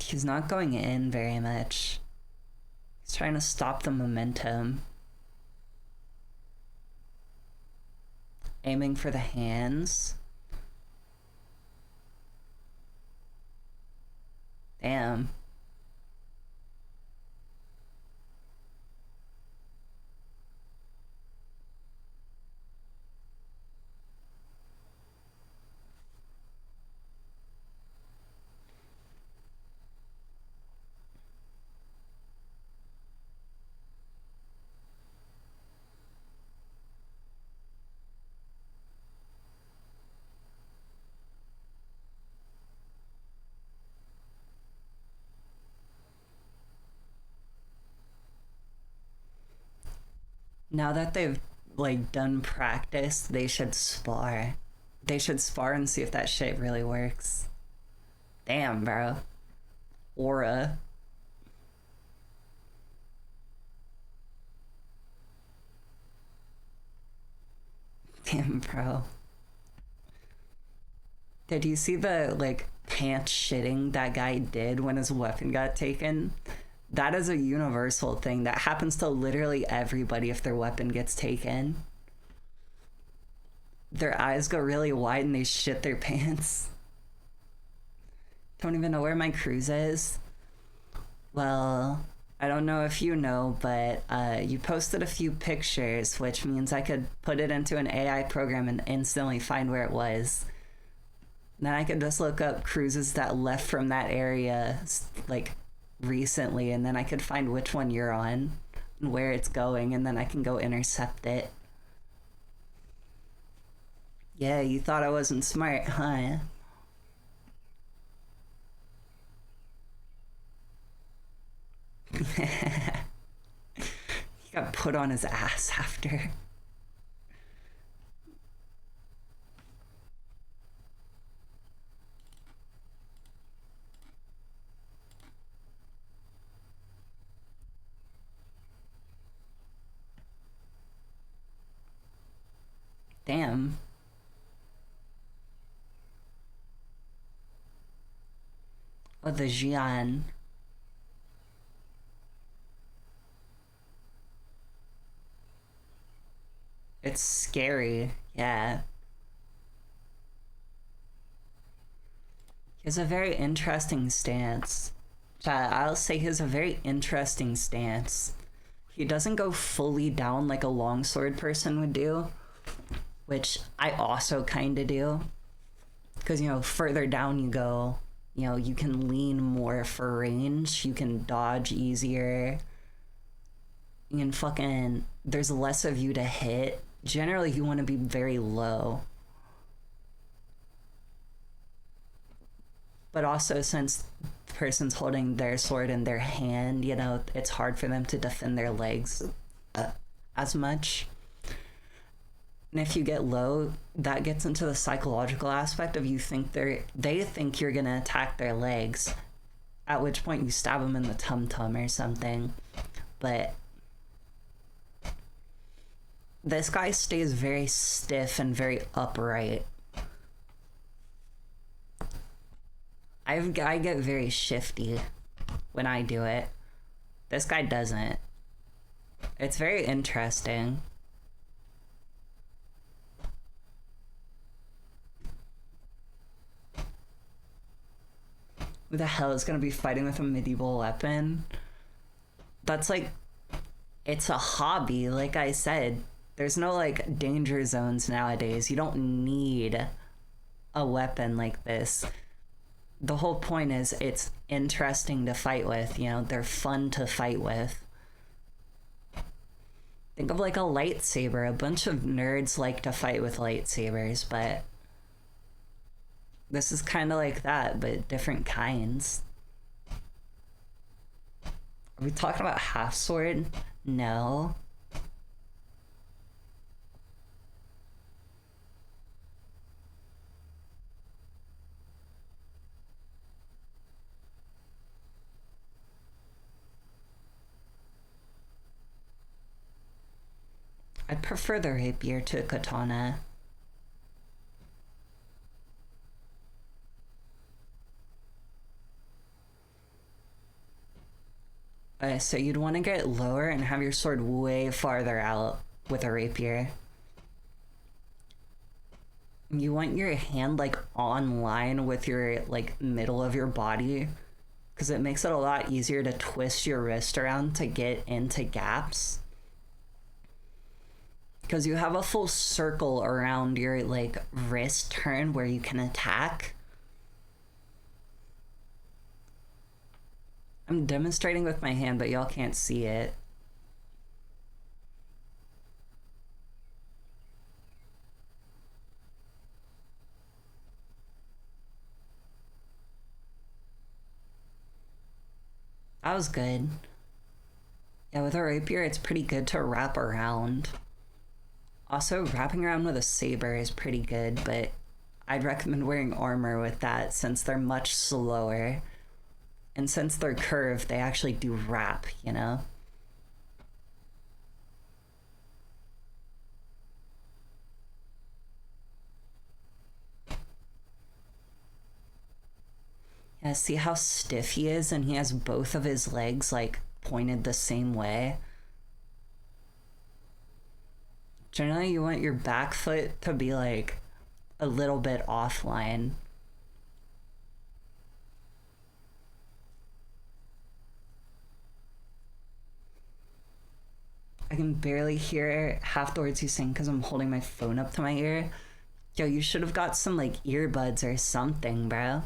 He's not going in very much. He's trying to stop the momentum. Aiming for the hands. Damn. Now that they've like done practice, they should spar. They should spar and see if that shit really works. Damn, bro. Aura. Damn, bro. Did you see the like pants shitting that guy did when his weapon got taken? That is a universal thing that happens to literally everybody if their weapon gets taken. Their eyes go really wide and they shit their pants. Don't even know where my cruise is. Well, I don't know if you know, but you posted a few pictures, which means I could put it into an AI program and instantly find where it was. Then I could just look up cruises that left from that area, like, recently, and then I could find which one you're on and where it's going, and then I can go intercept it. Yeah, you thought I wasn't smart, huh? He got put on his ass after. Damn. Oh, the Jian. It's scary. Yeah. He has a very interesting stance. I'll say he has a very interesting stance. He doesn't go fully down like a longsword person would do, which I also kind of do. Because, you know, further down you go, you know, you can lean more for range, you can dodge easier, you can fucking, there's less of you to hit. Generally, you want to be very low. But also, since the person's holding their sword in their hand, you know, it's hard for them to defend their legs as much. And if you get low, that gets into the psychological aspect of they think you're gonna attack their legs, at which point you stab them in the tum-tum or something. But this guy stays very stiff and very upright. I get very shifty when I do it. This guy doesn't. It's very interesting. Who the hell is gonna be fighting with a medieval weapon? That's like, it's a hobby, like I said. There's no like danger zones nowadays. You don't need a weapon like this. The whole point is it's interesting to fight with, you know, they're fun to fight with. Think of like a lightsaber. A bunch of nerds like to fight with lightsabers, but this is kind of like that, but different kinds. Are we talking about half sword? No. I'd prefer the rapier to a katana. So you'd want to get lower and have your sword way farther out with a rapier. You want your hand like on line with your like middle of your body, because it makes it a lot easier to twist your wrist around to get into gaps. Because you have a full circle around your like wrist turn where you can attack. I'm demonstrating with my hand, but y'all can't see it. That was good. Yeah, with a rapier, it's pretty good to wrap around. Also, wrapping around with a saber is pretty good, but I'd recommend wearing armor with that since they're much slower. And since they're curved, they actually do wrap, you know? Yeah, see how stiff he is, and he has both of his legs like pointed the same way? Generally, you want your back foot to be like a little bit offline. I can barely hear half the words he's saying because I'm holding my phone up to my ear. Yo, you should have got some like earbuds or something, bro.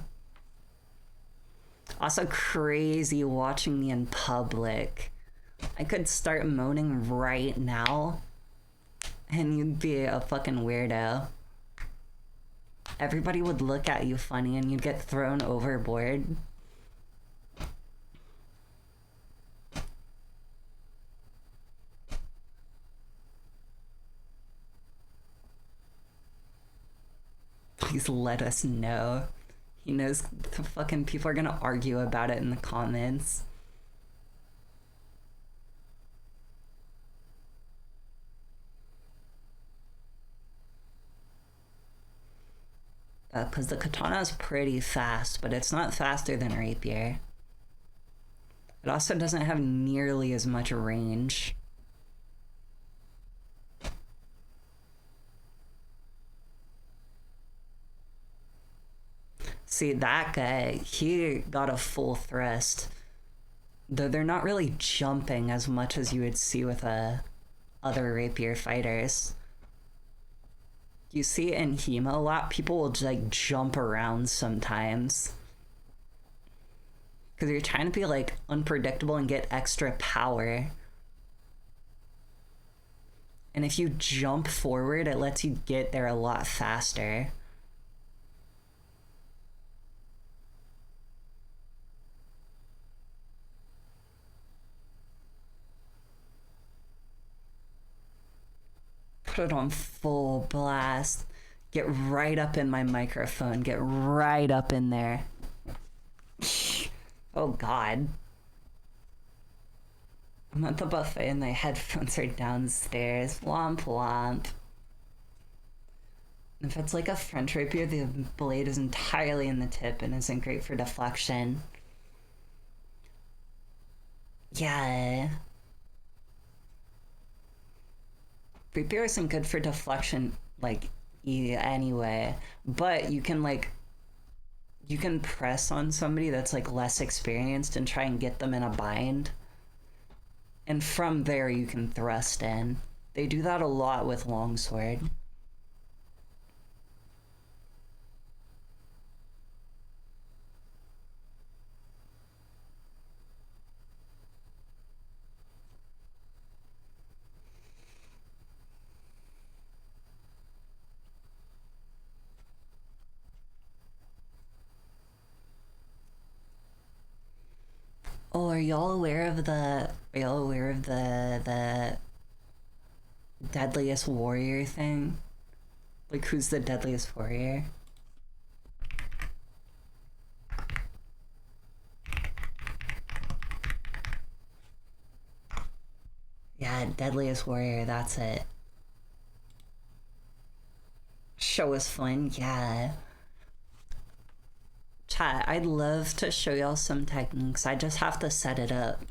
Also crazy watching me in public. I could start moaning right now and you'd be a fucking weirdo. Everybody would look at you funny and you'd get thrown overboard. Please let us know. He knows the fucking people are gonna argue about it in the comments. Because the katana is pretty fast, but it's not faster than rapier. It also doesn't have nearly as much range. See, that guy, he got a full thrust. Though they're not really jumping as much as you would see with other rapier fighters. You see in HEMA a lot, people will like jump around sometimes. Because you're trying to be like unpredictable and get extra power. And if you jump forward, it lets you get there a lot faster. Put it on full blast. Get right up in my microphone. Get right up in there. Oh God. I'm at the buffet and my headphones are downstairs. Womp womp. If it's like a French rapier, the blade is entirely in the tip and isn't great for deflection. Yeah. Rapier isn't good for deflection, like, anyway. But you can, like, you can press on somebody that's like less experienced and try and get them in a bind. And from there, you can thrust in. They do that a lot with longsword. Oh, are y'all aware of the deadliest warrior thing? Like, who's the deadliest warrior? Yeah, deadliest warrior, that's it. Show us fun, yeah. Chat, I'd love to show y'all some techniques. I just have to set it up.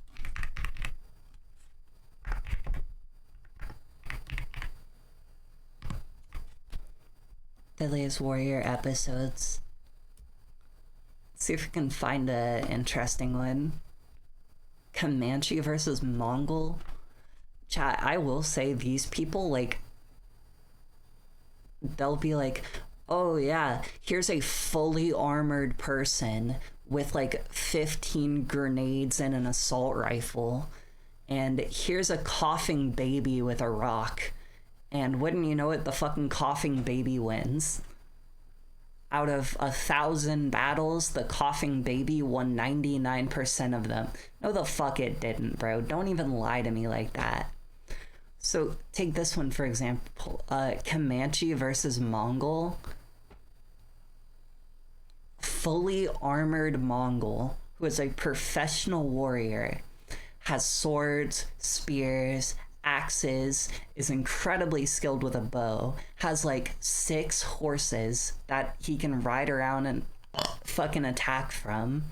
Deadliest warrior episodes. Let's see if we can find a interesting one. Comanche versus Mongol. Chat, I will say these people, like, they'll be like, oh yeah, here's a fully armored person with like 15 grenades and an assault rifle, and here's a coughing baby with a rock, and wouldn't you know it, the fucking coughing baby wins. Out of 1,000 battles, the coughing baby won 99% of them. No, the fuck it didn't, bro. Don't even lie to me like that. So take this one for example, Comanche versus Mongol. Fully armored Mongol, who is a professional warrior, has swords, spears, axes, is incredibly skilled with a bow, has like 6 horses that he can ride around and fucking attack from.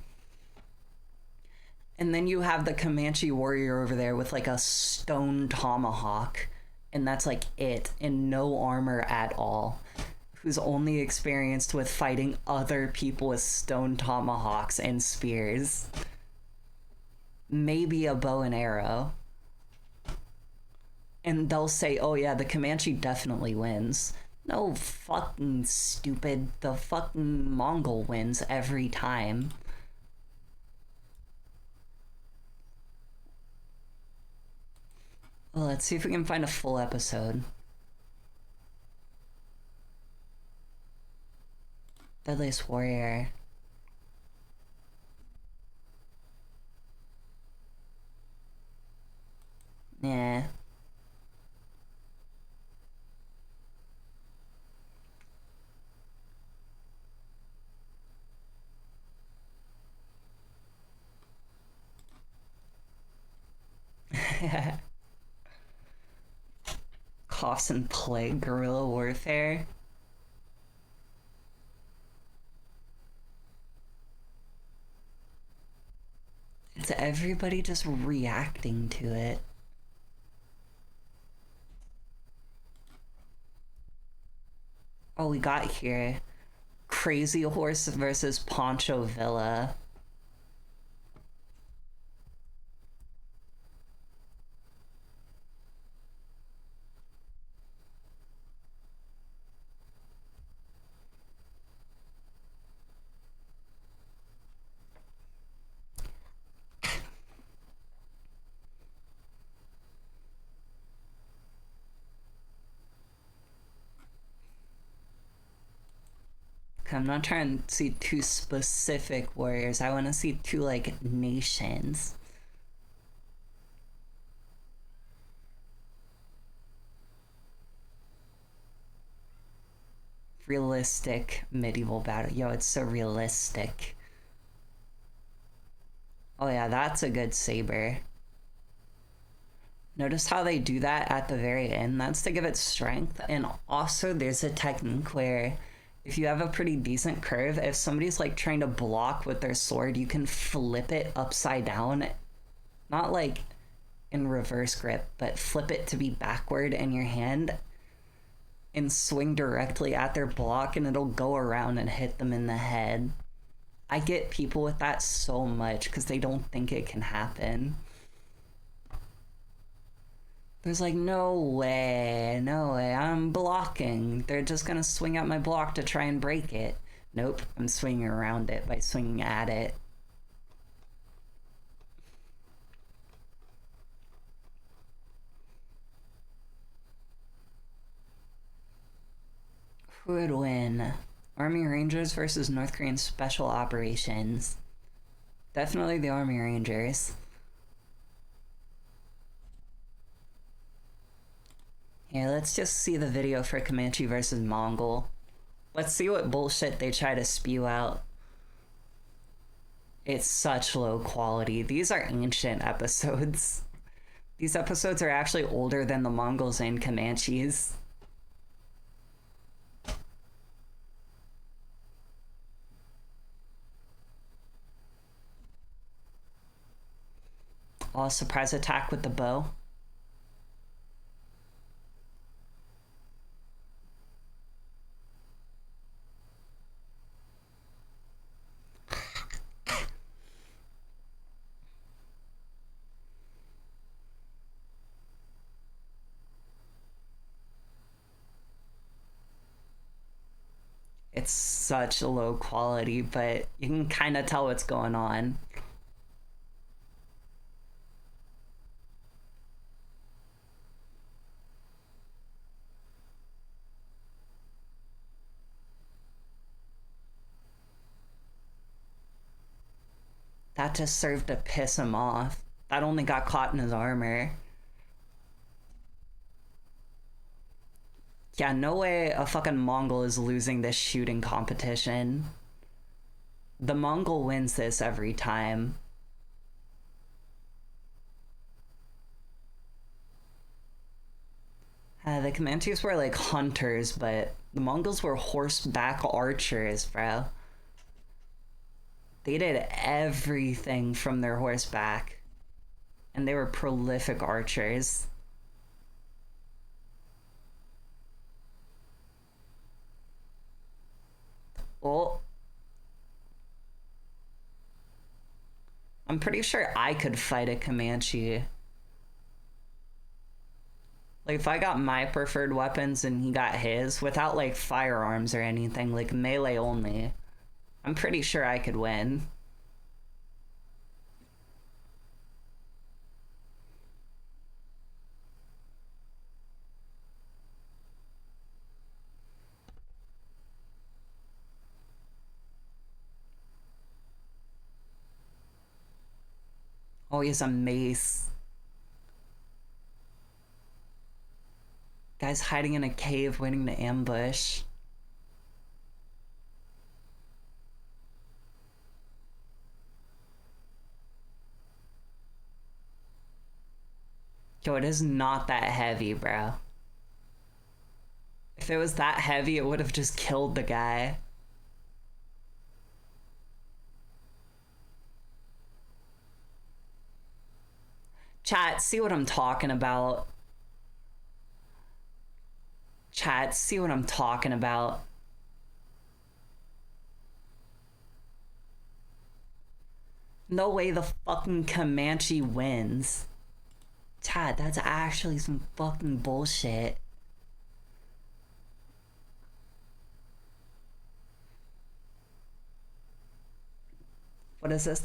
And then you have the Comanche warrior over there with like a stone tomahawk, and that's like it, and no armor at all, who's only experienced with fighting other people with stone tomahawks and spears. Maybe a bow and arrow. And they'll say, oh yeah, the Comanche definitely wins. No, fucking stupid. The fucking Mongol wins every time. Well, let's see if we can find a full episode. Deadliest warrior. Nah. Coughs and plague guerrilla warfare. It's everybody just reacting to it. Oh, we got here. Crazy Horse versus Poncho Villa. I'm not trying to see 2 specific warriors. I want to see 2 like nations. Realistic medieval battle. Yo, it's so realistic. Oh yeah, that's a good saber. Notice how they do that at the very end? That's to give it strength. And also there's a technique where if you have a pretty decent curve, if somebody's like trying to block with their sword, you can flip it upside down. Not like in reverse grip, but flip it to be backward in your hand and swing directly at their block, and it'll go around and hit them in the head. I get people with that so much because they don't think it can happen. There's like, no way, no way, I'm blocking. They're just gonna swing at my block to try and break it. Nope, I'm swinging around it by swinging at it. Who would win? Army Rangers versus North Korean Special Operations. Definitely the Army Rangers. Yeah, let's just see the video for Comanche versus Mongol. Let's see what bullshit they try to spew out. It's such low quality. These are ancient episodes. These episodes are actually older than the Mongols and Comanches. Oh, surprise attack with the bow. It's such low quality, but you can kind of tell what's going on. That just served to piss him off. That only got caught in his armor. Yeah, no way a fucking Mongol is losing this shooting competition. The Mongol wins this every time. The Comanches were like hunters, but the Mongols were horseback archers, bro. They did everything from their horseback. And they were prolific archers. Well, I'm pretty sure I could fight a Comanche. Like, if I got my preferred weapons and he got his, without, like, firearms or anything, like, melee only, I'm pretty sure I could win. Oh, he has a mace. Guy's hiding in a cave waiting to ambush. Yo, it is not that heavy, bro. If it was that heavy, it would have just killed the guy. Chat, see what I'm talking about. Chat, see what I'm talking about. No way the fucking Comanche wins. Chat, that's actually some fucking bullshit. What is this?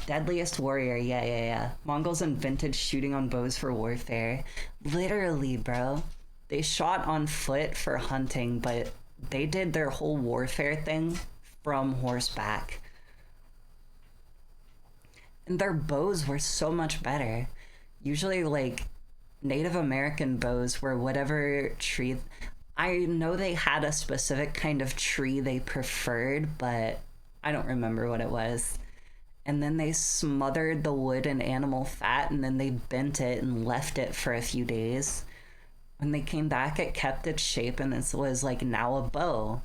Deadliest Warrior. Yeah. Mongols invented shooting on bows for warfare. Literally, bro. They shot on foot for hunting, but they did their whole warfare thing from horseback. And their bows were so much better. Usually, like, Native American bows were whatever tree. I know they had a specific kind of tree they preferred, but I don't remember what it was. And then they smothered the wood in animal fat, and then they bent it and left it for a few days. When they came back, it kept its shape, and this was like now a bow.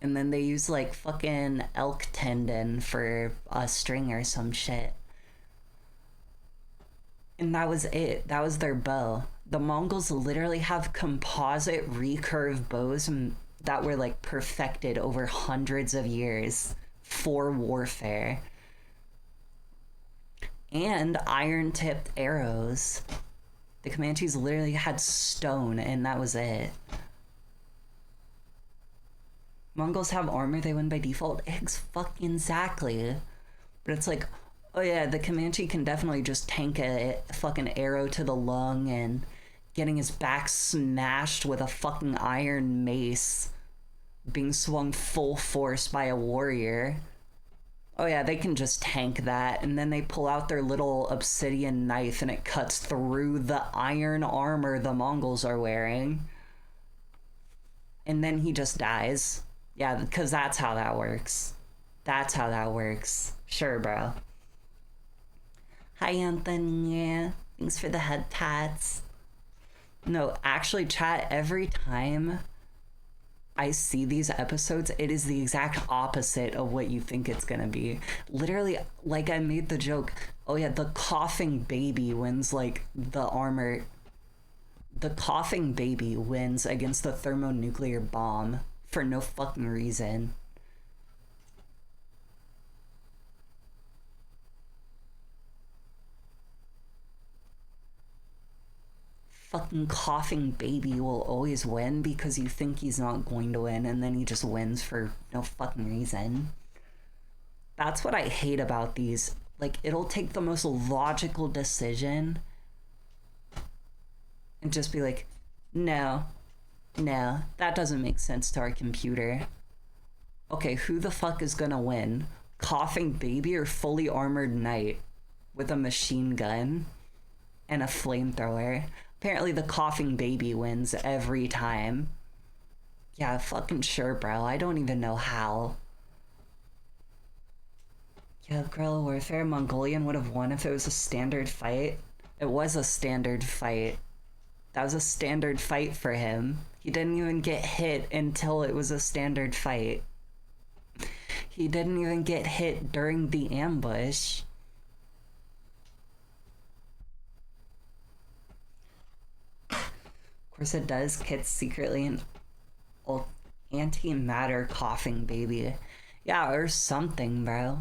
And then they used like fucking elk tendon for a string or some shit. And that was it. That was their bow. The Mongols literally have composite recurve bows that were like perfected over hundreds of years for warfare. And iron-tipped arrows. The Comanches literally had stone, and that was it. Mongols have armor, they win by default. Exactly. But it's like, oh yeah, the Comanche can definitely just tank a fucking arrow to the lung and getting his back smashed with a fucking iron mace being swung full force by a warrior. Oh yeah, they can just tank that, and then they pull out their little obsidian knife and it cuts through the iron armor the Mongols are wearing. And then he just dies. Yeah, because that's how that works. That's how that works. Sure, bro. Hi, Anthony. Thanks for the head pats. No, actually, chat, every time I see these episodes, it is the exact opposite of what you think it's gonna be. Literally, like I made the joke, oh yeah, the coughing baby wins like the armor. The coughing baby wins against the thermonuclear bomb for no fucking reason. Fucking coughing baby will always win because you think he's not going to win, and then he just wins for no fucking reason. That's what I hate about these. Like, it'll take the most logical decision and just be like, no, that doesn't make sense to our computer. Okay, who the fuck is gonna win? Coughing baby or fully armored knight with a machine gun and a flamethrower? Apparently the coughing baby wins every time. Yeah, fucking sure, bro. I don't even know how. Yeah, guerrilla warfare, Mongolian would have won if it was a standard fight. It was a standard fight. That was a standard fight for him. He didn't even get hit until it was a standard fight. He didn't even get hit during the ambush. Of course it does. Kit's secretly an antimatter coughing baby. Yeah, or something, bro.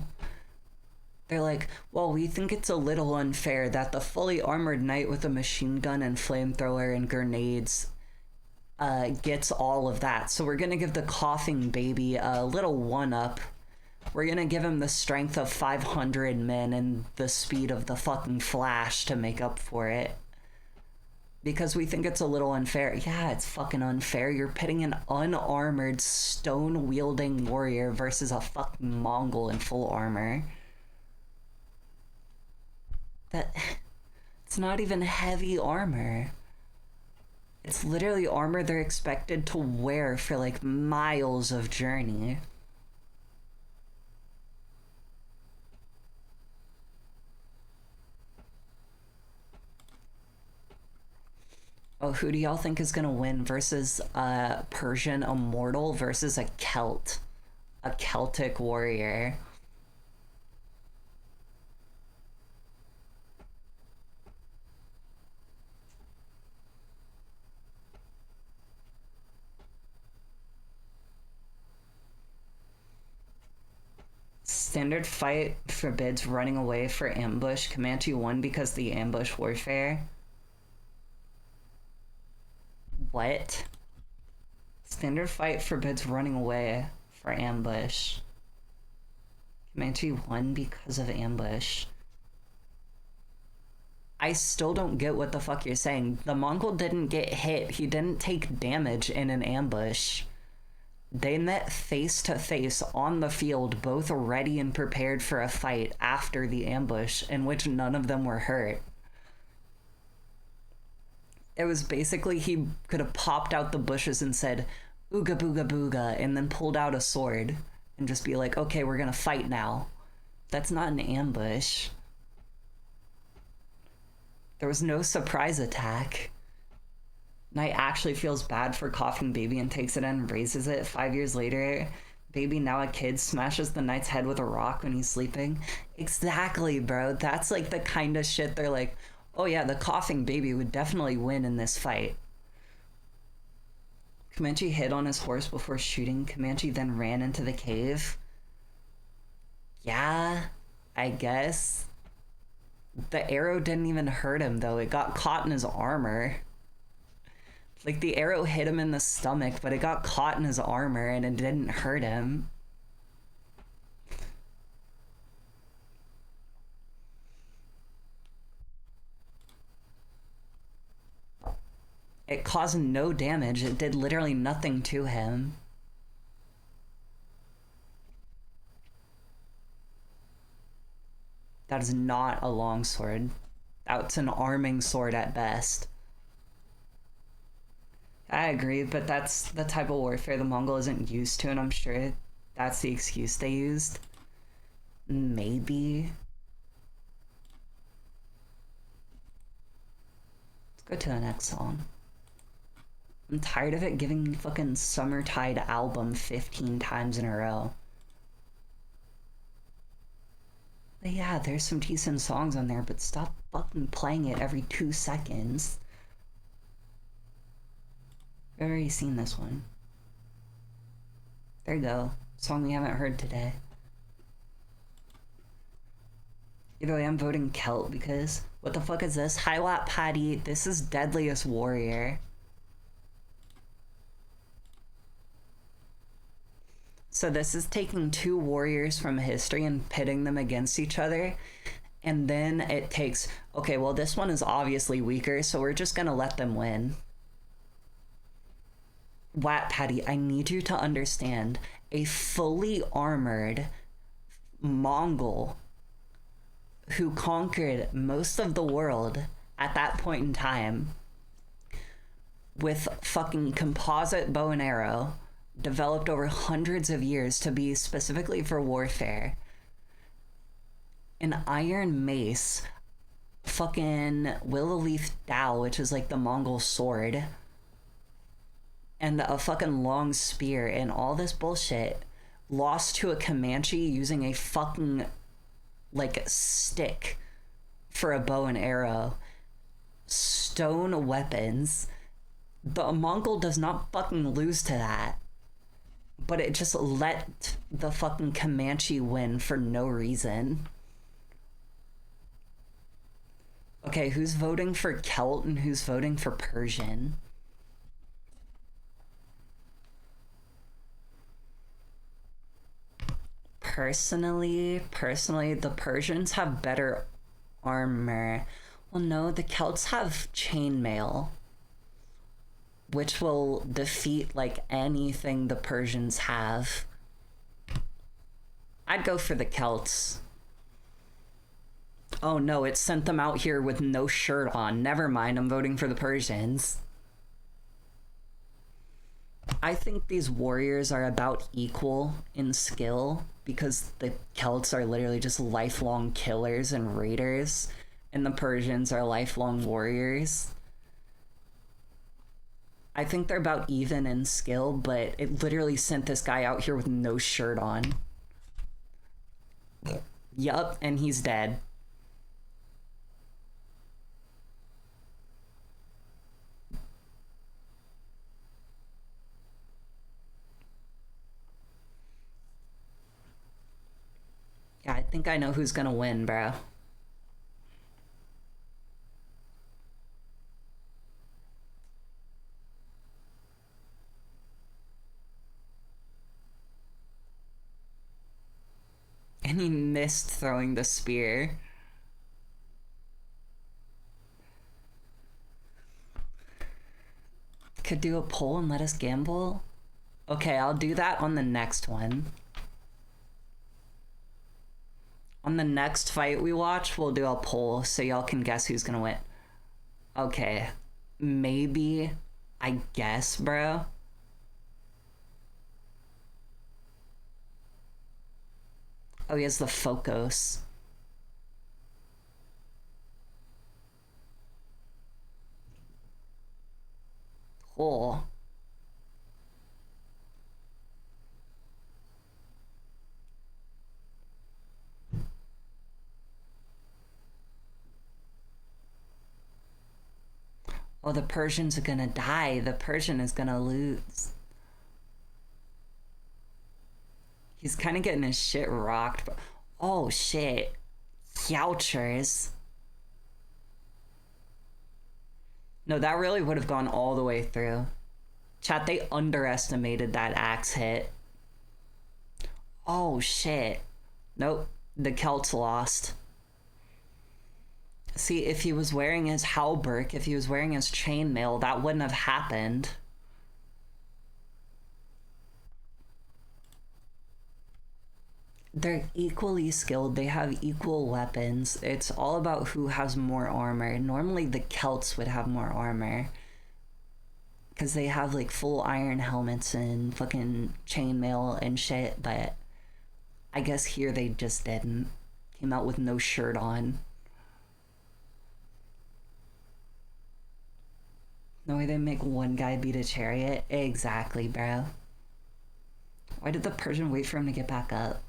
They're like, well, we think it's a little unfair that the fully armored knight with a machine gun and flamethrower and grenades gets all of that. So we're gonna give the coughing baby a little one-up. We're gonna give him the strength of 500 men and the speed of the fucking Flash to make up for it. Because we think it's a little unfair. Yeah, it's fucking unfair. You're pitting an unarmored, stone-wielding warrior versus a fucking Mongol in full armor. It's not even heavy armor. It's literally armor they're expected to wear for like miles of journey. Oh, who do y'all think is gonna win versus a Persian immortal versus a Celt? A Celtic warrior. Standard fight forbids running away for ambush. Comanche won because the ambush warfare. What? Standard fight forbids running away for ambush. Comanche won because of ambush. I still don't get what the fuck you're saying. The Mongol didn't get hit. He didn't take damage in an ambush. They met face to face on the field, both ready and prepared for a fight after the ambush, in which none of them were hurt. It was basically he could have popped out the bushes and said, ooga booga booga, and then pulled out a sword and just be like, okay, we're gonna fight now. That's not an ambush. There was no surprise attack. Knight actually feels bad for coughing baby and takes it in and raises it. 5 years later, baby, now a kid, smashes the knight's head with a rock when he's sleeping. Exactly, bro. That's like the kind of shit they're like, oh yeah, the coughing baby would definitely win in this fight. Comanche hid on his horse before shooting. Comanche then ran into the cave. Yeah, I guess. The arrow didn't even hurt him, though. It got caught in his armor. Like, the arrow hit him in the stomach, but it got caught in his armor and it didn't hurt him. It caused no damage. It did literally nothing to him. That is not a longsword. That's an arming sword at best. I agree, but that's the type of warfare the Mongol isn't used to, and I'm sure that's the excuse they used. Maybe. Let's go to the next song. I'm tired of it giving me fucking Summertide album 15 times in a row. But yeah, there's some decent songs on there, but stop fucking playing it every 2 seconds. I've already seen this one. There you go. Song we haven't heard today. Either way, I'm voting Celt because what the fuck is this? Highlat Patty. This is Deadliest Warrior. So this is taking 2 warriors from history and pitting them against each other. And then it takes, okay, well, this one is obviously weaker, so we're just gonna let them win. Wat Patty, I need you to understand, a fully armored Mongol who conquered most of the world at that point in time with fucking composite bow and arrow developed over hundreds of years to be specifically for warfare, an iron mace, fucking willow leaf dao, which is like the Mongol sword, and a fucking long spear and all this bullshit, lost to a Comanche using a fucking like stick for a bow and arrow, stone weapons. The Mongol does not fucking lose to that, but it just let the fucking Comanche win for no reason. Okay, who's voting for Celt and who's voting for Persian? Personally, the Persians have better armor. Well, no, the Celts have chainmail, which will defeat like anything the Persians have. I'd go for the Celts. Oh no, it sent them out here with no shirt on. Never mind, I'm voting for the Persians. I think these warriors are about equal in skill because the Celts are literally just lifelong killers and raiders, and the Persians are lifelong warriors. I think they're about even in skill, but it literally sent this guy out here with no shirt on. Yup, and he's dead. Yeah, I think I know who's gonna win, bro. And he missed throwing the spear. Could do a poll and let us gamble? Okay, I'll do that on the next one. On the next fight we watch, we'll do a poll so y'all can guess who's gonna win. Okay, maybe, I guess, bro. Oh, he has the Focus. Cool. Oh, the Persians are gonna die. The Persian is gonna lose. He's kind of getting his shit rocked. Oh shit. Youchers. No, that really would have gone all the way through. Chat, they underestimated that axe hit. Oh shit. Nope. The Celts lost. See, if he was wearing his halberd, if he was wearing his chainmail, that wouldn't have happened. They're equally skilled. They have equal weapons. It's all about who has more armor. Normally the Celts would have more armor, because they have like full iron helmets and fucking chainmail and shit, but I guess here they just didn't. Came out with no shirt on. No way they make one guy beat a chariot? Exactly, bro. Why did the Persian wait for him to get back up?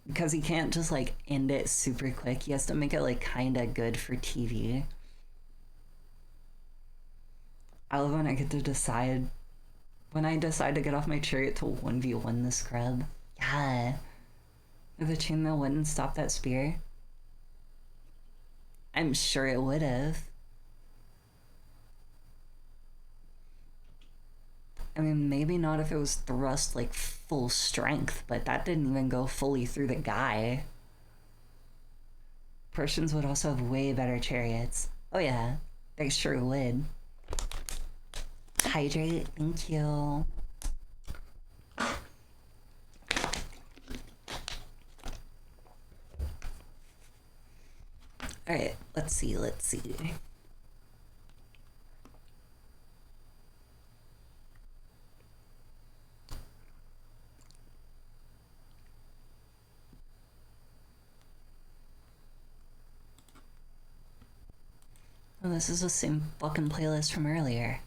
Because he can't just like end it super quick. He has to make it like kinda good for TV. I love when I get to decide. When I decide to get off my chariot to 1v1 the scrub. Yeah. If the chainmail wouldn't stop that spear, I'm sure it would have. I mean, maybe not if it was thrust like full strength, but that didn't even go fully through the guy. Persians would also have way better chariots. Oh yeah, they sure would. Hydrate, thank you. Alright, let's see. Oh, this is the same fucking playlist from earlier.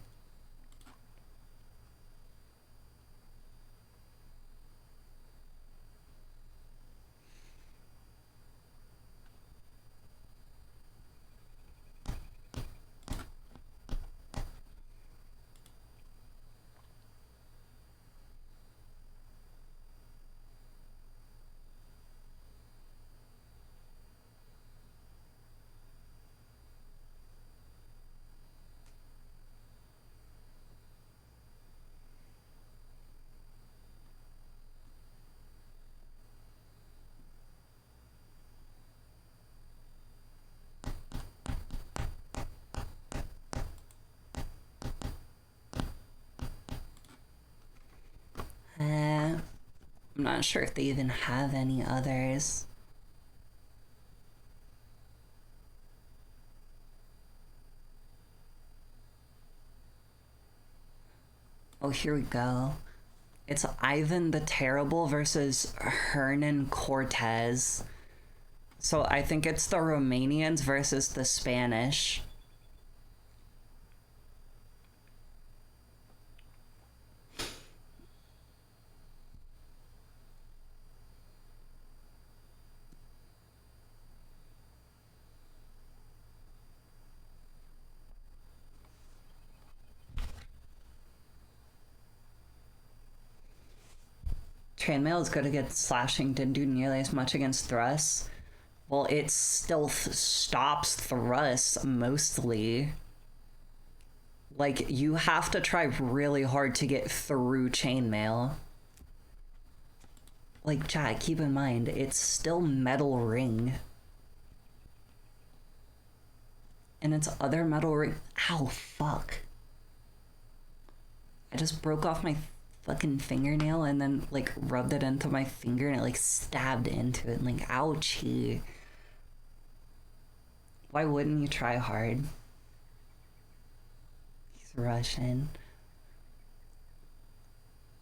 I'm not sure if they even have any others. Oh, here we go. It's Ivan the Terrible versus Hernan Cortez. So I think it's the Romanians versus the Spanish. Chainmail is good against slashing, didn't do nearly as much against thrusts. Well, it still stops thrusts mostly. Like, you have to try really hard to get through chainmail. Like, chat, keep in mind, it's still metal ring. And it's other metal ring. Ow, fuck. I just broke off my fucking fingernail and then like rubbed it into my finger and it like stabbed into it and like ouchie. Why wouldn't you try hard? He's Russian.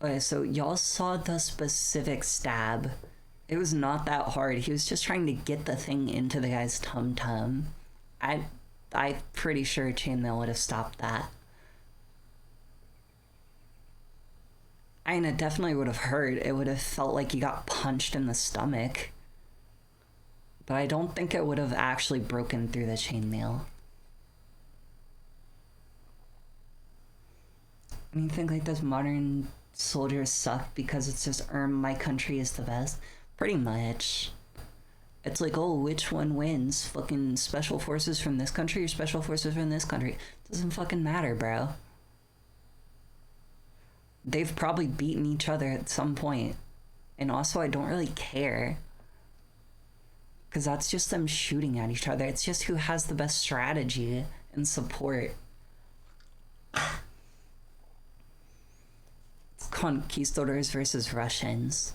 Okay, so y'all saw the specific stab. It was not that hard. He was just trying to get the thing into the guy's tum-tum. I'm pretty sure chainmail would have stopped that. I mean, it definitely would have hurt. It would have felt like you got punched in the stomach. But I don't think it would have actually broken through the chainmail. And you think like those modern soldiers suck because it's just my country is the best? Pretty much. It's like, oh, which one wins? Fucking special forces from this country or special forces from this country? Doesn't fucking matter, bro. They've probably beaten each other at some point. And also, I don't really care. Because that's just them shooting at each other. It's just who has the best strategy and support. It's conquistadors versus Russians.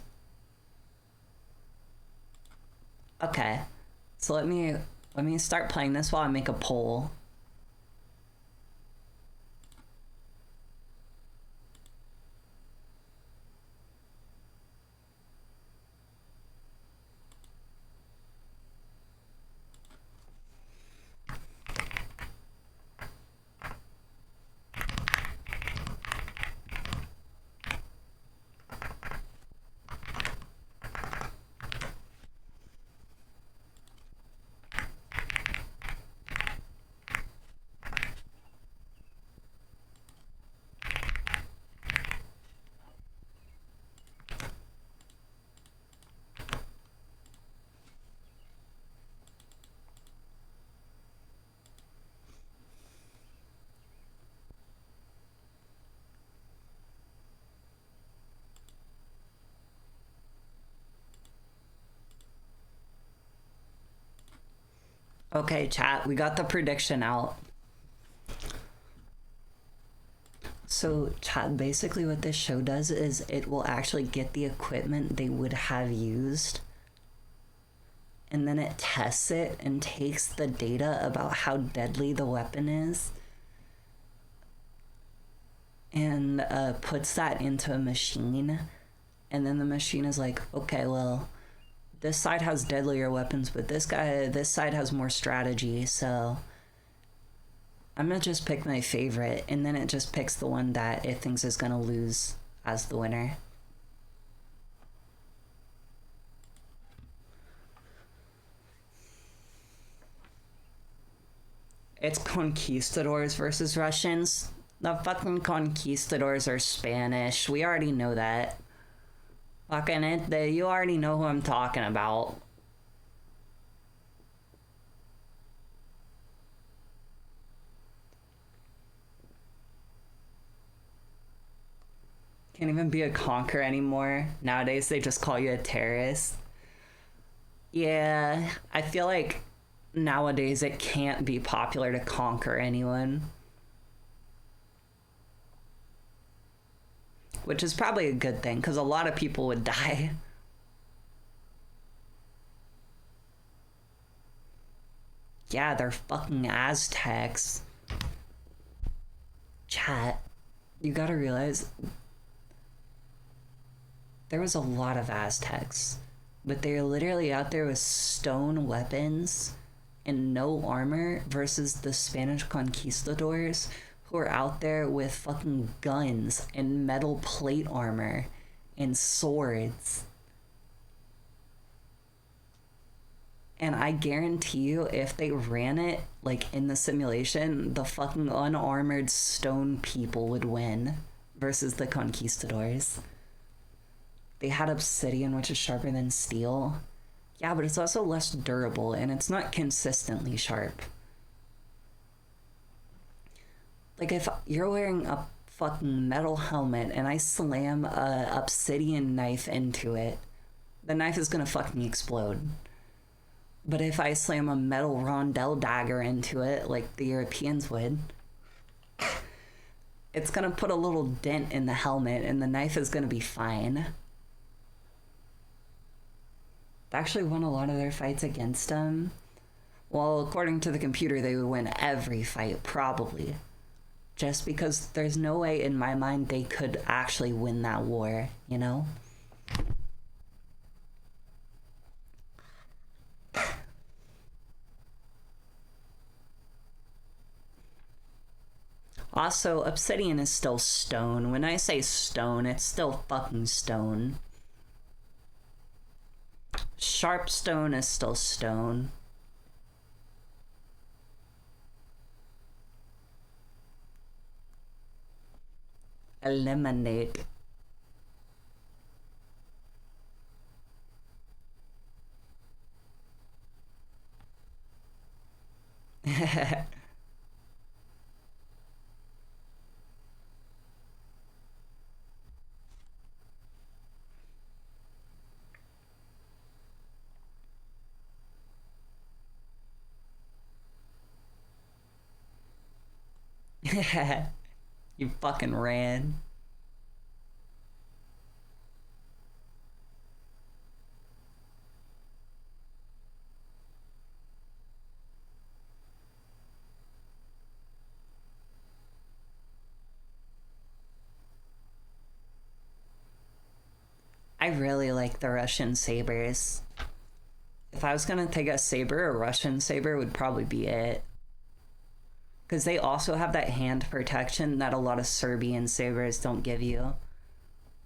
Okay. So let me start playing this while I make a poll. Okay, chat, we got the prediction out. So, chat, basically what this show does is it will actually get the equipment they would have used, and then it tests it and takes the data about how deadly the weapon is and puts that into a machine. And then the machine is like, okay, well, this side has deadlier weapons, but this side has more strategy, so I'm gonna just pick my favorite, and then it just picks the one that it thinks is gonna lose as the winner. It's conquistadors versus Russians. The fucking conquistadors are Spanish. We already know that. Fucking it, you already know who I'm talking about. Can't even be a conqueror anymore. Nowadays, they just call you a terrorist. Yeah, I feel like nowadays it can't be popular to conquer anyone. Which is probably a good thing, because a lot of people would die. Yeah, they're fucking Aztecs. Chat, you gotta realize there was a lot of Aztecs, but they're literally out there with stone weapons and no armor versus the Spanish conquistadors who are out there with fucking guns and metal plate armor and swords. And I guarantee you, if they ran it like in the simulation, the fucking unarmored stone people would win versus the conquistadors. They had obsidian, which is sharper than steel. Yeah, but it's also less durable, and it's not consistently sharp. Like, if you're wearing a fucking metal helmet and I slam a obsidian knife into it, the knife is gonna fucking explode. But if I slam a metal rondelle dagger into it, like the Europeans would, it's gonna put a little dent in the helmet and the knife is gonna be fine. They actually won a lot of their fights against them. Well, according to the computer, they would win every fight, probably. Just because there's no way in my mind they could actually win that war, you know? Also, obsidian is still stone. When I say stone, it's still fucking stone. Sharp stone is still stone. Eliminate. You fucking ran. I really like the Russian sabers. If I was gonna take a saber, a Russian saber would probably be it. Because they also have that hand protection that a lot of Serbian sabers don't give you.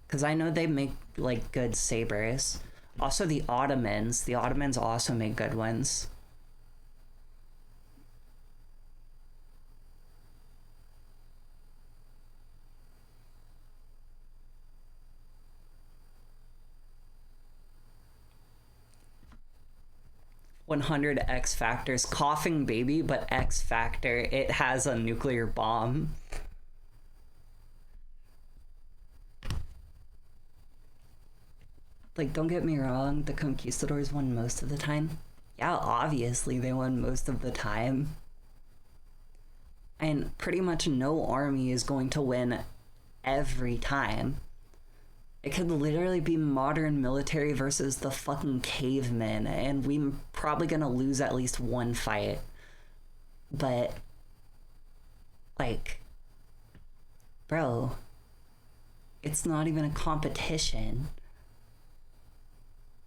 Because I know they make like good sabers. Also, the Ottomans also make good ones. "100 X factors, coughing baby, but X factor, it has a nuclear bomb." Like, don't get me wrong, the conquistadors won most of the time. Yeah, obviously they won most of the time. And pretty much no army is going to win every time. It could literally be modern military versus the fucking cavemen, and we're probably gonna lose at least one fight. But, like, bro, it's not even a competition.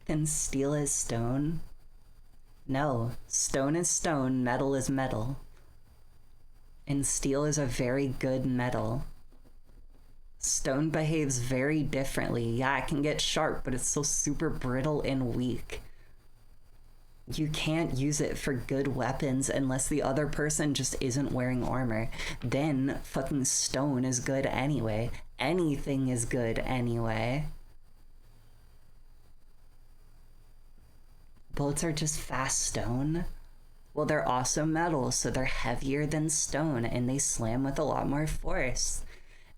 Then steel is stone? No, stone is stone, metal is metal. And steel is a very good metal. Stone behaves very differently. Yeah, it can get sharp, but it's still super brittle and weak. You can't use it for good weapons unless the other person just isn't wearing armor. Then fucking stone is good anyway. Anything is good anyway. Bullets are just fast stone. Well, they're also metal, so they're heavier than stone and they slam with a lot more force.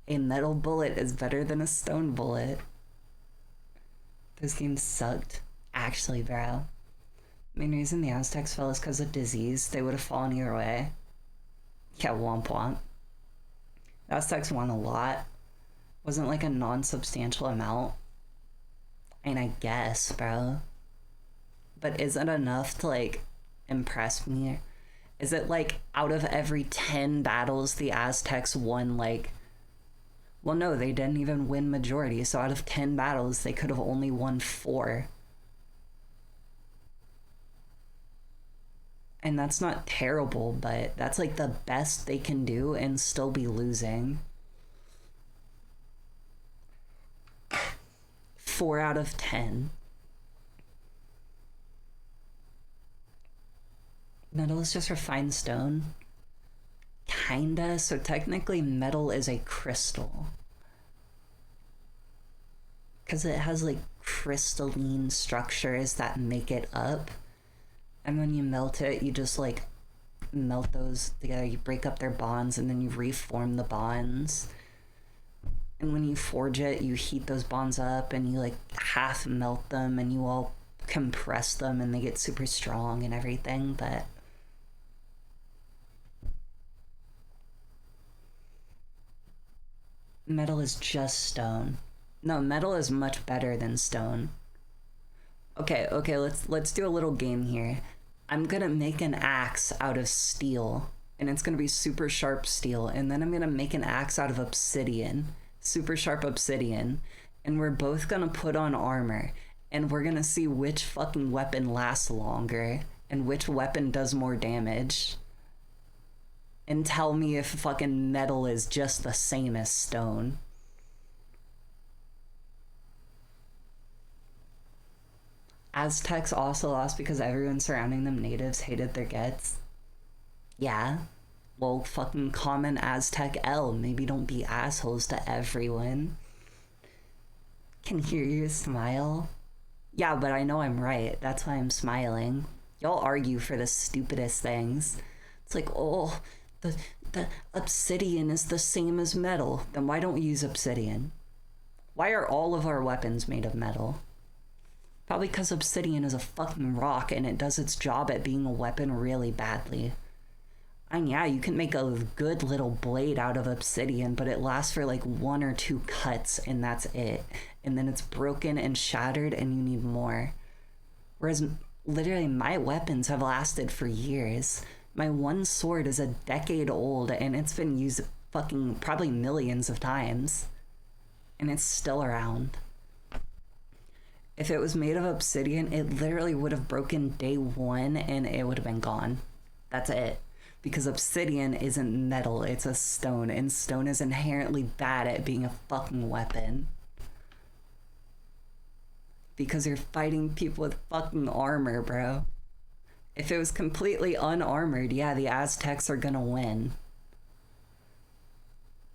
A metal bullet is better than a stone bullet. Those games sucked. Actually, bro. Main reason the Aztecs fell is because of disease. They would have fallen either way. Yeah, womp womp. The Aztecs won a lot. Wasn't like a non-substantial amount. And I guess, bro. But is it enough to, like, impress me? Is it like out of every 10 battles the Aztecs won, like, well, no, they didn't even win majority, so out of 10 battles they could have only won 4. And that's not terrible, but that's like the best they can do and still be losing. 4 out of 10. Metal is just refined stone. Kinda. So technically metal is a crystal. Because it has like crystalline structures that make it up. And when you melt it, you just like melt those together. You break up their bonds and then you reform the bonds. And when you forge it, you heat those bonds up and you like half melt them and you all compress them and they get super strong and everything. But metal is just stone. No, metal is much better than stone. Okay, let's do a little game here. I'm gonna make an axe out of steel, and it's gonna be super sharp steel, and then I'm gonna make an axe out of obsidian, super sharp obsidian, and we're both gonna put on armor, and we're gonna see which fucking weapon lasts longer, and which weapon does more damage. And tell me if fucking metal is just the same as stone. Aztecs also lost because everyone surrounding them natives hated their guts. Yeah. Well, fucking common Aztec L. Maybe don't be assholes to everyone. Can hear you smile. Yeah, but I know I'm right. That's why I'm smiling. Y'all argue for the stupidest things. It's like, oh, the the obsidian is the same as metal. Then why don't we use obsidian? Why are all of our weapons made of metal? Probably because obsidian is a fucking rock and it does its job at being a weapon really badly. And yeah, you can make a good little blade out of obsidian, but it lasts for like 1 or 2 cuts and that's it. And then it's broken and shattered and you need more. Whereas literally my weapons have lasted for years. My one sword is a decade old and it's been used fucking probably millions of times. And it's still around. If it was made of obsidian, it literally would have broken day 1 and it would have been gone. That's it. Because obsidian isn't metal, it's a stone, and stone is inherently bad at being a fucking weapon. Because you're fighting people with fucking armor, bro. If it was completely unarmored, yeah, the Aztecs are gonna win.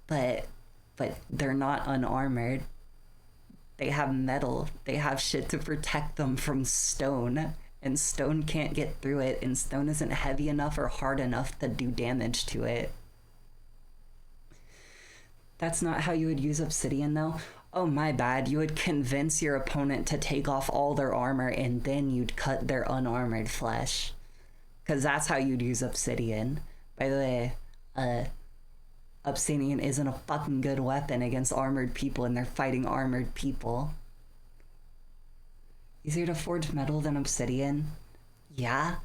But they're not unarmored. They have metal. They have shit to protect them from stone. And stone can't get through it. And stone isn't heavy enough or hard enough to do damage to it. That's not how you would use obsidian, though. Oh, my bad. You would convince your opponent to take off all their armor and then you'd cut their unarmored flesh. Because that's how you'd use obsidian. By the way, obsidian isn't a fucking good weapon against armored people and they're fighting armored people. Easier to forge metal than obsidian? Yeah.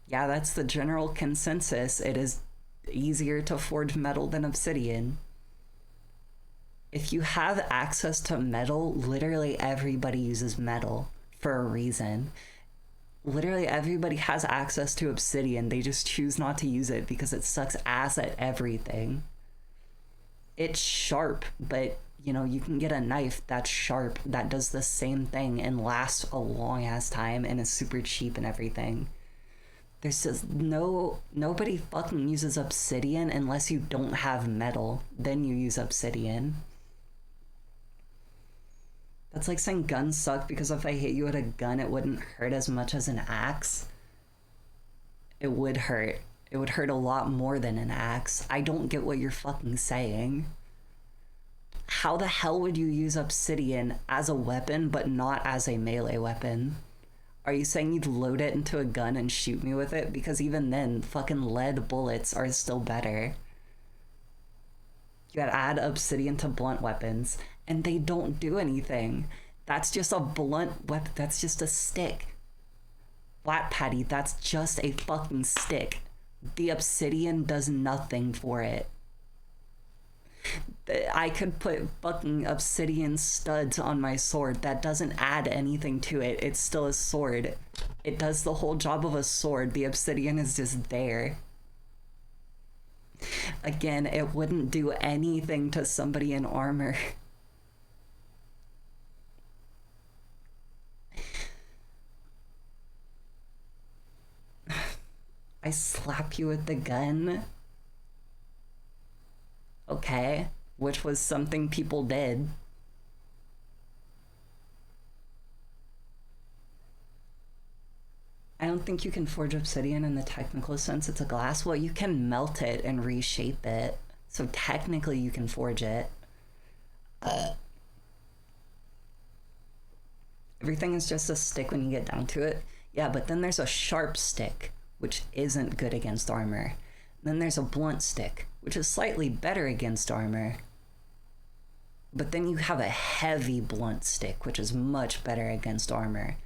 Yeah, that's the general consensus. It is easier to forge metal than obsidian. If you have access to metal, literally everybody uses metal for a reason. Literally everybody has access to obsidian. They just choose not to use it because it sucks ass at everything. It's sharp, but you know, you can get a knife that's sharp that does the same thing and lasts a long ass time and is super cheap and everything. There's just nobody fucking uses obsidian unless you don't have metal. Then you use obsidian. That's like saying guns suck because if I hit you with a gun, it wouldn't hurt as much as an axe. It would hurt. It would hurt a lot more than an axe. I don't get what you're fucking saying. How the hell would you use obsidian as a weapon but not as a melee weapon? Are you saying you'd load it into a gun and shoot me with it? Because even then, fucking lead bullets are still better. You gotta add obsidian to blunt weapons, and they don't do anything. That's just a blunt weapon. That's just a stick. Flat patty, that's just a fucking stick. The obsidian does nothing for it. I could put fucking obsidian studs on my sword. That doesn't add anything to it. It's still a sword. It does the whole job of a sword. The obsidian is just there. Again, it wouldn't do anything to somebody in armor. I slap you with the gun. Okay, which was something people did. I don't think you can forge obsidian in the technical sense. It's a glass. Well, you can melt it and reshape it. So technically you can forge it. Everything is just a stick when you get down to it. Yeah, but then there's a sharp stick, which isn't good against armor. Then there's a blunt stick, which is slightly better against armor. But then you have a heavy blunt stick, which is much better against armor.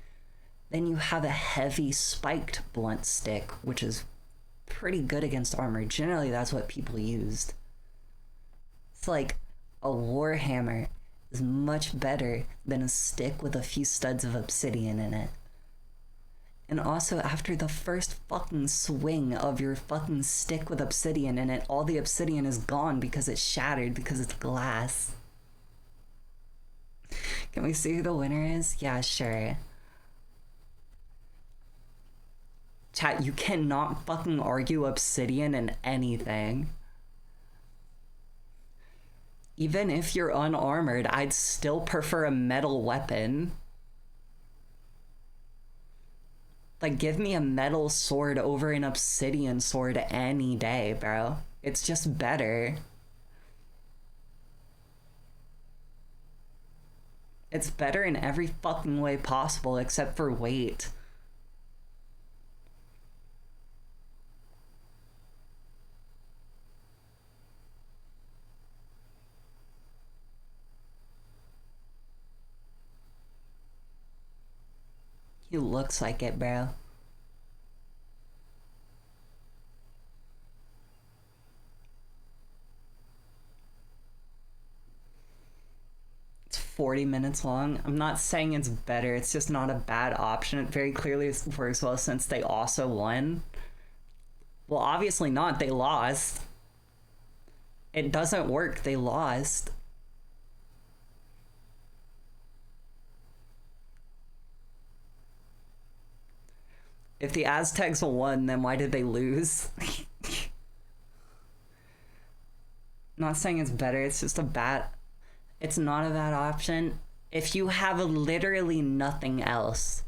Then you have a heavy spiked blunt stick, which is pretty good against armor. Generally, that's what people used. It's like a warhammer is much better than a stick with a few studs of obsidian in it. And also, after the first fucking swing of your fucking stick with obsidian in it, all the obsidian is gone because it's shattered, because it's glass. Can we see who the winner is? Yeah, sure. Chat, you cannot fucking argue obsidian in anything. Even if you're unarmored, I'd still prefer a metal weapon. Like, give me a metal sword over an obsidian sword any day, bro. It's just better. It's better in every fucking way possible except for weight. He looks like it, bro. It's 40 minutes long. I'm not saying it's better. It's just not a bad option. It very clearly works well since they also won. Well, obviously not. They lost. It doesn't work. They lost. If the Aztecs won, then why did they lose? Not saying it's better, it's just a bad... It's not a bad option. If you have literally nothing else...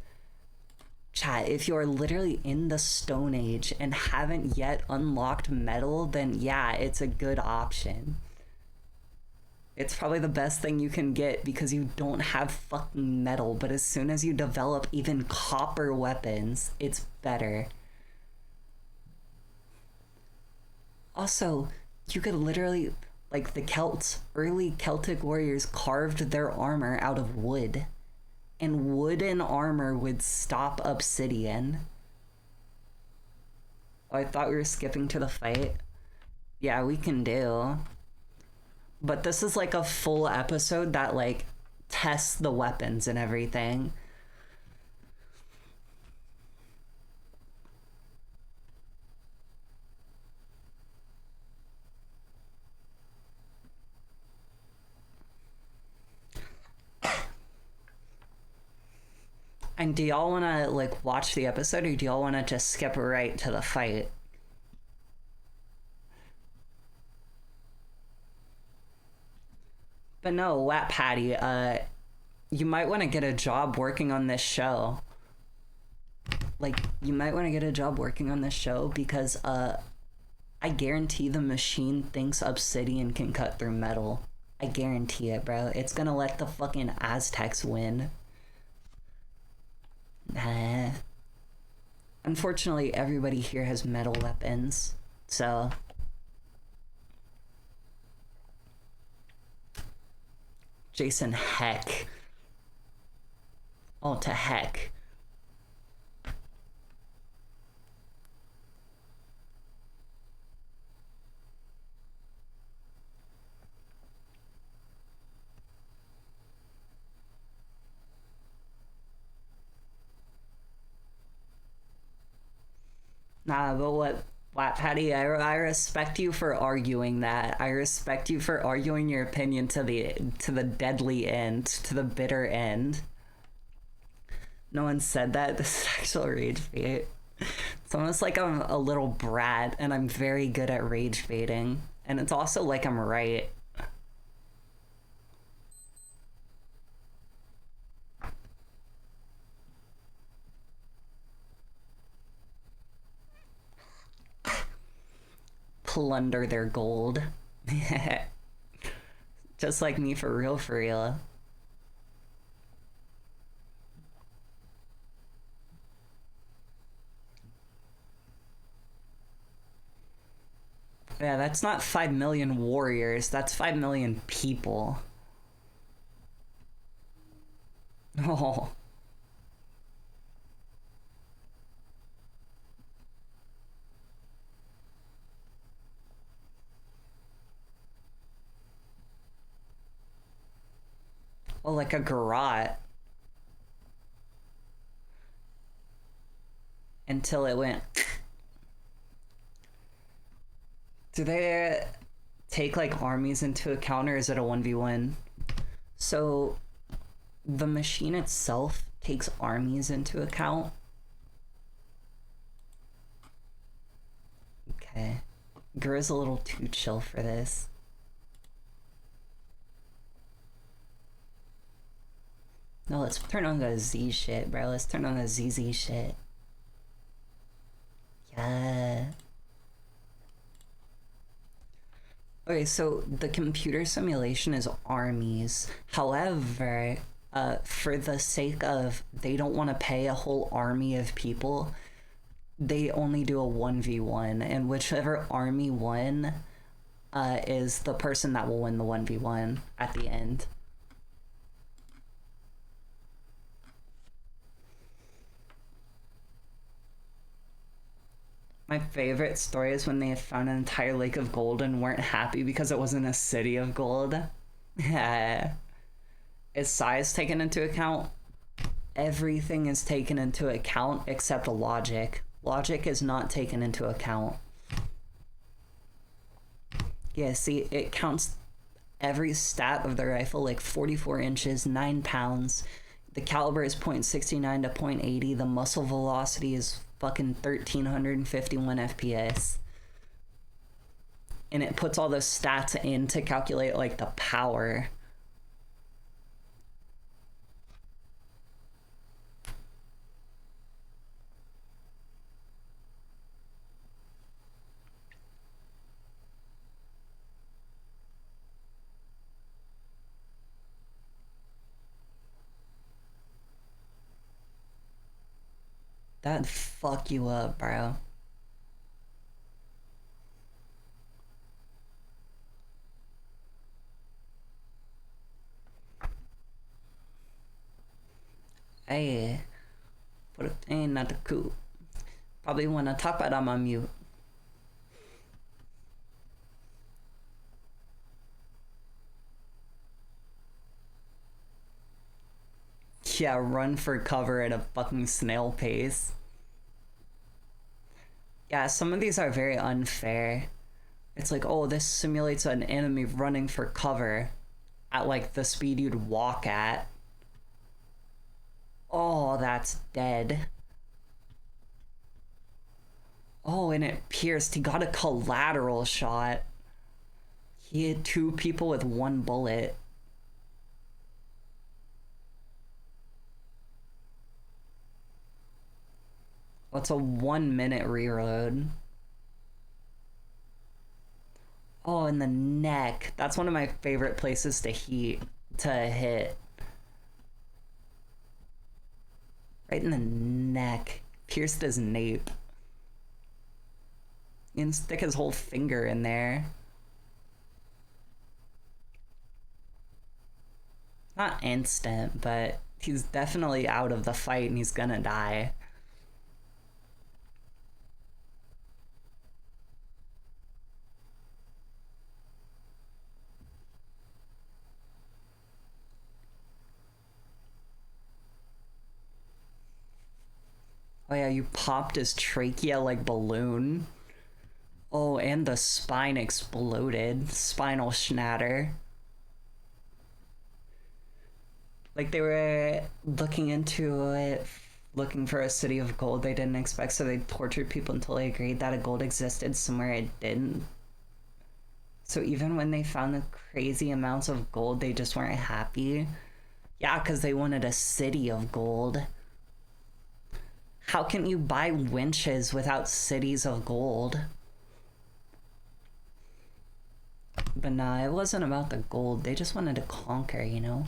Chat, if you're literally in the Stone Age and haven't yet unlocked metal, then yeah, it's a good option. It's probably the best thing you can get because you don't have fucking metal, but as soon as you develop even copper weapons, it's better. Also, you could literally, like the Celts, early Celtic warriors carved their armor out of wood, and wooden armor would stop obsidian. Oh, I thought we were skipping to the fight. Yeah, we can do. But this is like a full episode that like tests the weapons and everything. And do y'all want to like watch the episode, or do y'all want to just skip right to the fight? But no, Wat Patty, you might want to get a job working on this show. Like, you might want to get a job working on this show because, I guarantee the machine thinks obsidian can cut through metal. I guarantee it, bro. It's gonna let the fucking Aztecs win. Nah. Unfortunately, everybody here has metal weapons, so... Jason, heck. Oh, to heck. Nah, but what, Patty, I respect you for arguing that. I respect you for arguing your opinion to the deadly end, to the bitter end. No one said that. This is actual rage bait. It's almost like I'm a little brat and I'm very good at rage baiting. And it's also like I'm right. Plunder their gold. Just like me, for real, for real. Yeah, that's not 5 million warriors, that's 5 million people. Oh. Well, like a garrote. Until it went... Do they take like armies into account, or is it a 1v1? So the machine itself takes armies into account. Okay. Gur's a little too chill for this. No, let's turn on the Z shit, bro. Let's turn on the ZZ shit. Okay, so the computer simulation is armies. However, for the sake of they don't want to pay a whole army of people, they only do a 1v1, and whichever army won is the person that will win the 1v1 at the end. My favorite story is when they found an entire lake of gold and weren't happy because it wasn't a city of gold. Is size taken into account? Everything is taken into account except logic. Logic is not taken into account. Yeah, see, it counts every stat of the rifle, like 44 inches, 9 pounds. The caliber is .69 to .80. The muzzle velocity is fucking 1351 FPS. And it puts all those stats in to calculate, like, the power. That'd fuck you up, bro. Hey, what if ain't not the cool? Probably wanna talk about I'm on mute. Yeah, run for cover at a fucking snail pace. Yeah, some of these are very unfair. It's like, oh, this simulates an enemy running for cover at like the speed you'd walk at. Oh, that's dead. Oh, and it pierced. He got a collateral shot. He hit 2 people with 1 bullet. What's a 1-minute reload? Oh, in the neck. That's one of my favorite places to hit. Right in the neck. Pierced his nape. You can stick his whole finger in there. Not instant, but he's definitely out of the fight and he's gonna die. Oh yeah, you popped his trachea like balloon. Oh, and the spine exploded. Spinal schnatter. Like they were looking into it, looking for a city of gold they didn't expect, so they tortured people until they agreed that a gold existed somewhere it didn't. So even when they found the crazy amounts of gold, they just weren't happy. Yeah, because they wanted a city of gold. How can you buy winches without cities of gold? But nah, it wasn't about the gold. They just wanted to conquer, you know?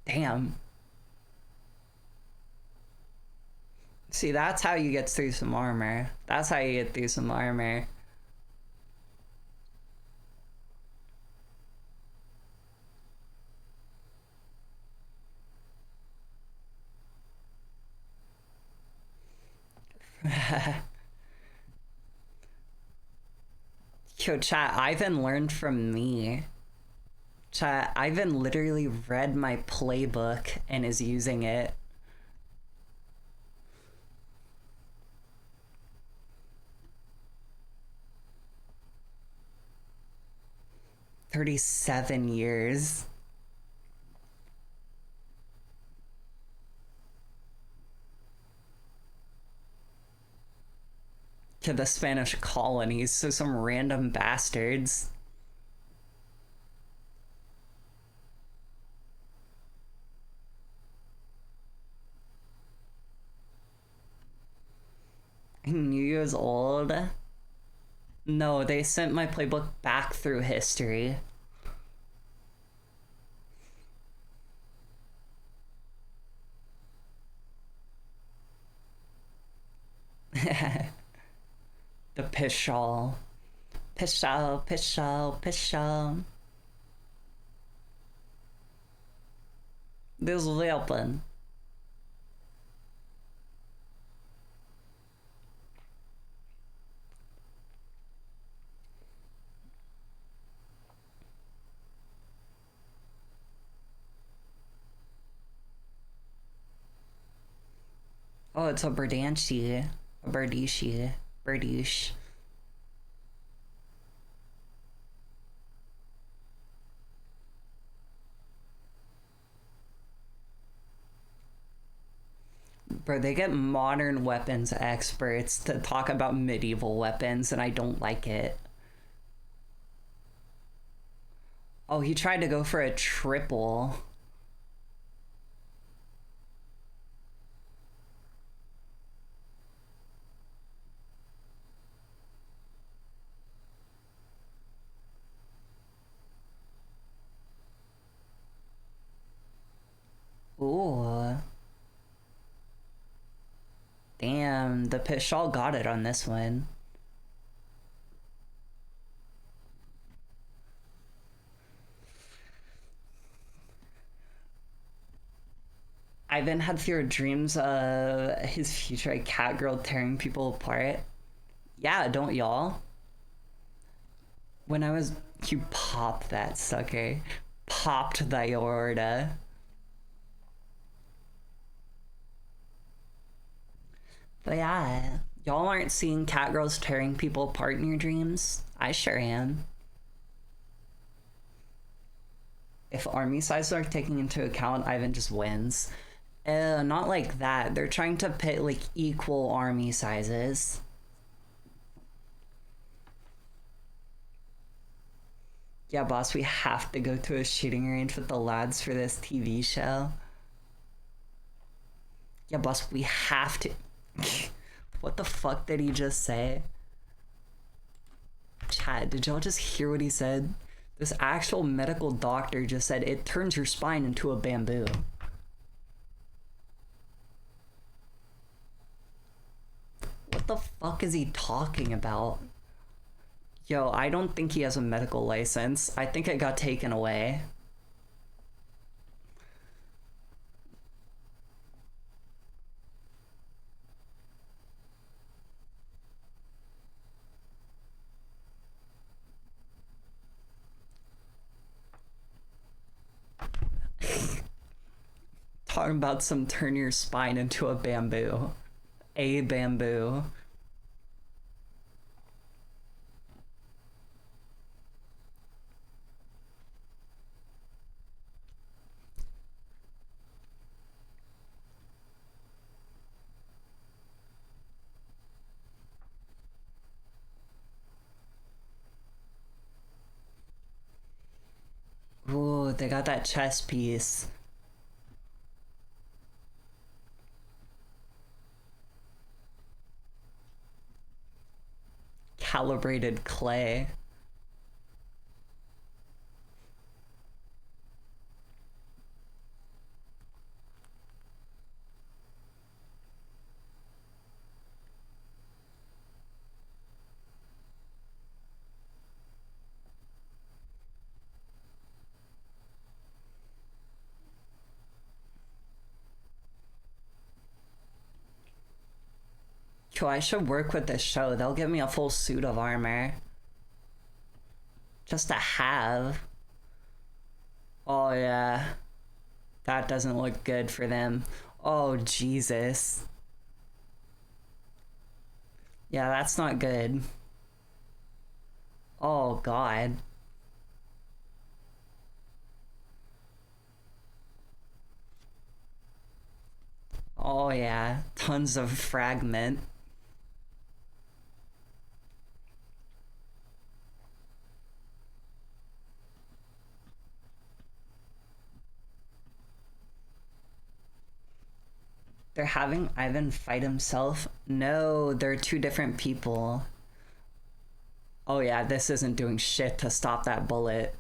Damn. See, that's how you get through some armor. That's how you get through some armor. Yo, chat, Ivan learned from me. Chat, Ivan literally read my playbook and is using it. $37 years. To the Spanish colonies, so some random bastards. I knew he was old. No, they sent my playbook back through history. The pishal. Pishal, pishal, pishal. This weapon. Oh, it's a Berdanshi. A Berdishi. Berdish. Bro, they get modern weapons experts to talk about medieval weapons, and I don't like it. Oh, he tried to go for a triple. Ooh. Damn, the Pishal got it on this one. Ivan had fewer dreams of his future cat girl tearing people apart. Yeah, don't y'all? When I was. You popped that sucker. Popped the aorta. But yeah, y'all aren't seeing cat girls tearing people apart in your dreams? I sure am. If army sizes are taken into account, Ivan just wins. Not like that. They're trying to pit like equal army sizes. Yeah, boss, we have to go to a shooting range with the lads for this TV show. Yeah, boss, we have to. What the fuck did he just say? Chat, did y'all just hear what he said? This actual medical doctor just said it turns your spine into a bamboo. What the fuck is he talking about? Yo, I don't think he has a medical license. I think it got taken away. Talking about some turn your spine into a bamboo. A bamboo. Ooh, they got that chess piece. Calibrated clay. Yo, I should work with this show. They'll give me a full suit of armor. Just to have. Oh, yeah. That doesn't look good for them. Oh, Jesus. Yeah, that's not good. Oh, God. Oh, yeah. Tons of fragment. They're having Ivan fight himself? No, they're two different people. Oh yeah, this isn't doing shit to stop that bullet.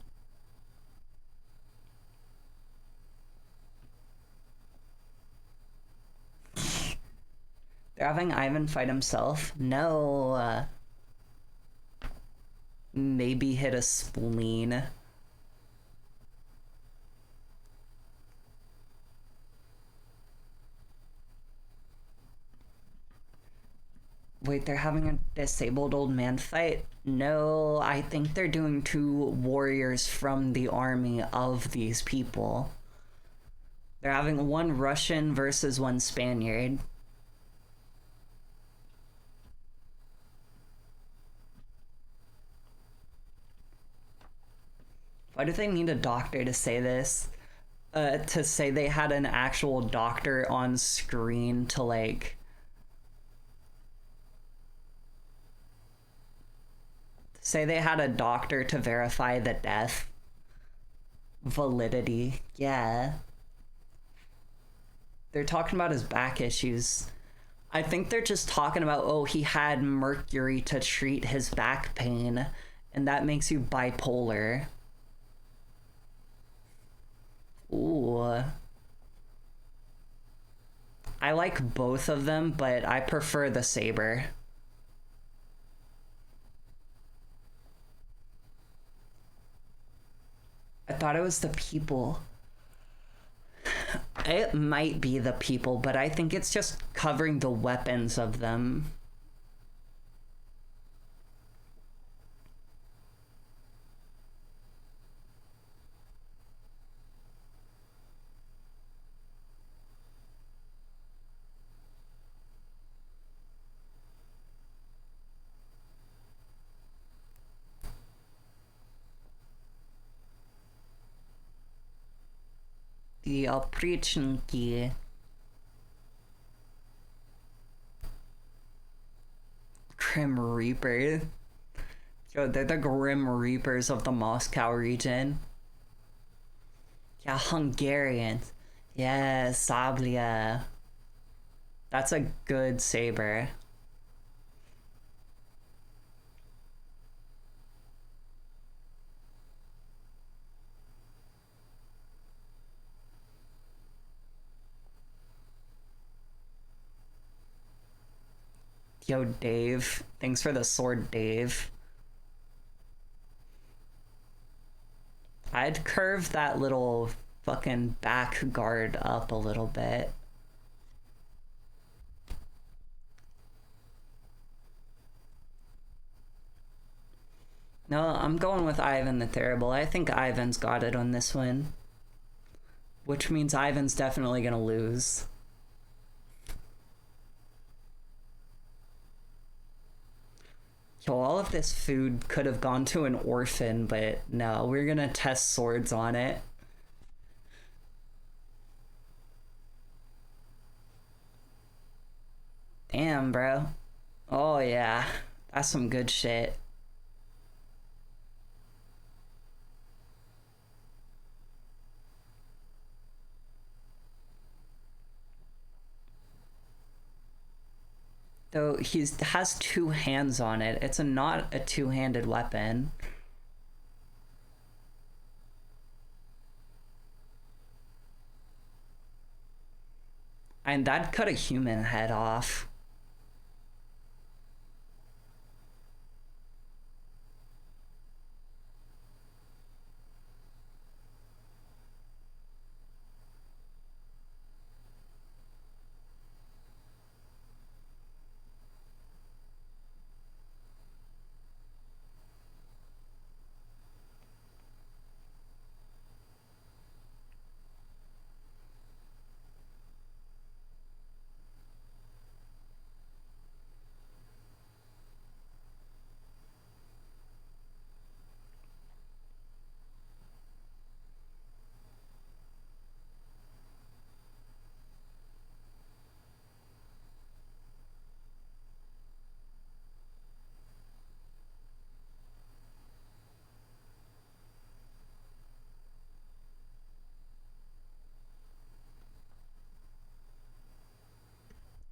They're having Ivan fight himself? No. Maybe hit a spleen. Wait, they're having a disabled old man fight? No, I think they're doing two warriors from the army of these people. They're having one Russian versus one Spaniard. Why do they need a doctor to say this? To say they had an actual doctor on screen to like say they had a doctor to verify the death validity. Yeah. They're talking about his back issues. I think they're just talking about, oh, he had mercury to treat his back pain, and that makes you bipolar. Ooh. I like both of them, but I prefer the saber. I thought it was the people. It might be the people, but I think it's just covering the weapons of them. The опричники. Grim Reaper. Yo, they're the Grim Reapers of the Moscow region. Yeah, Hungarians. Yeah, Sablia. That's a good saber. Yo, Dave. Thanks for the sword, Dave. I'd curve that little fucking back guard up a little bit. No, I'm going with Ivan the Terrible. I think Ivan's got it on this one. Which means Ivan's definitely gonna lose. Yo, all of this food could have gone to an orphan, but no, we're gonna test swords on it. Damn, bro. Oh, yeah. That's some good shit. Though he has two hands on it. It's not a two-handed weapon. And that'd cut a human head off.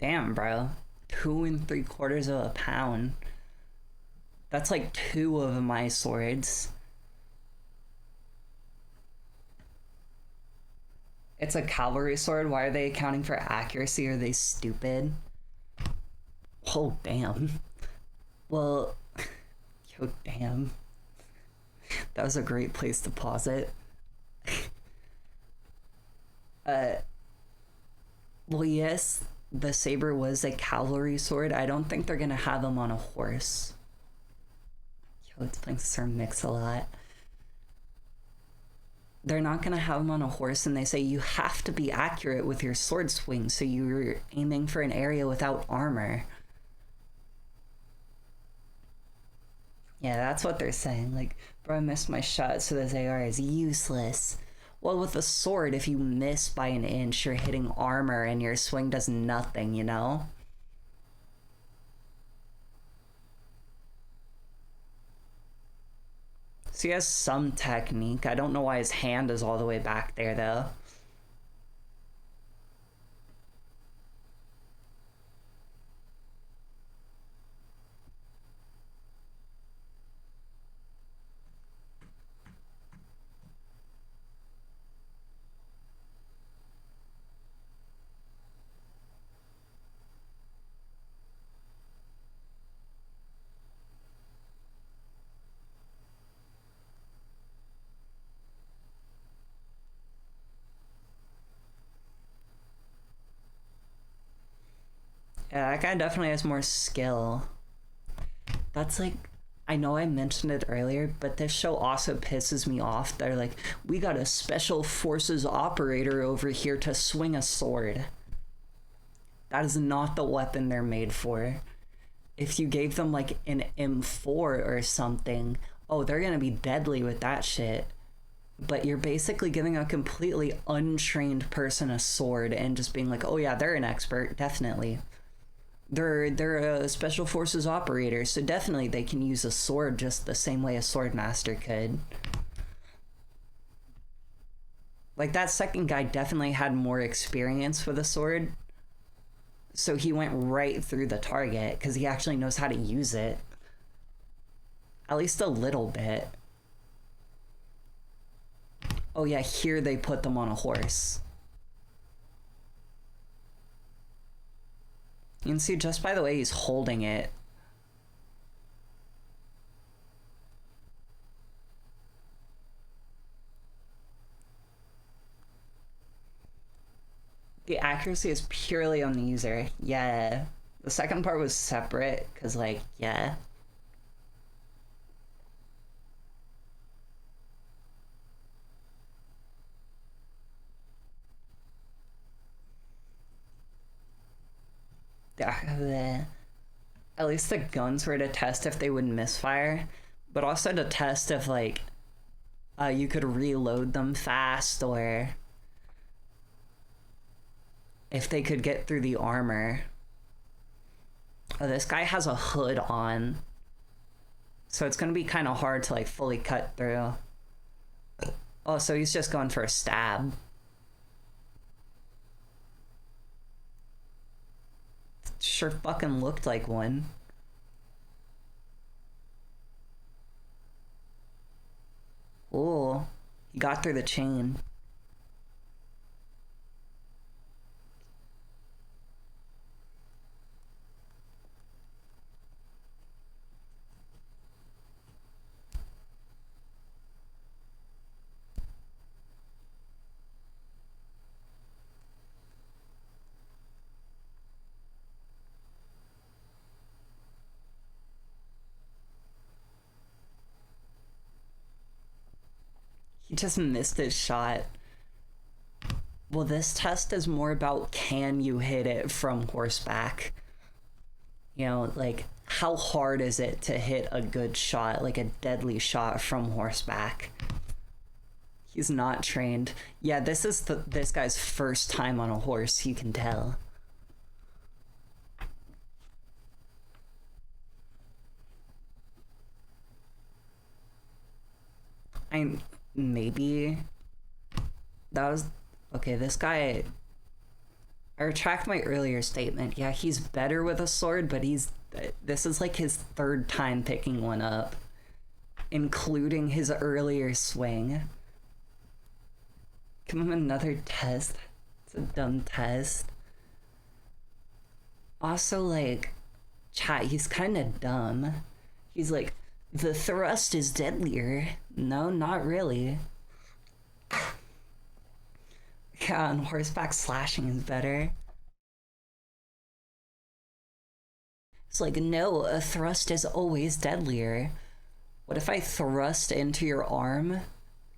Damn, bro. 2 3/4 of a pound. That's like two of my swords. It's a cavalry sword. Why are they accounting for accuracy? Are they stupid? Oh, damn. Well, yo, damn. That was a great place to pause it. Well, yes, the saber was a cavalry sword. I don't think they're gonna have him on a horse. Yo, it's playing Sir Mix a lot. They're not gonna have him on a horse, and they say you have to be accurate with your sword swing, so you're aiming for an area without armor. Yeah, that's what they're saying. Like, bro, I missed my shot, so this AR is useless. Well, with a sword, if you miss by an inch, you're hitting armor and your swing does nothing, you know? So he has some technique. I don't know why his hand is all the way back there, though. Yeah, that guy definitely has more skill. That's like, I know I mentioned it earlier, but this show also pisses me off. They're like, we got a special forces operator over here to swing a sword. That is not the weapon they're made for. If you gave them like an M4 or something, oh, they're gonna be deadly with that shit. But you're basically giving a completely untrained person a sword and just being like, oh yeah, they're an expert, definitely. They're a special forces operator, so definitely they can use a sword just the same way a sword master could. Like that second guy definitely had more experience with a sword, so he went right through the target because he actually knows how to use it. At least a little bit. Oh yeah, here they put them on a horse. You can see just by the way he's holding it. The accuracy is purely on the user. Yeah. The second part was separate, because, like, yeah. At least the guns were to test if they would misfire, but also to test if, like, you could reload them fast or if they could get through the armor. Oh, this guy has a hood on, so it's gonna be kind of hard to like fully cut through. Oh, so he's just going for a stab. Sure fucking looked like one. Ooh, he got through the chain. He just missed his shot. Well, this test is more about can you hit it from horseback? You know, like how hard is it to hit a good shot, like a deadly shot from horseback? He's not trained. Yeah, this is this guy's first time on a horse, you can tell. Maybe that was okay. This guy, I retract my earlier statement. Yeah, he's better with a sword, but this is like his third time picking one up, including his earlier swing. Give him another test. It's a dumb test. Also, like, chat, he's kind of dumb. He's like, the thrust is deadlier. No, not really. Yeah, on horseback slashing is better. It's like, no, a thrust is always deadlier. What if I thrust into your arm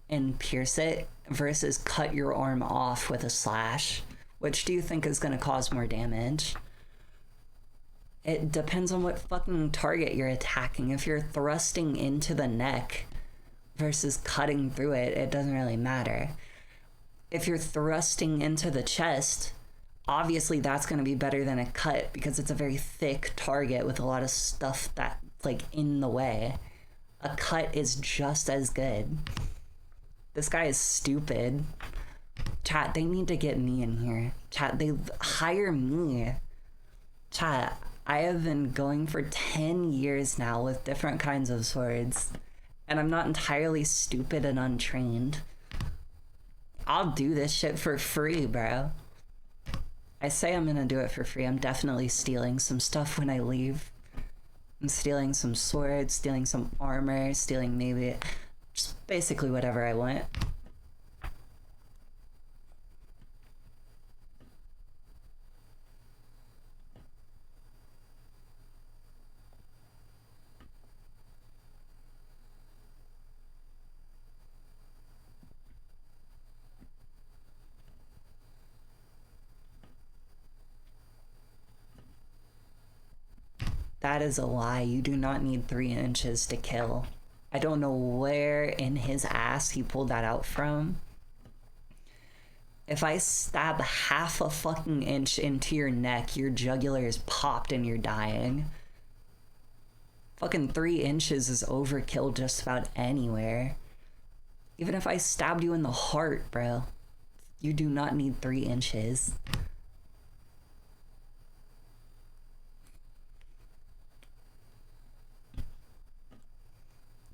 and pierce it versus cut your arm off with a slash? Which do you think is going to cause more damage? It depends on what fucking target you're attacking. If you're thrusting into the neck versus cutting through it, it doesn't really matter. If you're thrusting into the chest, obviously that's going to be better than a cut because it's a very thick target with a lot of stuff that's like in the way. A cut is just as good. This guy is stupid. Chat, they need to get me in here. Chat, they hire me. Chat, I have been going for 10 years now with different kinds of swords, and I'm not entirely stupid and untrained. I'll do this shit for free, bro. I say I'm gonna do it for free. I'm definitely stealing some stuff when I leave. I'm stealing some swords, stealing some armor, stealing maybe just basically whatever I want. That is a lie. You do not need 3 inches to kill. I don't know where in his ass he pulled that out from. If I stab half a fucking inch into your neck, your jugular is popped and you're dying. Fucking 3 inches is overkill just about anywhere. Even if I stabbed you in the heart, bro, you do not need 3 inches.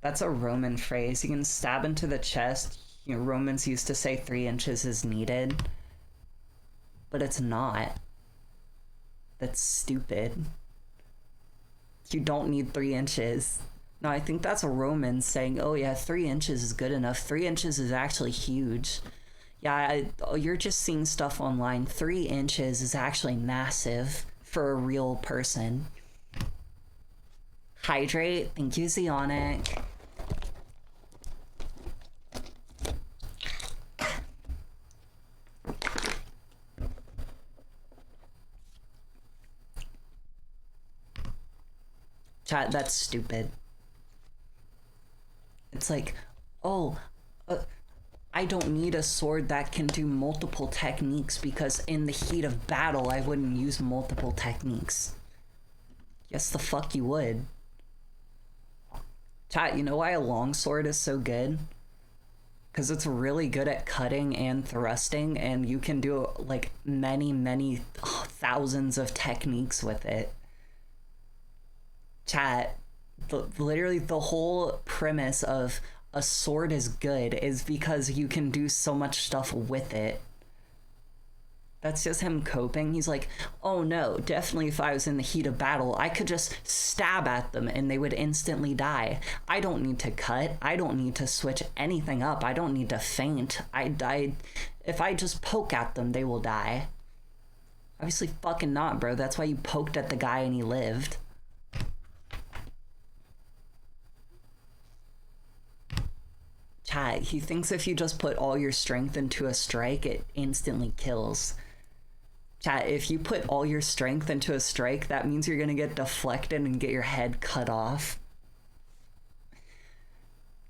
That's a Roman phrase. You can stab into the chest. You know, Romans used to say 3 inches is needed. But it's not. That's stupid. You don't need 3 inches. No, I think that's a Roman saying, oh yeah, 3 inches is good enough. 3 inches is actually huge. Yeah, you're just seeing stuff online. 3 inches is actually massive for a real person. Hydrate. Thank you, Zeonic. Chat, that's stupid. It's like, oh, I don't need a sword that can do multiple techniques because in the heat of battle, I wouldn't use multiple techniques. Yes, the fuck you would. Chat, you know why a longsword is so good? Because it's really good at cutting and thrusting, and you can do like many thousands of techniques with it. Chat, literally the whole premise of a sword is good is because you can do so much stuff with it. That's just him coping. He's like, oh no, definitely if I was in the heat of battle, I could just stab at them and they would instantly die. I don't need to cut. I don't need to switch anything up. I don't need to feint. If I just poke at them, they will die. Obviously fucking not, bro. That's why you poked at the guy and he lived. Chat, he thinks if you just put all your strength into a strike, it instantly kills. Chat, if you put all your strength into a strike, that means you're gonna get deflected and get your head cut off.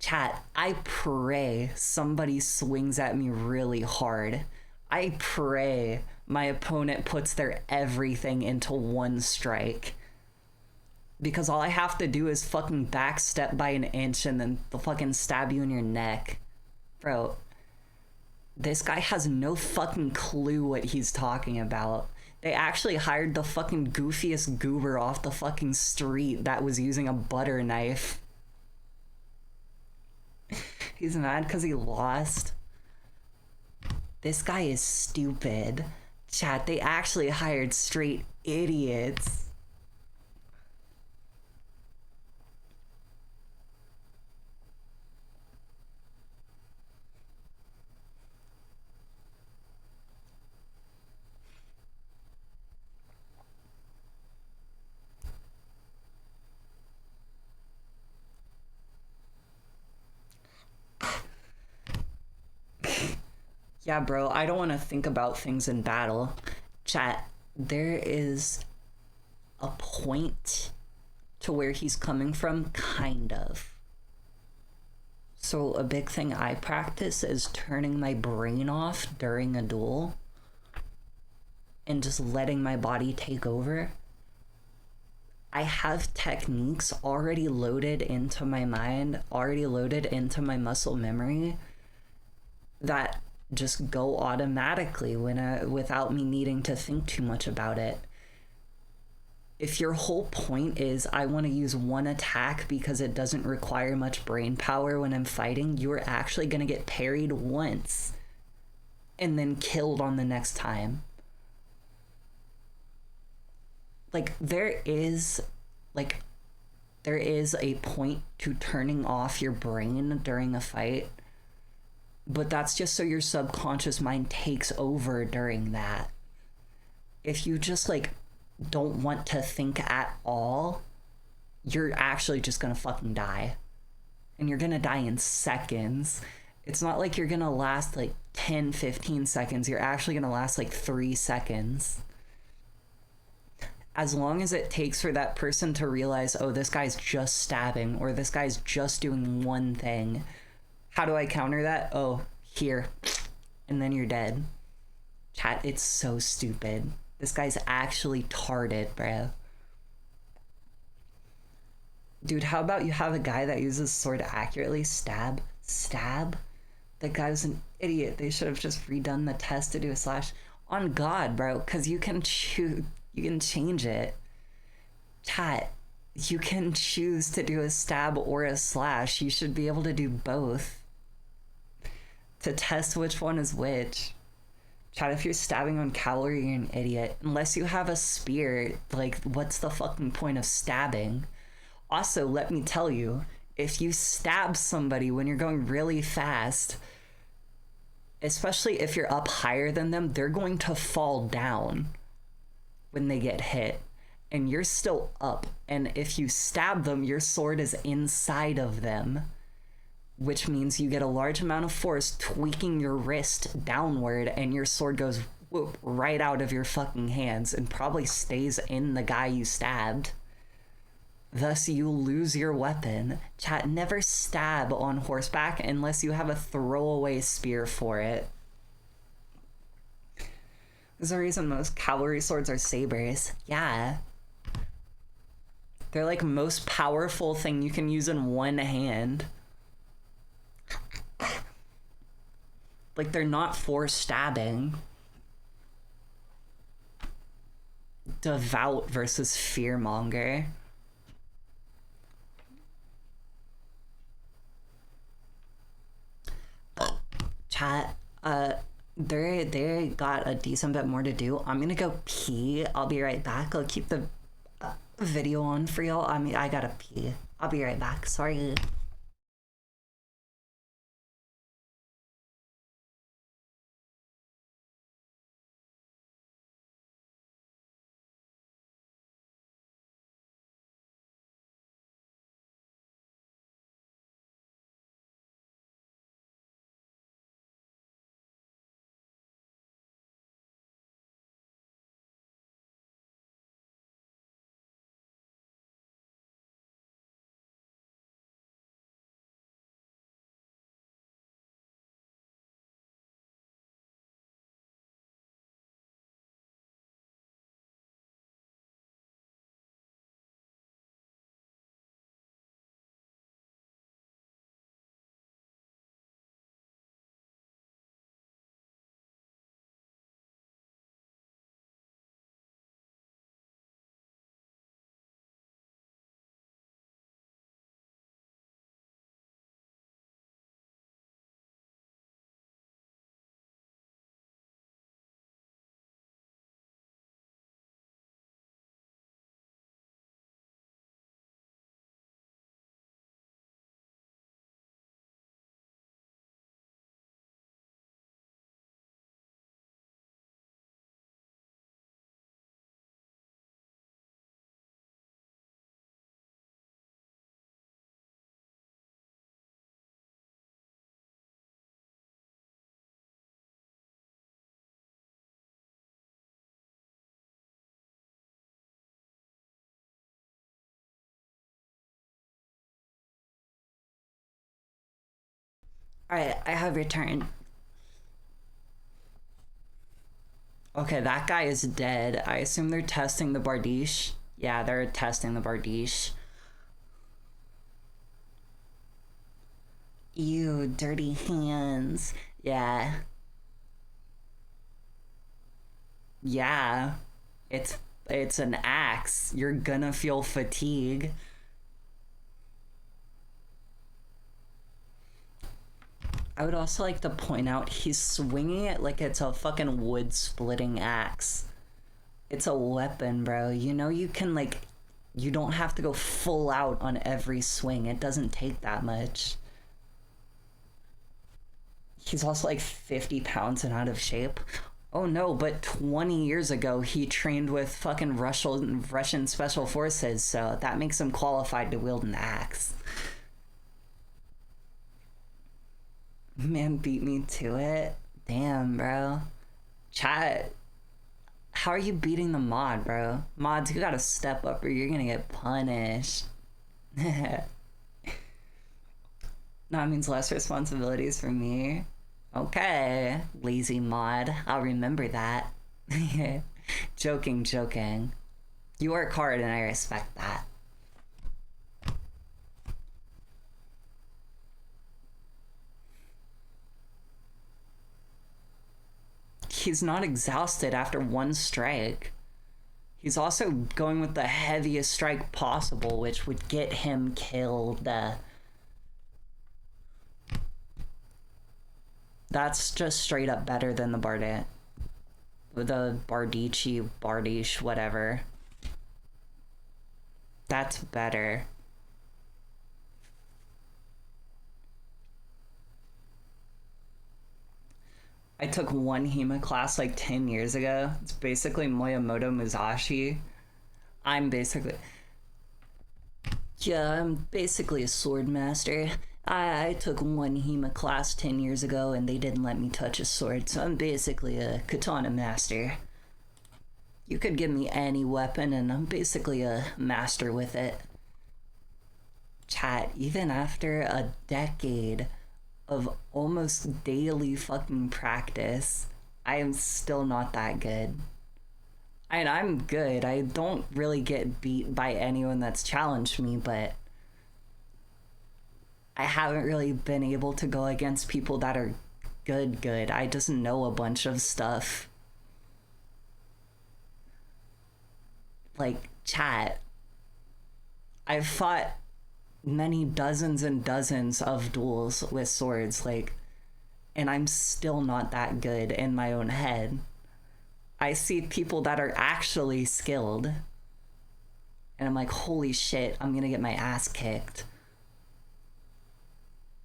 Chat, I pray somebody swings at me really hard. I pray my opponent puts their everything into one strike. Because all I have to do is fucking backstep by an inch and then they'll fucking stab you in your neck. Bro, This guy has no fucking clue what he's talking about. They actually hired the fucking goofiest goober off the fucking street that was using a butter knife. He's mad because he lost. This guy is stupid. Chat, they actually hired straight idiots. Yeah, bro, I don't want to think about things in battle. Chat, there is a point to where he's coming from, kind of. So, a big thing I practice is turning my brain off during a duel and just letting my body take over. I have techniques already loaded into my mind, already loaded into my muscle memory that just go automatically without me needing to think too much about it. If your whole point is I want to use one attack because it doesn't require much brain power when I'm fighting, you're actually going to get parried once and then killed on the next time. Like there is a point to turning off your brain during a fight, but that's just so your subconscious mind takes over during that. If you just don't want to think at all, you're actually just gonna fucking die. And you're gonna die in seconds. It's not like you're gonna last 10, 15 seconds. You're actually gonna last 3 seconds. As long as it takes for that person to realize, oh, this guy's just stabbing, or this guy's just doing one thing. How do I counter that? Oh, here. And then you're dead. Chat, it's so stupid. This guy's actually tarded, bro. Dude, how about you have a guy that uses sword accurately? Stab? That guy was an idiot. They should have just redone the test to do a slash. On God, bro, because you can choose. You can change it. Chat, you can choose to do a stab or a slash. You should be able to do both to test which one is which. Chat, if you're stabbing on cavalry, you're an idiot. Unless you have a spear, what's the fucking point of stabbing? Also, let me tell you, if you stab somebody when you're going really fast, especially if you're up higher than them, they're going to fall down when they get hit. And you're still up. And if you stab them, your sword is inside of them, which means you get a large amount of force tweaking your wrist downward, and your sword goes whoop right out of your fucking hands and probably stays in the guy you stabbed. Thus, you lose your weapon. Chat, never stab on horseback unless you have a throwaway spear for it. There's a reason most cavalry swords are sabers. Yeah. They're most powerful thing you can use in one hand. They're not for stabbing. Devout versus fearmonger. Chat, they got a decent bit more to do. I'm gonna go pee. I'll be right back. I'll keep the video on for y'all. I gotta pee. I'll be right back. Sorry. Alright, I have your turn. Okay, that guy is dead. I assume they're testing the Bardiche. Yeah, they're testing the Bardiche. Ew, dirty hands. Yeah. Yeah. It's it's an axe. You're gonna feel fatigue. I would also like to point out he's swinging it like it's a fucking wood splitting axe. It's a weapon, bro. You know you can like you don't have to go full out on every swing. It doesn't take that much. He's also like 50 pounds and out of shape. Oh no, but 20 years ago he trained with fucking Russian special forces, so that makes him qualified to wield an axe. Man beat me to it. Damn, bro. Chat, how are you beating the mod, bro? Mods, you gotta step up or you're gonna get punished. No, it means less responsibilities for me. Okay, lazy mod. I'll remember that. Joking, joking. You work hard and I respect that. He's not exhausted after one strike. He's also going with the heaviest strike possible, which would get him killed. That's just straight up better than the Bardiche, whatever. That's better. I took one HEMA class like 10 years ago. It's basically Miyamoto Musashi. I'm basically... Yeah, I'm basically a sword master. I took one HEMA class 10 years ago and they didn't let me touch a sword, so I'm basically a katana master. You could give me any weapon and I'm basically a master with it. Chat, even after a decade of almost daily fucking practice, I am still not that good. And I'm good. I don't really get beat by anyone that's challenged me, but I haven't really been able to go against people that are good. I just know a bunch of stuff. Like, chat, I've fought many dozens and dozens of duels with swords, like, and I'm still not that good in my own head. I see people that are actually skilled, and I'm like, holy shit, I'm gonna get my ass kicked.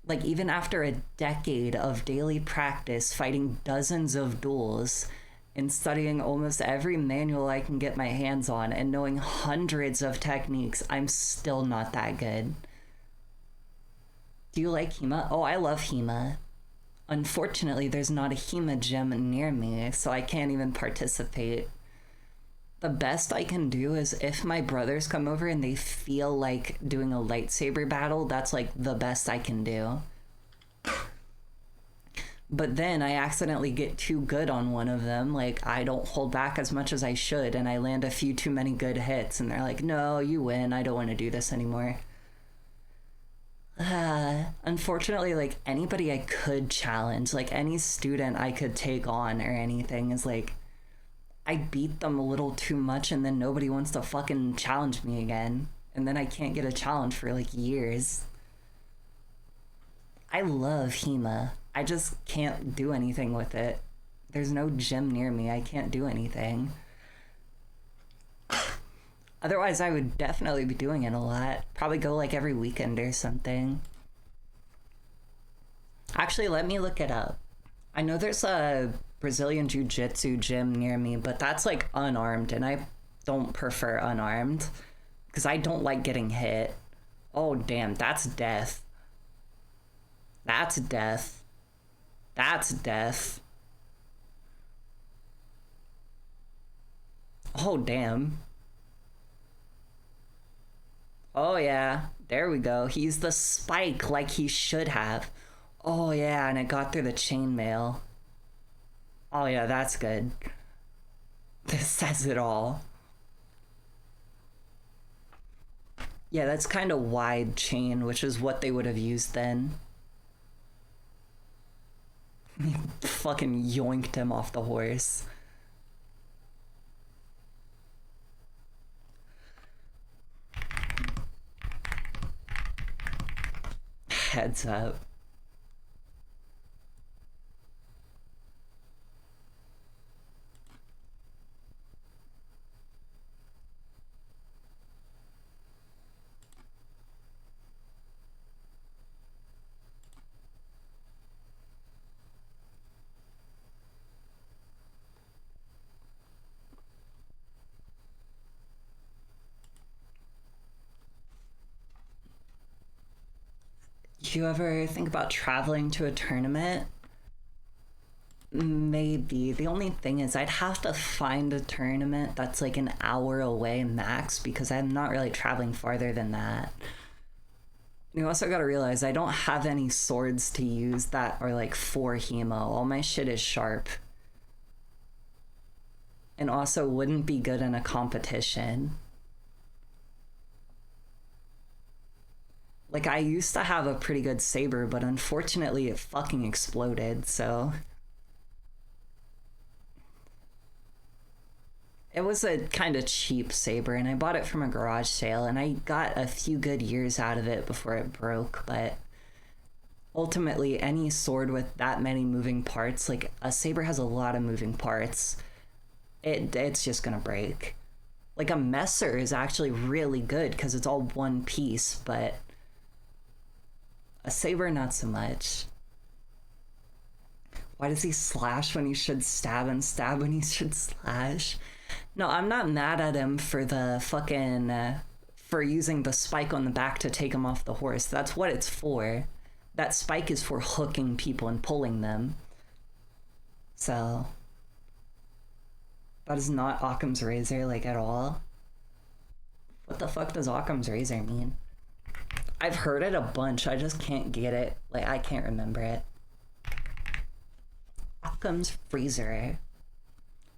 Like, even after a decade of daily practice, fighting dozens of duels, and studying almost every manual I can get my hands on, and knowing hundreds of techniques, I'm still not that good. Do you like HEMA? Oh, I love HEMA. Unfortunately, there's not a HEMA gym near me, so I can't even participate. The best I can do is if my brothers come over and they feel like doing a lightsaber battle, that's like the best I can do. But then I accidentally get too good on one of them, like I don't hold back as much as I should, and I land a few too many good hits, and they're like, no, you win, I don't want to do this anymore. Unfortunately, like anybody I could challenge, like any student I could take on or anything is like, I beat them a little too much and then nobody wants to fucking challenge me again. And then I can't get a challenge for like years. I love HEMA. I just can't do anything with it. There's no gym near me. I can't do anything. Otherwise, I would definitely be doing it a lot. Probably go like every weekend or something. Actually, let me look it up. I know there's a Brazilian Jiu-Jitsu gym near me, but that's like unarmed, and I don't prefer unarmed because I don't like getting hit. Oh, damn, that's death. That's death. That's death. Oh, damn. Oh, yeah. There we go. He's the spike like he should have. Oh yeah, and it got through the chainmail. Oh yeah, that's good. This says it all. Yeah, that's kind of wide chain, which is what they would have used then. Fucking yoinked him off the horse. Heads up. You ever think about traveling to a tournament? Maybe. The only thing is, I'd have to find a tournament that's like an hour away max because I'm not really traveling farther than that. You also gotta realize I don't have any swords to use that are like for hemo. All my shit is sharp. And also wouldn't be good in a competition. Like, I used to have a pretty good saber, but unfortunately it fucking exploded, so. It was a kind of cheap saber, and I bought it from a garage sale, and I got a few good years out of it before it broke, but ultimately, any sword with that many moving parts, like, a saber has a lot of moving parts, it's just gonna break. Like, a messer is actually really good because it's all one piece, but a saber, not so much. Why does he slash when he should stab and stab when he should slash? No, I'm not mad at him for the fucking for using the spike on the back to take him off the horse. That's what it's for. That spike is for hooking people and pulling them. So that is not Occam's razor, like, at all. What the fuck does Occam's razor mean? I've heard it a bunch. I just can't get it. Like, I can't remember it. Occam's razor.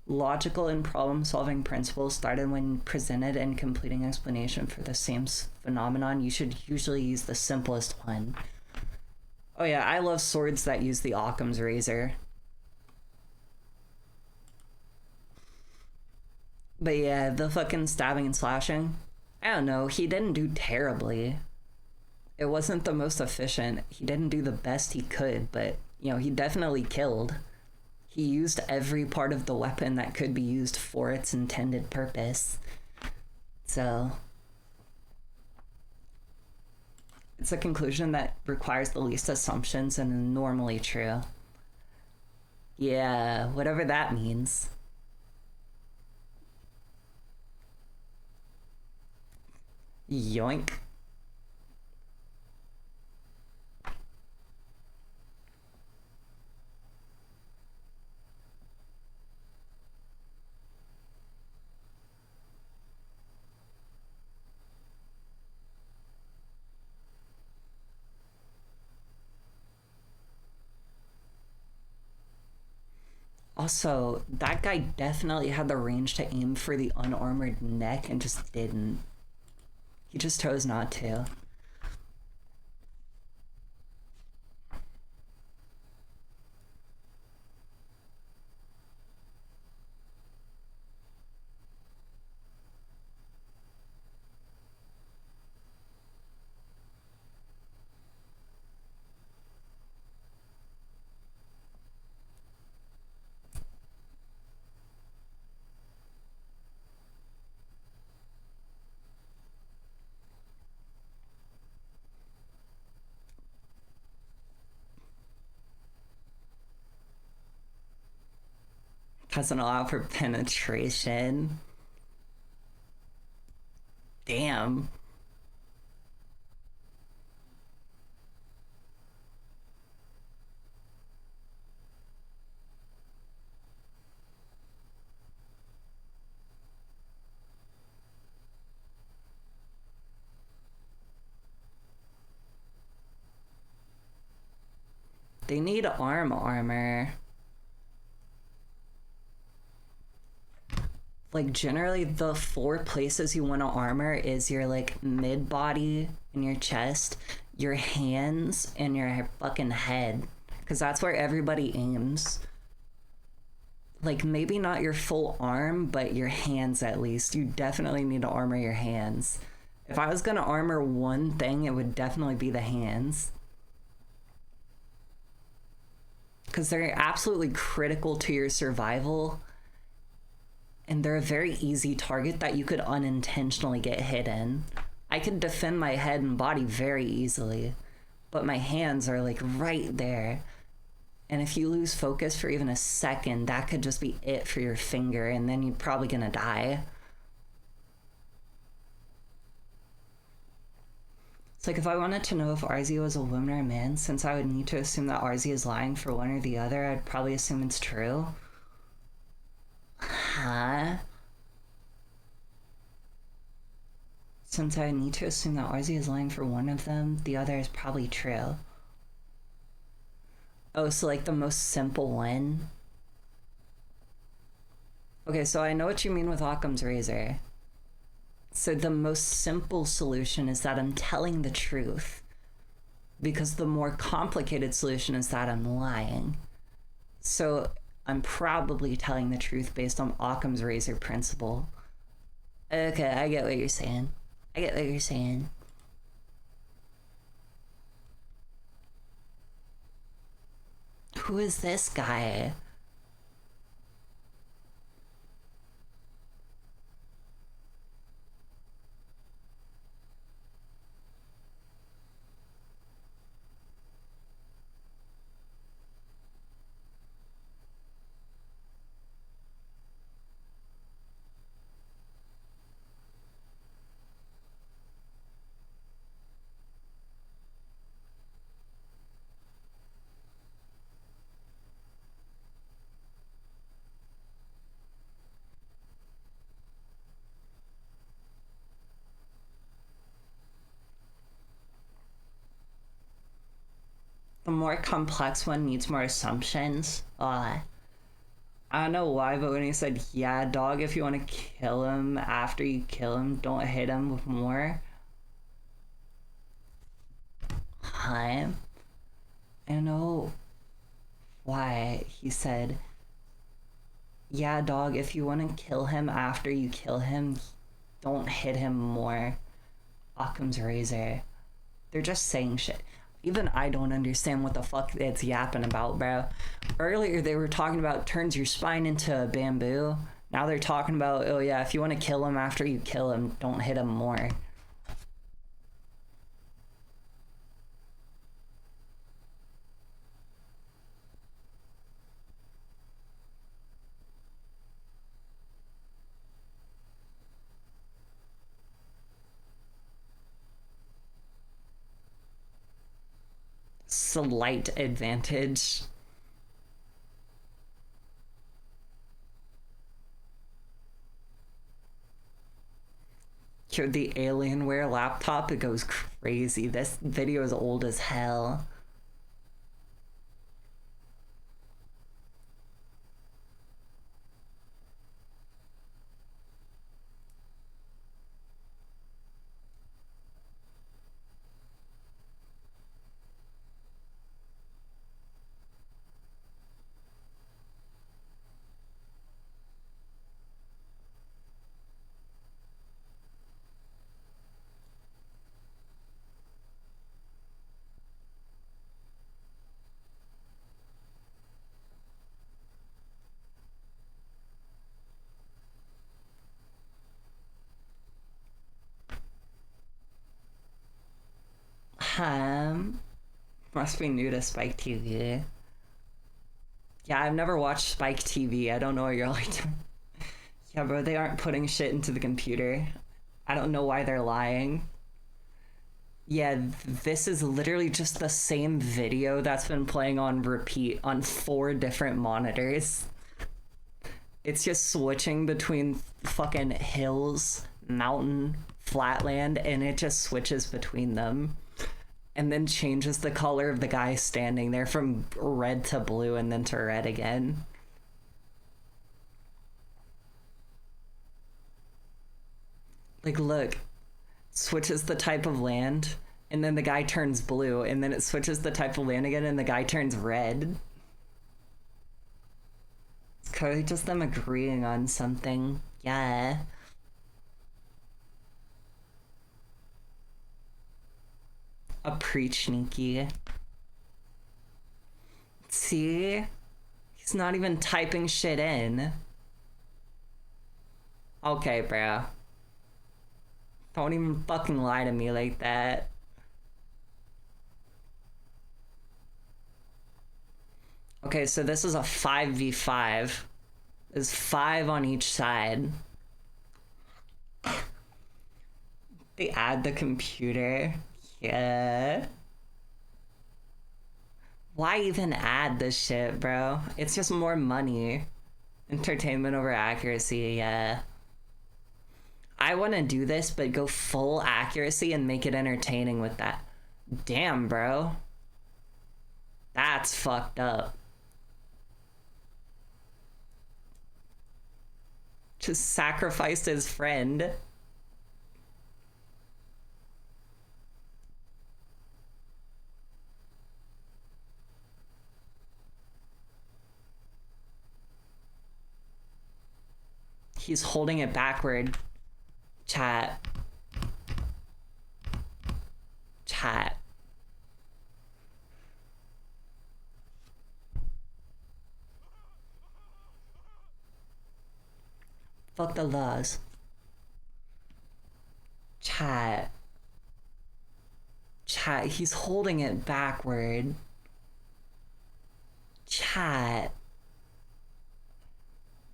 Logical and problem-solving principles started when presented and completing explanation for the same phenomenon. You should usually use the simplest one. Oh yeah, I love swords that use the Occam's razor. But yeah, the fucking stabbing and slashing. I don't know, he didn't do terribly. It wasn't the most efficient. He didn't do the best he could, but, you know, he definitely killed. He used every part of the weapon that could be used for its intended purpose. So it's a conclusion that requires the least assumptions and is normally true. Yeah, whatever that means. Yoink. Also, that guy definitely had the range to aim for the unarmored neck and just didn't. He just chose not to. Doesn't allow for penetration. Damn. They need arm armor. Like, generally, the 4 places you want to armor is your, like, mid-body and your chest, your hands, and your fucking head. Because that's where everybody aims. Like, maybe not your full arm, but your hands at least. You definitely need to armor your hands. If I was going to armor one thing, it would definitely be the hands. Because they're absolutely critical to your survival. And they're a very easy target that you could unintentionally get hit in. I could defend my head and body very easily, but my hands are like right there. And if you lose focus for even a second, that could just be it for your finger, and then you're probably gonna die. It's like if I wanted to know if Arzi was a woman or a man, since I would need to assume that Arzi is lying for one or the other, I'd probably assume it's true. Huh? Since I need to assume that Arzi is lying for one of them, the other is probably true. Oh, so like the most simple one? Okay, so I know what you mean with Occam's razor. So the most simple solution is that I'm telling the truth. Because the more complicated solution is that I'm lying. So I'm probably telling the truth based on Occam's razor principle. Okay, I get what you're saying. Who is this guy? The more complex one needs more assumptions. I don't know why, but when he said, yeah, dog, if you want to kill him after you kill him, don't hit him with more. Huh? I don't know why he said, yeah, dog, if you want to kill him after you kill him, don't hit him more. Occam's razor. They're just saying shit. Even I don't understand what the fuck it's yapping about, bro. Earlier they were talking about turns your spine into bamboo. Now they're talking about, oh yeah, if you want to kill him after you kill him, don't hit him more. Slight advantage. Here, the Alienware laptop, it goes crazy. This video is old as hell. Must be new to Spike TV. Yeah, I've never watched Spike TV. I don't know what you're like. Yeah, bro, they aren't putting shit into the computer. I don't know why they're lying. Yeah, this is literally just the same video that's been playing on repeat on 4 different monitors. It's just switching between fucking hills, mountain, flatland, and it just switches between them. and then changes the color of the guy standing there from red to blue and then to red again. Like, look, switches the type of land, and then the guy turns blue, and then it switches the type of land again, and the guy turns red. It's clearly just them agreeing on something. Yeah. A preach-sneaky. See? He's not even typing shit in. Okay, bro. Don't even fucking lie to me like that. Okay, so this is a 5v5. There's 5 on each side. They add the computer. Yeah. Why even add this shit, bro? It's just more money. Entertainment over accuracy, yeah. I want to do this, but go full accuracy and make it entertaining with that. Damn, bro. That's fucked up. Just sacrificed his friend. He's holding it backward. Chat. Chat. Fuck the laws. Chat. Chat, he's holding it backward. Chat.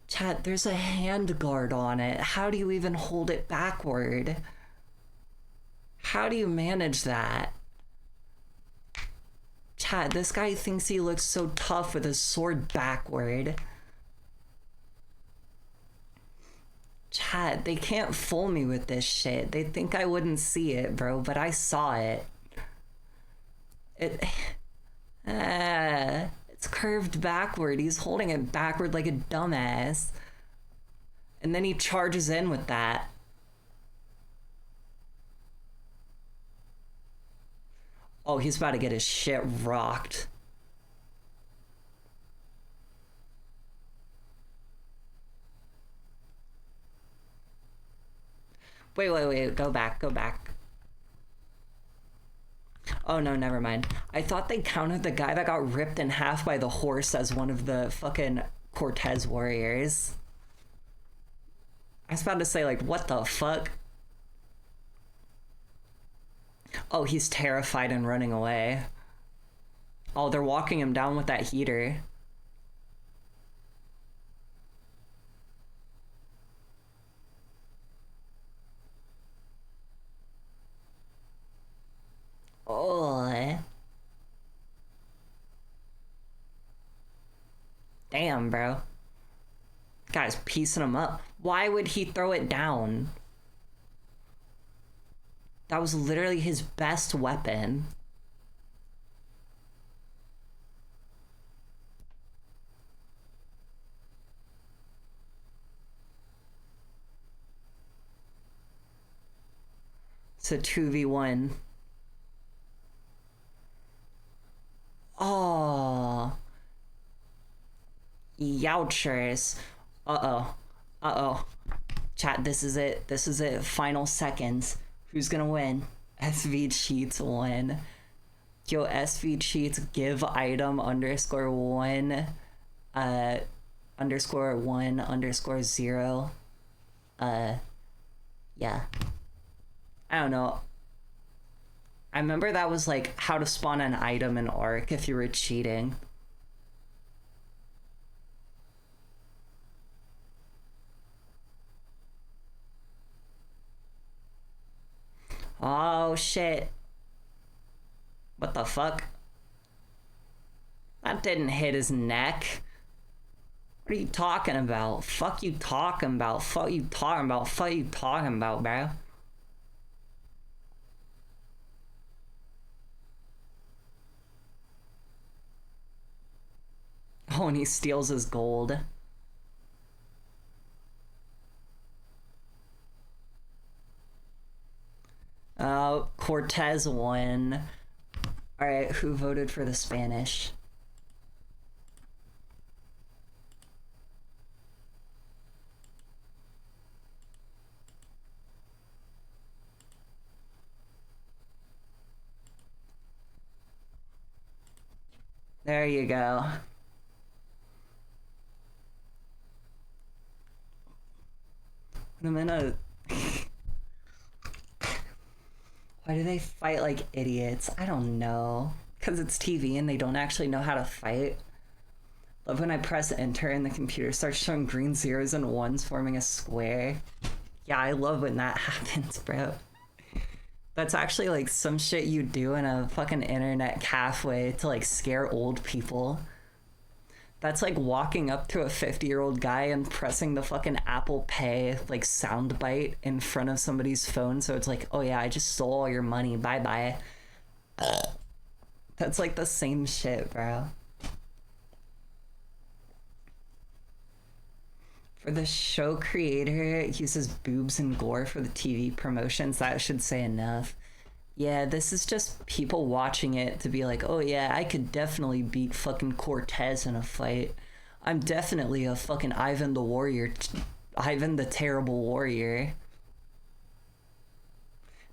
Chat, there's a hand guard on it. How do you even hold it backward? How do you manage that? Chat, this guy thinks he looks so tough with his sword backward. Chat, they can't fool me with this shit. They think I wouldn't see it, bro, but I saw it. It's curved backward. He's holding it backward like a dumbass. And then he charges in with that. Oh, he's about to get his shit rocked. Wait, go back. Oh no, never mind. I thought they counted the guy that got ripped in half by the horse as one of the fucking Cortez warriors. I was about to say, like, what the fuck? Oh, he's terrified and running away. Oh, they're walking him down with that heater. Oh. Damn, bro. Guy's piecing him up. Why would he throw it down? That was literally his best weapon. It's a 2v1. Oh. Youchers. Uh-oh. Chat, this is it. Final seconds. Who's gonna win? SV Cheats won. Yo, SV Cheats give item underscore 1 underscore 1 underscore 0. Yeah. I don't know. I remember that was like how to spawn an item in Ark if you were cheating. Oh shit. What the fuck? That didn't hit his neck. What are you talking about? Fuck you talking about, bro. Oh, and he steals his gold. Cortez won. Alright, who voted for the Spanish? There you go. I'm in a... Why do they fight like idiots? I don't know. Because it's TV and they don't actually know how to fight. Love when I press enter and the computer starts showing green zeros and ones forming a square. Yeah, I love when that happens, bro. That's actually like some shit you do in a fucking internet cafe to like scare old people. That's like walking up to a 50-year-old guy and pressing the fucking Apple Pay like soundbite in front of somebody's phone. So it's like, oh yeah, I just stole all your money. Bye bye. That's like the same shit, bro. For the show creator, it uses boobs and gore for the TV promotions. That should say enough. Yeah, this is just people watching it to be like, oh yeah, I could definitely beat fucking Cortez in a fight. I'm definitely a fucking Ivan the Warrior, Ivan the Terrible Warrior.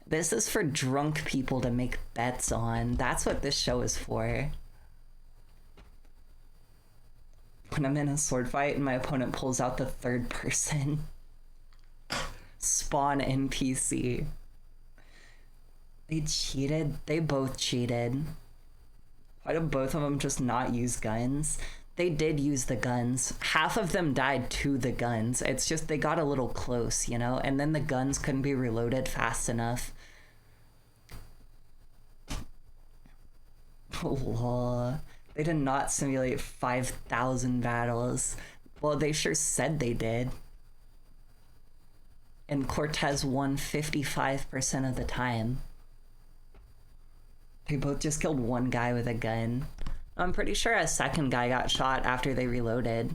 This is for drunk people to make bets on. That's what this show is for. When I'm in a sword fight and my opponent pulls out the third person. Spawn NPC. They cheated? They both cheated. Why did both of them just not use guns? They did use the guns. Half of them died to the guns. It's just they got a little close, you know? And then the guns couldn't be reloaded fast enough. Oh, they did not simulate 5,000 battles. Well, they sure said they did. And Cortez won 55% of the time. They both just killed one guy with a gun. I'm pretty sure a second guy got shot after they reloaded.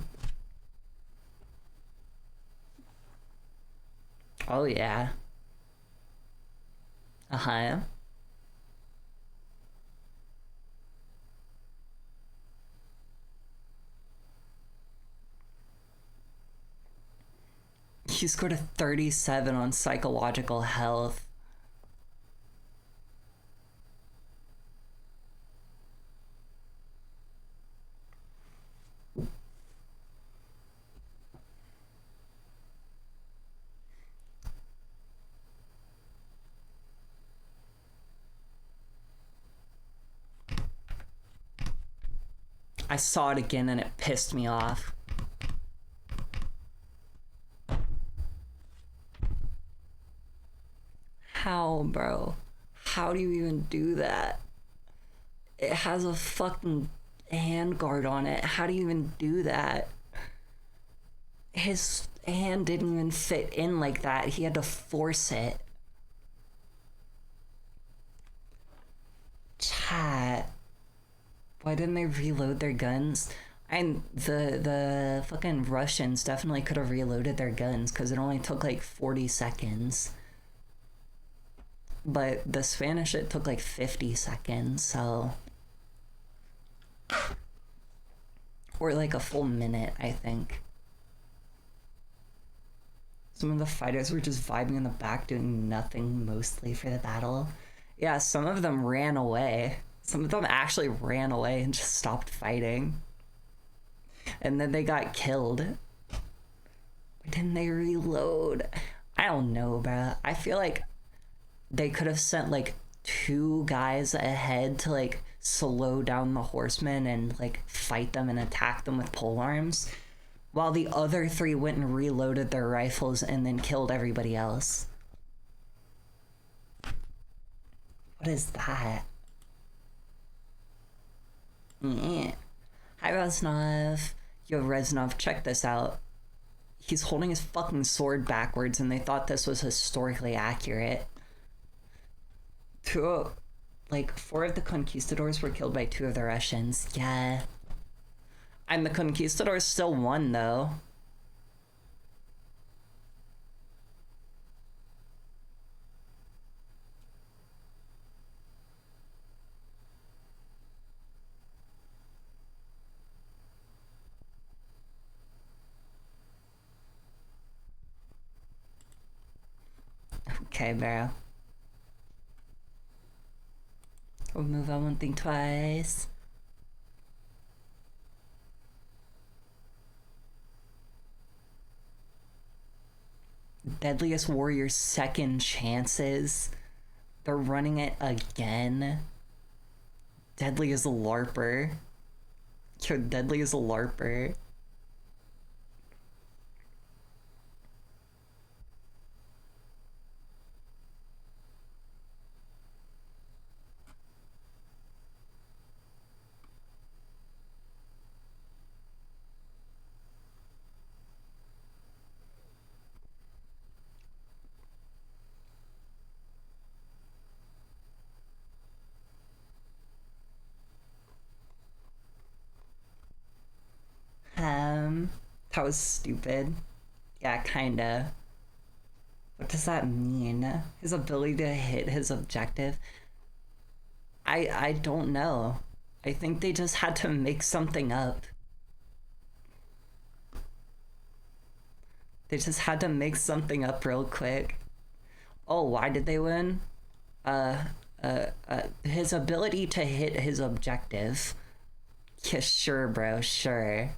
Oh yeah. Uh-huh. He scored a 37 on psychological health. I saw it again and it pissed me off. How, bro? How do you even do that? It has a fucking handguard on it. How do you even do that? His hand didn't even fit in like that. He had to force it. Chat. Why didn't they reload their guns? And the fucking Russians definitely could have reloaded their guns because it only took like 40 seconds. But the Spanish, it took like 50 seconds, so... Or like a full minute, I think. Some of the fighters were just vibing in the back, doing nothing mostly for the battle. Yeah, some of them ran away. Some of them actually ran away and just stopped fighting. And then they got killed. Why didn't they reload? I don't know, bruh. I feel like they could have sent like 2 guys ahead to like slow down the horsemen and like fight them and attack them with polearms, while the other 3 went and reloaded their rifles and then killed everybody else. What is that? Yeah. Hi, Reznov. Yo, Reznov, check this out. He's holding his fucking sword backwards and they thought this was historically accurate. 4 of the conquistadors were killed by 2 of the Russians. Yeah. And the Conquistadors still won, though. Okay, bro. We'll move on one thing twice. Deadliest Warrior's second chances. They're running it again. Deadly as a LARPer. Yo, Deadly as a LARPer. That was stupid. Yeah, kinda. What does that mean? His ability to hit his objective? I don't know. I think they just had to make something up. They just had to make something up real quick. Oh, why did they win? His ability to hit his objective. Yeah, sure, bro, sure.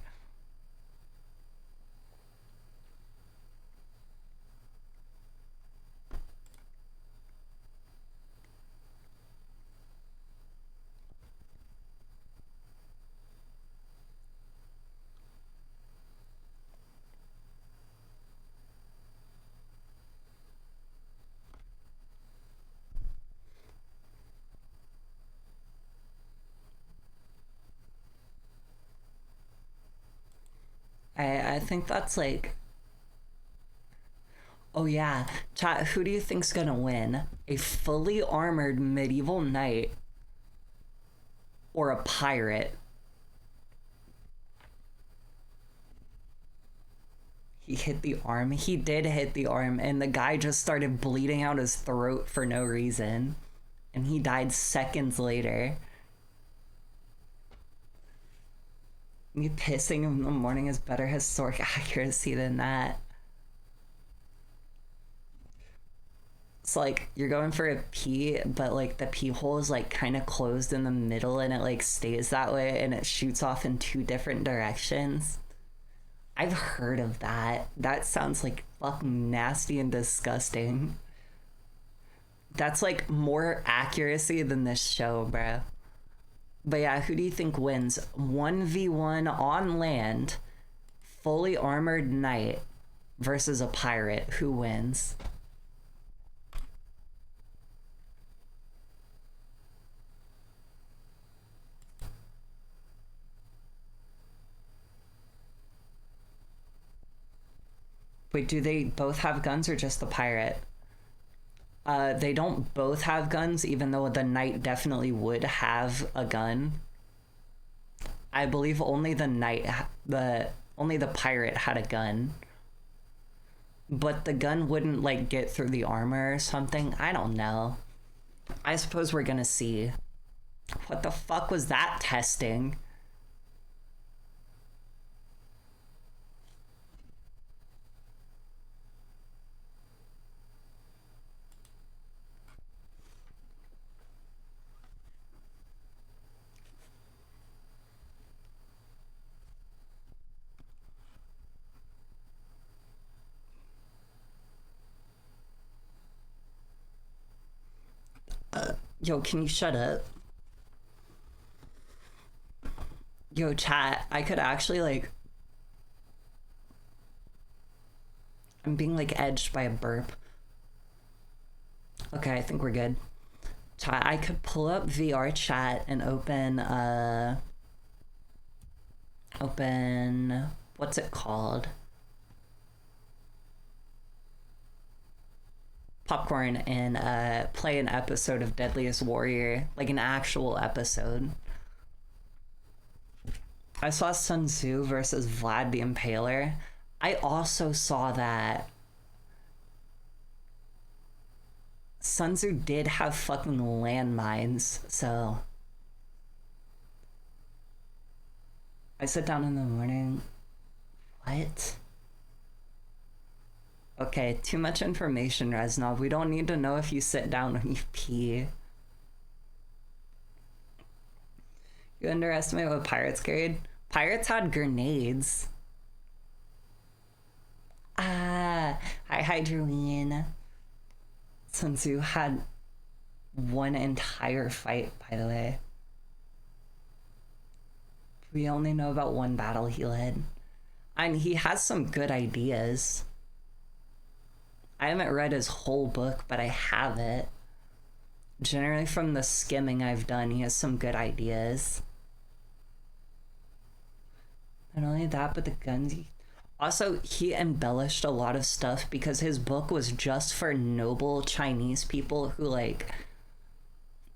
I think that's like, oh yeah, chat, who do you think's gonna win? A fully armored medieval knight or a pirate? He hit the arm. He did hit the arm, and the guy just started bleeding out his throat for no reason. And he died seconds later. Me pissing in the morning is better historic accuracy than that. It's like you're going for a pee, but like the pee hole is like kind of closed in the middle and it like stays that way and it shoots off in two different directions. I've heard of that. That sounds like fucking nasty and disgusting. That's like more accuracy than this show, bro. But yeah, who do you think wins? 1v1 on land, fully armored knight versus a pirate. Who wins? Wait, do they both have guns or just the pirate? They don't both have guns, even though the knight definitely would have a gun. I believe only only the pirate had a gun. But the gun wouldn't like get through the armor or something. I don't know. I suppose we're gonna see. What the fuck was that testing? Yo, can you shut up? Yo, chat, I could actually like... I'm being like edged by a burp. Okay, I think we're good. Chat, I could pull up VR chat and open, what's it called? Popcorn and play an episode of Deadliest Warrior, like an actual episode. I saw Sun Tzu versus Vlad the Impaler. I also saw that Sun Tzu did have fucking landmines, so I sit down in the morning. What? Okay, too much information, Reznov. We don't need to know if you sit down when you pee. You underestimate what pirates carried? Pirates had grenades. Ah, hi, Hydroene. Sun Tzu had one entire fight, by the way. We only know about one battle he led. And he has some good ideas. I haven't read his whole book, but I have it. Generally, from the skimming I've done, he has some good ideas. Not only that, but the guns. Also, he embellished a lot of stuff because his book was just for noble Chinese people who, like,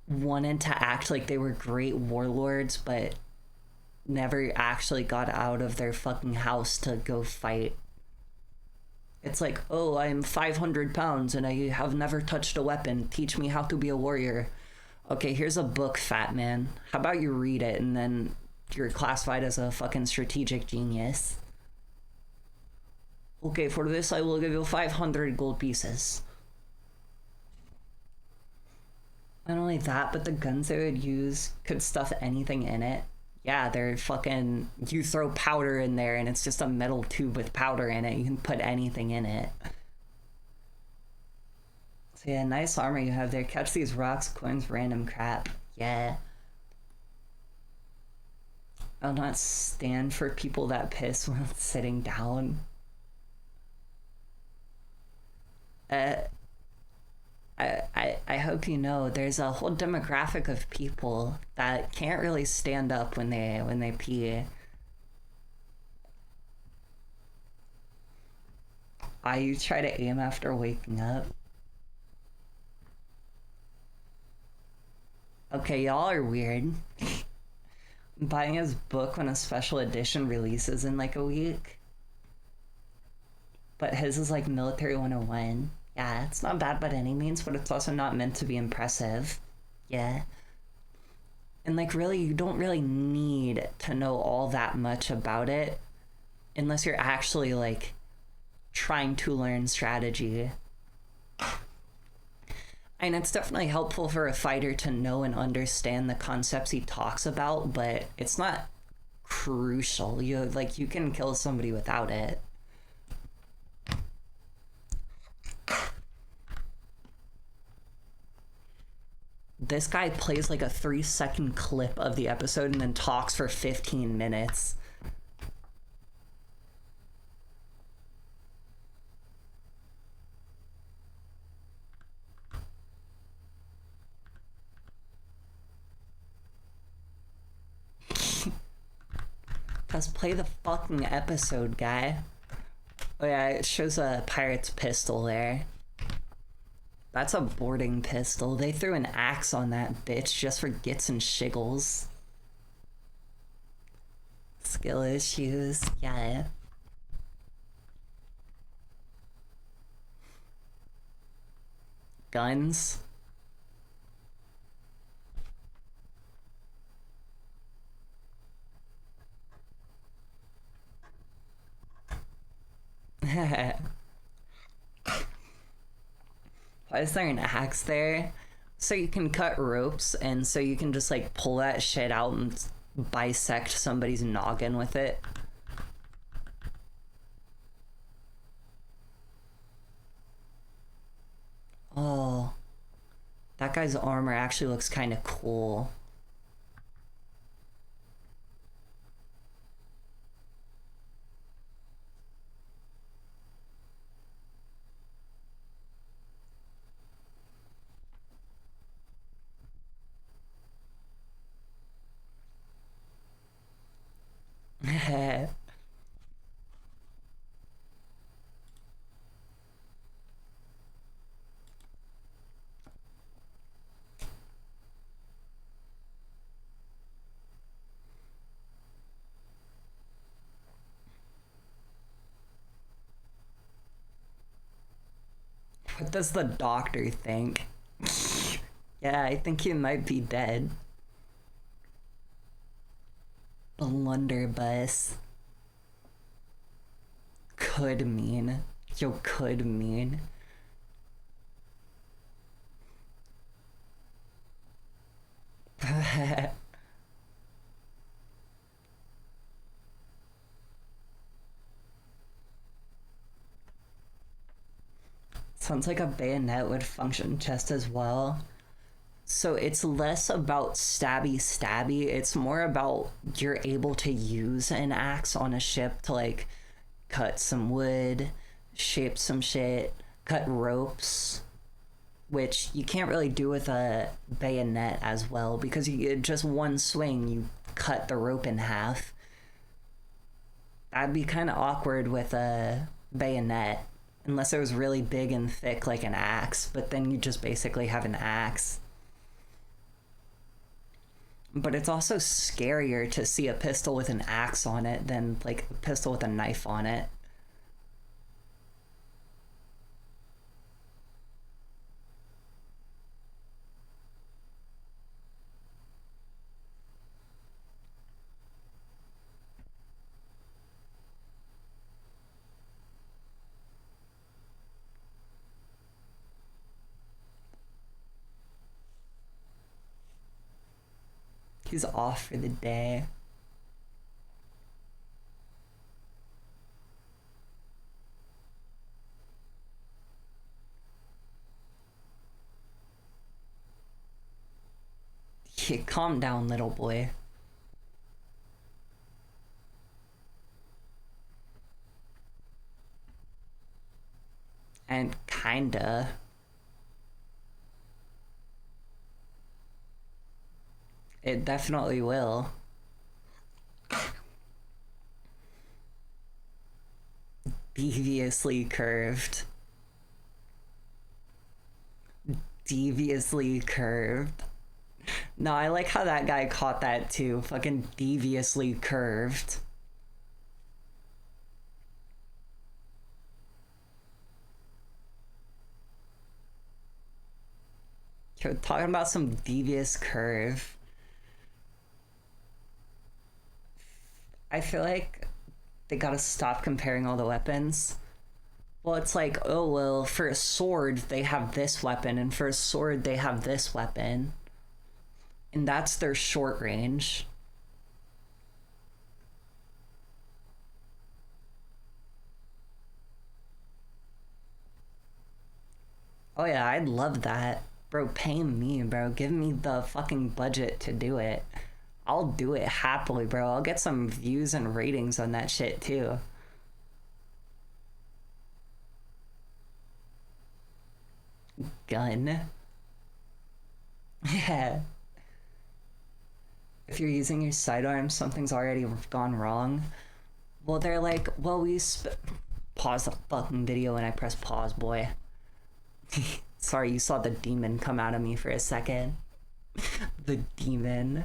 wanted to act like they were great warlords, but never actually got out of their fucking house to go fight. It's like, oh, I'm 500 pounds and I have never touched a weapon. Teach me how to be a warrior. Okay, here's a book, fat man. How about you read it and then you're classified as a fucking strategic genius. Okay, for this I will give you 500 gold pieces. Not only that, but the guns they would use could stuff anything in it. Yeah, they're fucking... You throw powder in there and it's just a metal tube with powder in it. You can put anything in it. So yeah, nice armor you have there. Catch these rocks, coins, random crap. Yeah. I'll not stand for people that piss when sitting down. I hope you know there's a whole demographic of people that can't really stand up when they pee. I try to aim after waking up. Okay, y'all are weird. I'm buying his book when a special edition releases in like a week. But his is like Military 101. Yeah, it's not bad by any means, but it's also not meant to be impressive. Yeah. And like really, you don't really need to know all that much about it unless you're actually like trying to learn strategy. And it's definitely helpful for a fighter to know and understand the concepts he talks about, but it's not crucial. You can kill somebody without it. This guy plays like a 3-second clip of the episode and then talks for 15 minutes. Just play the fucking episode, guy. Oh yeah, it shows a pirate's pistol there. That's a boarding pistol. They threw an axe on that bitch just for gits and shiggles. Skill issues, yeah. Guns. Why is there an axe there? So you can cut ropes, and so you can just like pull that shit out and bisect somebody's noggin with it. Oh, that guy's armor actually looks kind of cool. What does the doctor think? Yeah, I think he might be dead. Blunderbuss. Could mean. Yo, could mean. Sounds like a bayonet would function just as well. So it's less about stabby, it's more about you're able to use an axe on a ship to like cut some wood, shape some shit, cut ropes, which you can't really do with a bayonet as well because you just one swing you cut the rope in half. That'd be kind of awkward with a bayonet unless it was really big and thick like an axe, but then you just basically have an axe. But it's also scarier to see a pistol with an axe on it than like a pistol with a knife on it. He's off for the day. Yeah, calm down, little boy. And kinda. It definitely will. Deviously curved. Deviously curved. No, I like how that guy caught that too. Fucking deviously curved. Yo, talking about some devious curve. I feel like they gotta stop comparing all the weapons. Well, it's like, oh, well, for a sword, they have this weapon, and for a sword, they have this weapon. And that's their short range. Oh yeah, I'd love that. Bro, pay me, bro. Give me the fucking budget to do it. I'll do it happily, bro. I'll get some views and ratings on that shit too. Gun. Yeah. If you're using your sidearm, something's already gone wrong. Well, they're like, well, pause the fucking video and I press pause, boy. Sorry, you saw the demon come out of me for a second. The demon.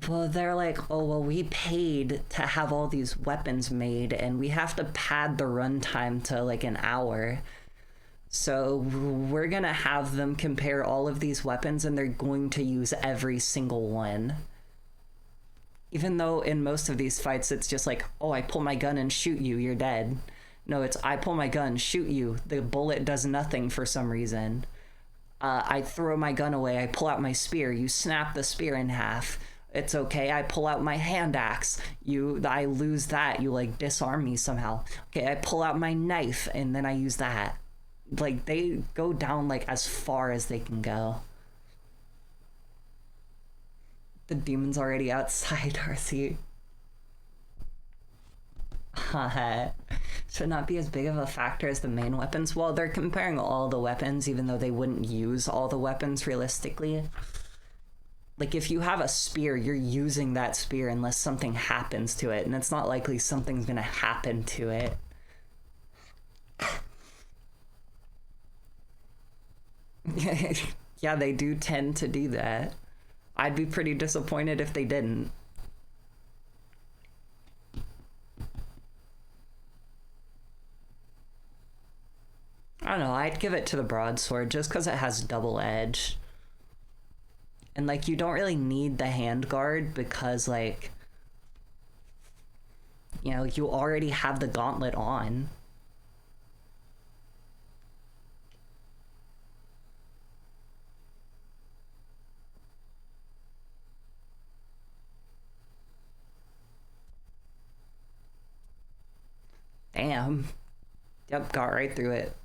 Well, they're like, oh, well, we paid to have all these weapons made and we have to pad the runtime to like an hour. So we're gonna have them compare all of these weapons and they're going to use every single one. Even though in most of these fights, it's just like, oh, I pull my gun and shoot you, you're dead. No, it's I pull my gun, shoot you, the bullet does nothing for some reason. I throw my gun away, I pull out my spear, you snap the spear in half. It's okay, I pull out my hand axe, I lose that, you like disarm me somehow. Okay, I pull out my knife and then I use that. Like they go down like as far as they can go. The demon's already outside, Darcy. Should not be as big of a factor as the main weapons. Well, they're comparing all the weapons, even though they wouldn't use all the weapons realistically. Like, if you have a spear, you're using that spear unless something happens to it, and it's not likely something's gonna happen to it. Yeah, they do tend to do that. I'd be pretty disappointed if they didn't. I'd give it to the broadsword just because it has double edge. And, like, you don't really need the handguard because, like, you know, you already have the gauntlet on. Damn. Yep, got right through it.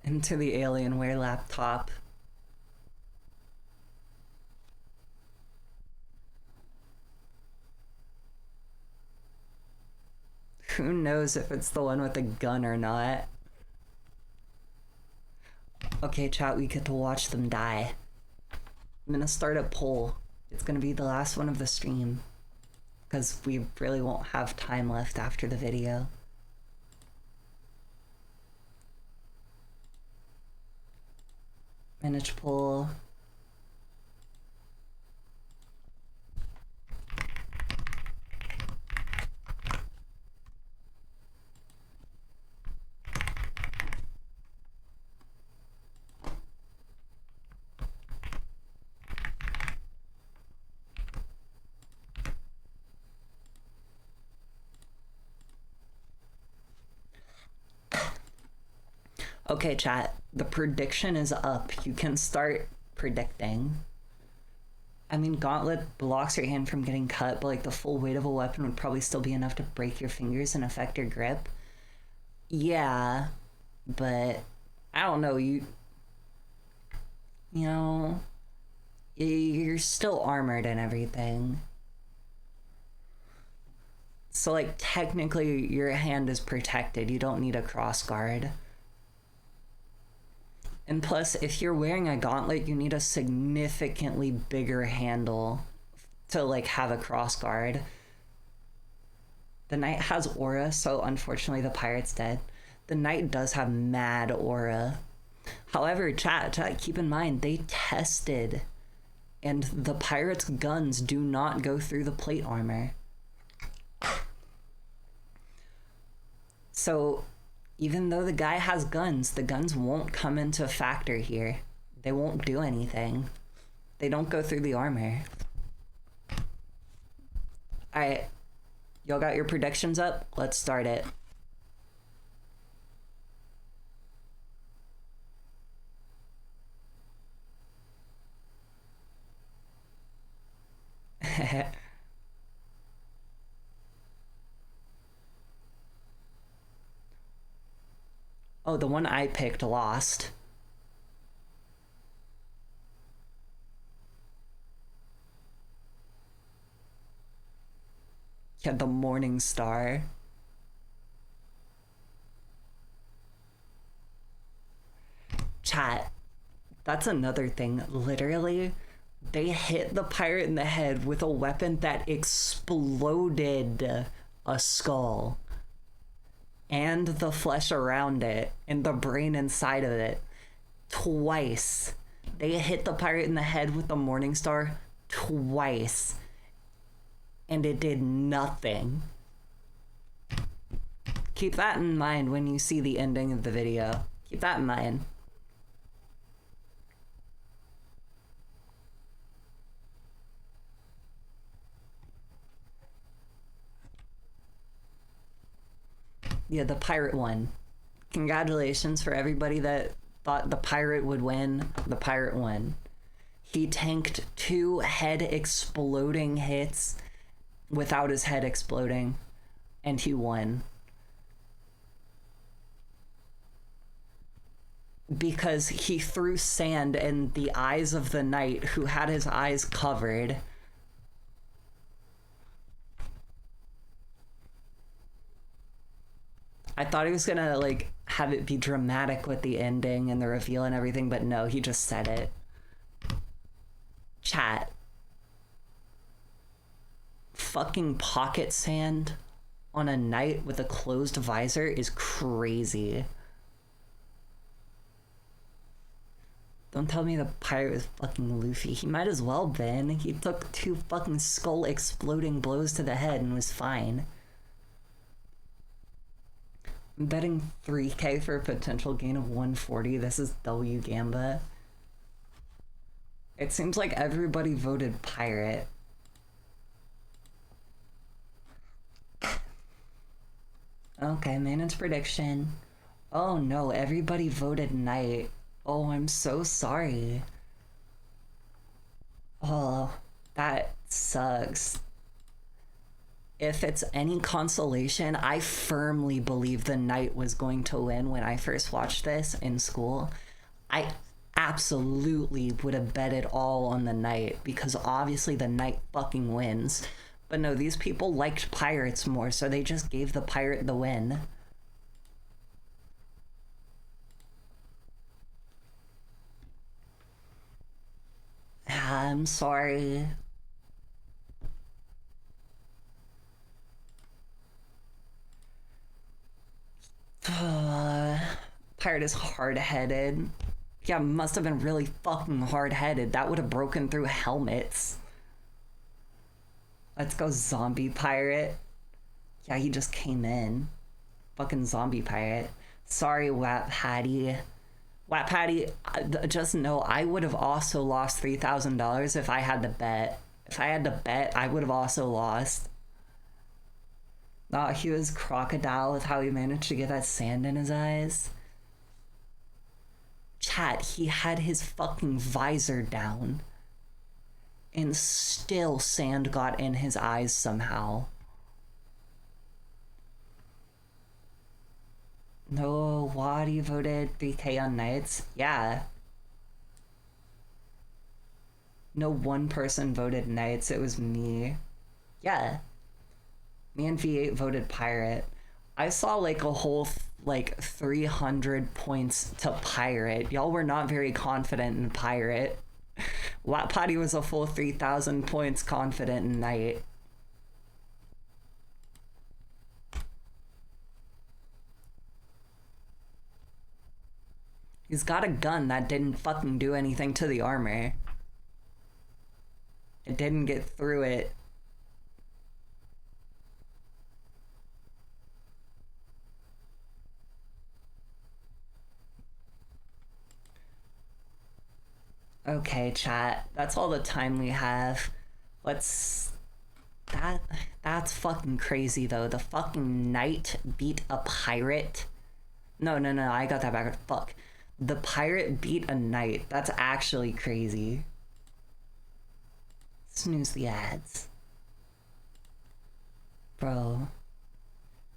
Into the Alienware laptop. Who knows if it's the one with the gun or not? Okay, chat, we get to watch them die. I'm gonna start a poll. It's gonna be the last one of the stream. Because we really won't have time left after the video. Manage poll. Okay, chat, the prediction is up. You can start predicting. I mean, Gauntlet blocks your hand from getting cut, but like the full weight of a weapon would probably still be enough to break your fingers and affect your grip. Yeah, but I don't know, you know, you're still armored and everything. So like technically your hand is protected. You don't need a cross guard. And plus, if you're wearing a gauntlet, you need a significantly bigger handle to like have a cross guard. The knight has aura, so unfortunately the pirate's dead. The knight does have mad aura. However, chat, keep in mind, they tested, and the pirate's guns do not go through the plate armor. So even though the guy has guns, the guns won't come into factor here. They won't do anything. They don't go through the armor. Alright, y'all got your predictions up? Let's start it. Oh, the one I picked lost. Yeah, the Morning Star. Chat, that's another thing. Literally, they hit the pirate in the head with a weapon that exploded a skull and the flesh around it and the brain inside of it twice. They hit the pirate in the head with the Morning Star twice, and it did nothing. Keep that in mind when you see the ending of the video. Keep that in mind. Yeah, the pirate won. Congratulations for everybody that thought the pirate would win. The pirate won. He tanked 2 head exploding hits without his head exploding, and he won. Because he threw sand in the eyes of the knight who had his eyes covered. I thought he was gonna like have it be dramatic with the ending and the reveal and everything, but no, he just said it. Chat. Fucking pocket sand on a knight with a closed visor is crazy. The Don't tell me the pirate was fucking Luffy. He might as well been. He took 2 fucking skull exploding blows to the head and was fine. I'm betting 3k for a potential gain of 140. This is W Gamba. It seems like everybody voted pirate. Okay, Manon's prediction. Oh no, everybody voted knight. Oh, I'm so sorry. Oh, that sucks. If it's any consolation, I firmly believe the knight was going to win when I first watched this in school. I absolutely would have bet it all on the knight because obviously the knight fucking wins. But no, these people liked pirates more, so they just gave the pirate the win. I'm sorry. Pirate is hard-headed. Yeah, must have been really fucking hard-headed. That would have broken through helmets. Let's go zombie pirate. Yeah, he just came in. Fucking zombie pirate. Sorry, Wap Patty. Wap Patty, just know I would have also lost $3,000 if I had to bet. If I had to bet, I would have also lost. Oh, he was crocodile with how he managed to get that sand in his eyes. Chat, he had his fucking visor down. And still sand got in his eyes somehow. No, Waddy voted 3k on Knights. Yeah. No one person voted Knights, it was me. Yeah. Me and V8 voted Pirate. I saw like a whole 300 points to Pirate. Y'all were not very confident in Pirate. Wat Potty was a full 3,000 points confident in Knight. He's got a gun that didn't fucking do anything to the armor. It didn't get through it. Okay, chat. That's all the time we have. Let's... That's fucking crazy, though. The fucking knight beat a pirate. No, I got that back. Fuck. The pirate beat a knight. That's actually crazy. Snooze the ads. Bro.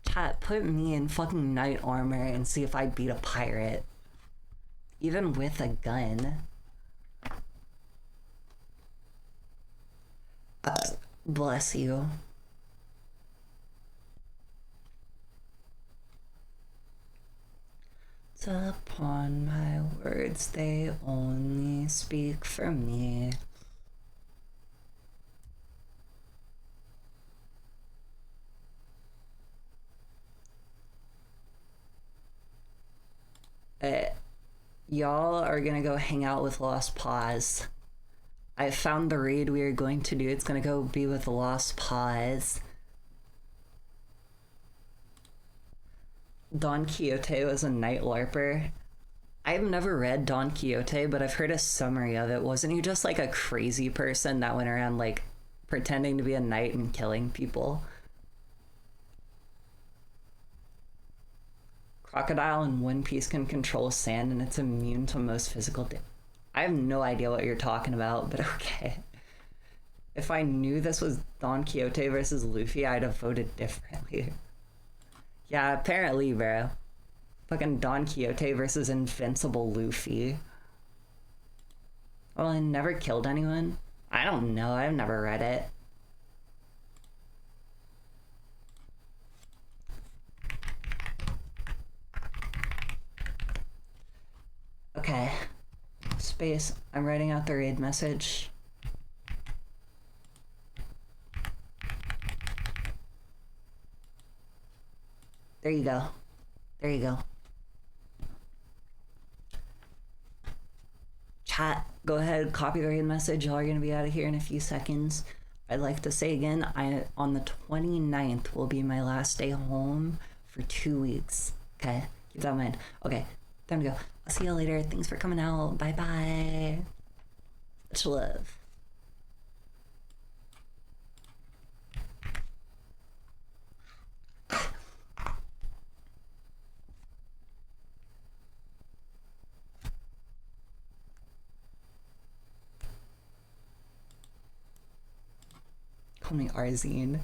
Chat, put me in fucking knight armor and see if I beat a pirate. Even with a gun. Bless you. Upon my words, they only speak for me. Y'all are gonna go hang out with Lost Paws. I found the raid we are going to do. It's gonna go be with Lost Paws. Don Quixote was a night LARPer. I've never read Don Quixote, but I've heard a summary of it. Wasn't he just like a crazy person that went around like pretending to be a knight and killing people? Crocodile in One Piece can control sand and it's immune to most physical damage. I have no idea what you're talking about, but okay. If I knew this was Don Quixote versus Luffy, I'd have voted differently. Yeah, apparently, bro. Fucking Don Quixote versus Invincible Luffy. Well, I never killed anyone. I don't know. I've never read it. Okay. Space. I'm writing out the raid message. There you go. There you go. Chat. copyright message. Y'all are going to be out of here in a few seconds. I'd like to say again, on the 29th will be my last day home for 2 weeks. Okay? Keep that in mind. Okay, time to go. I'll see you later. Thanks for coming out. Bye-bye. Much love. Call me Arzine.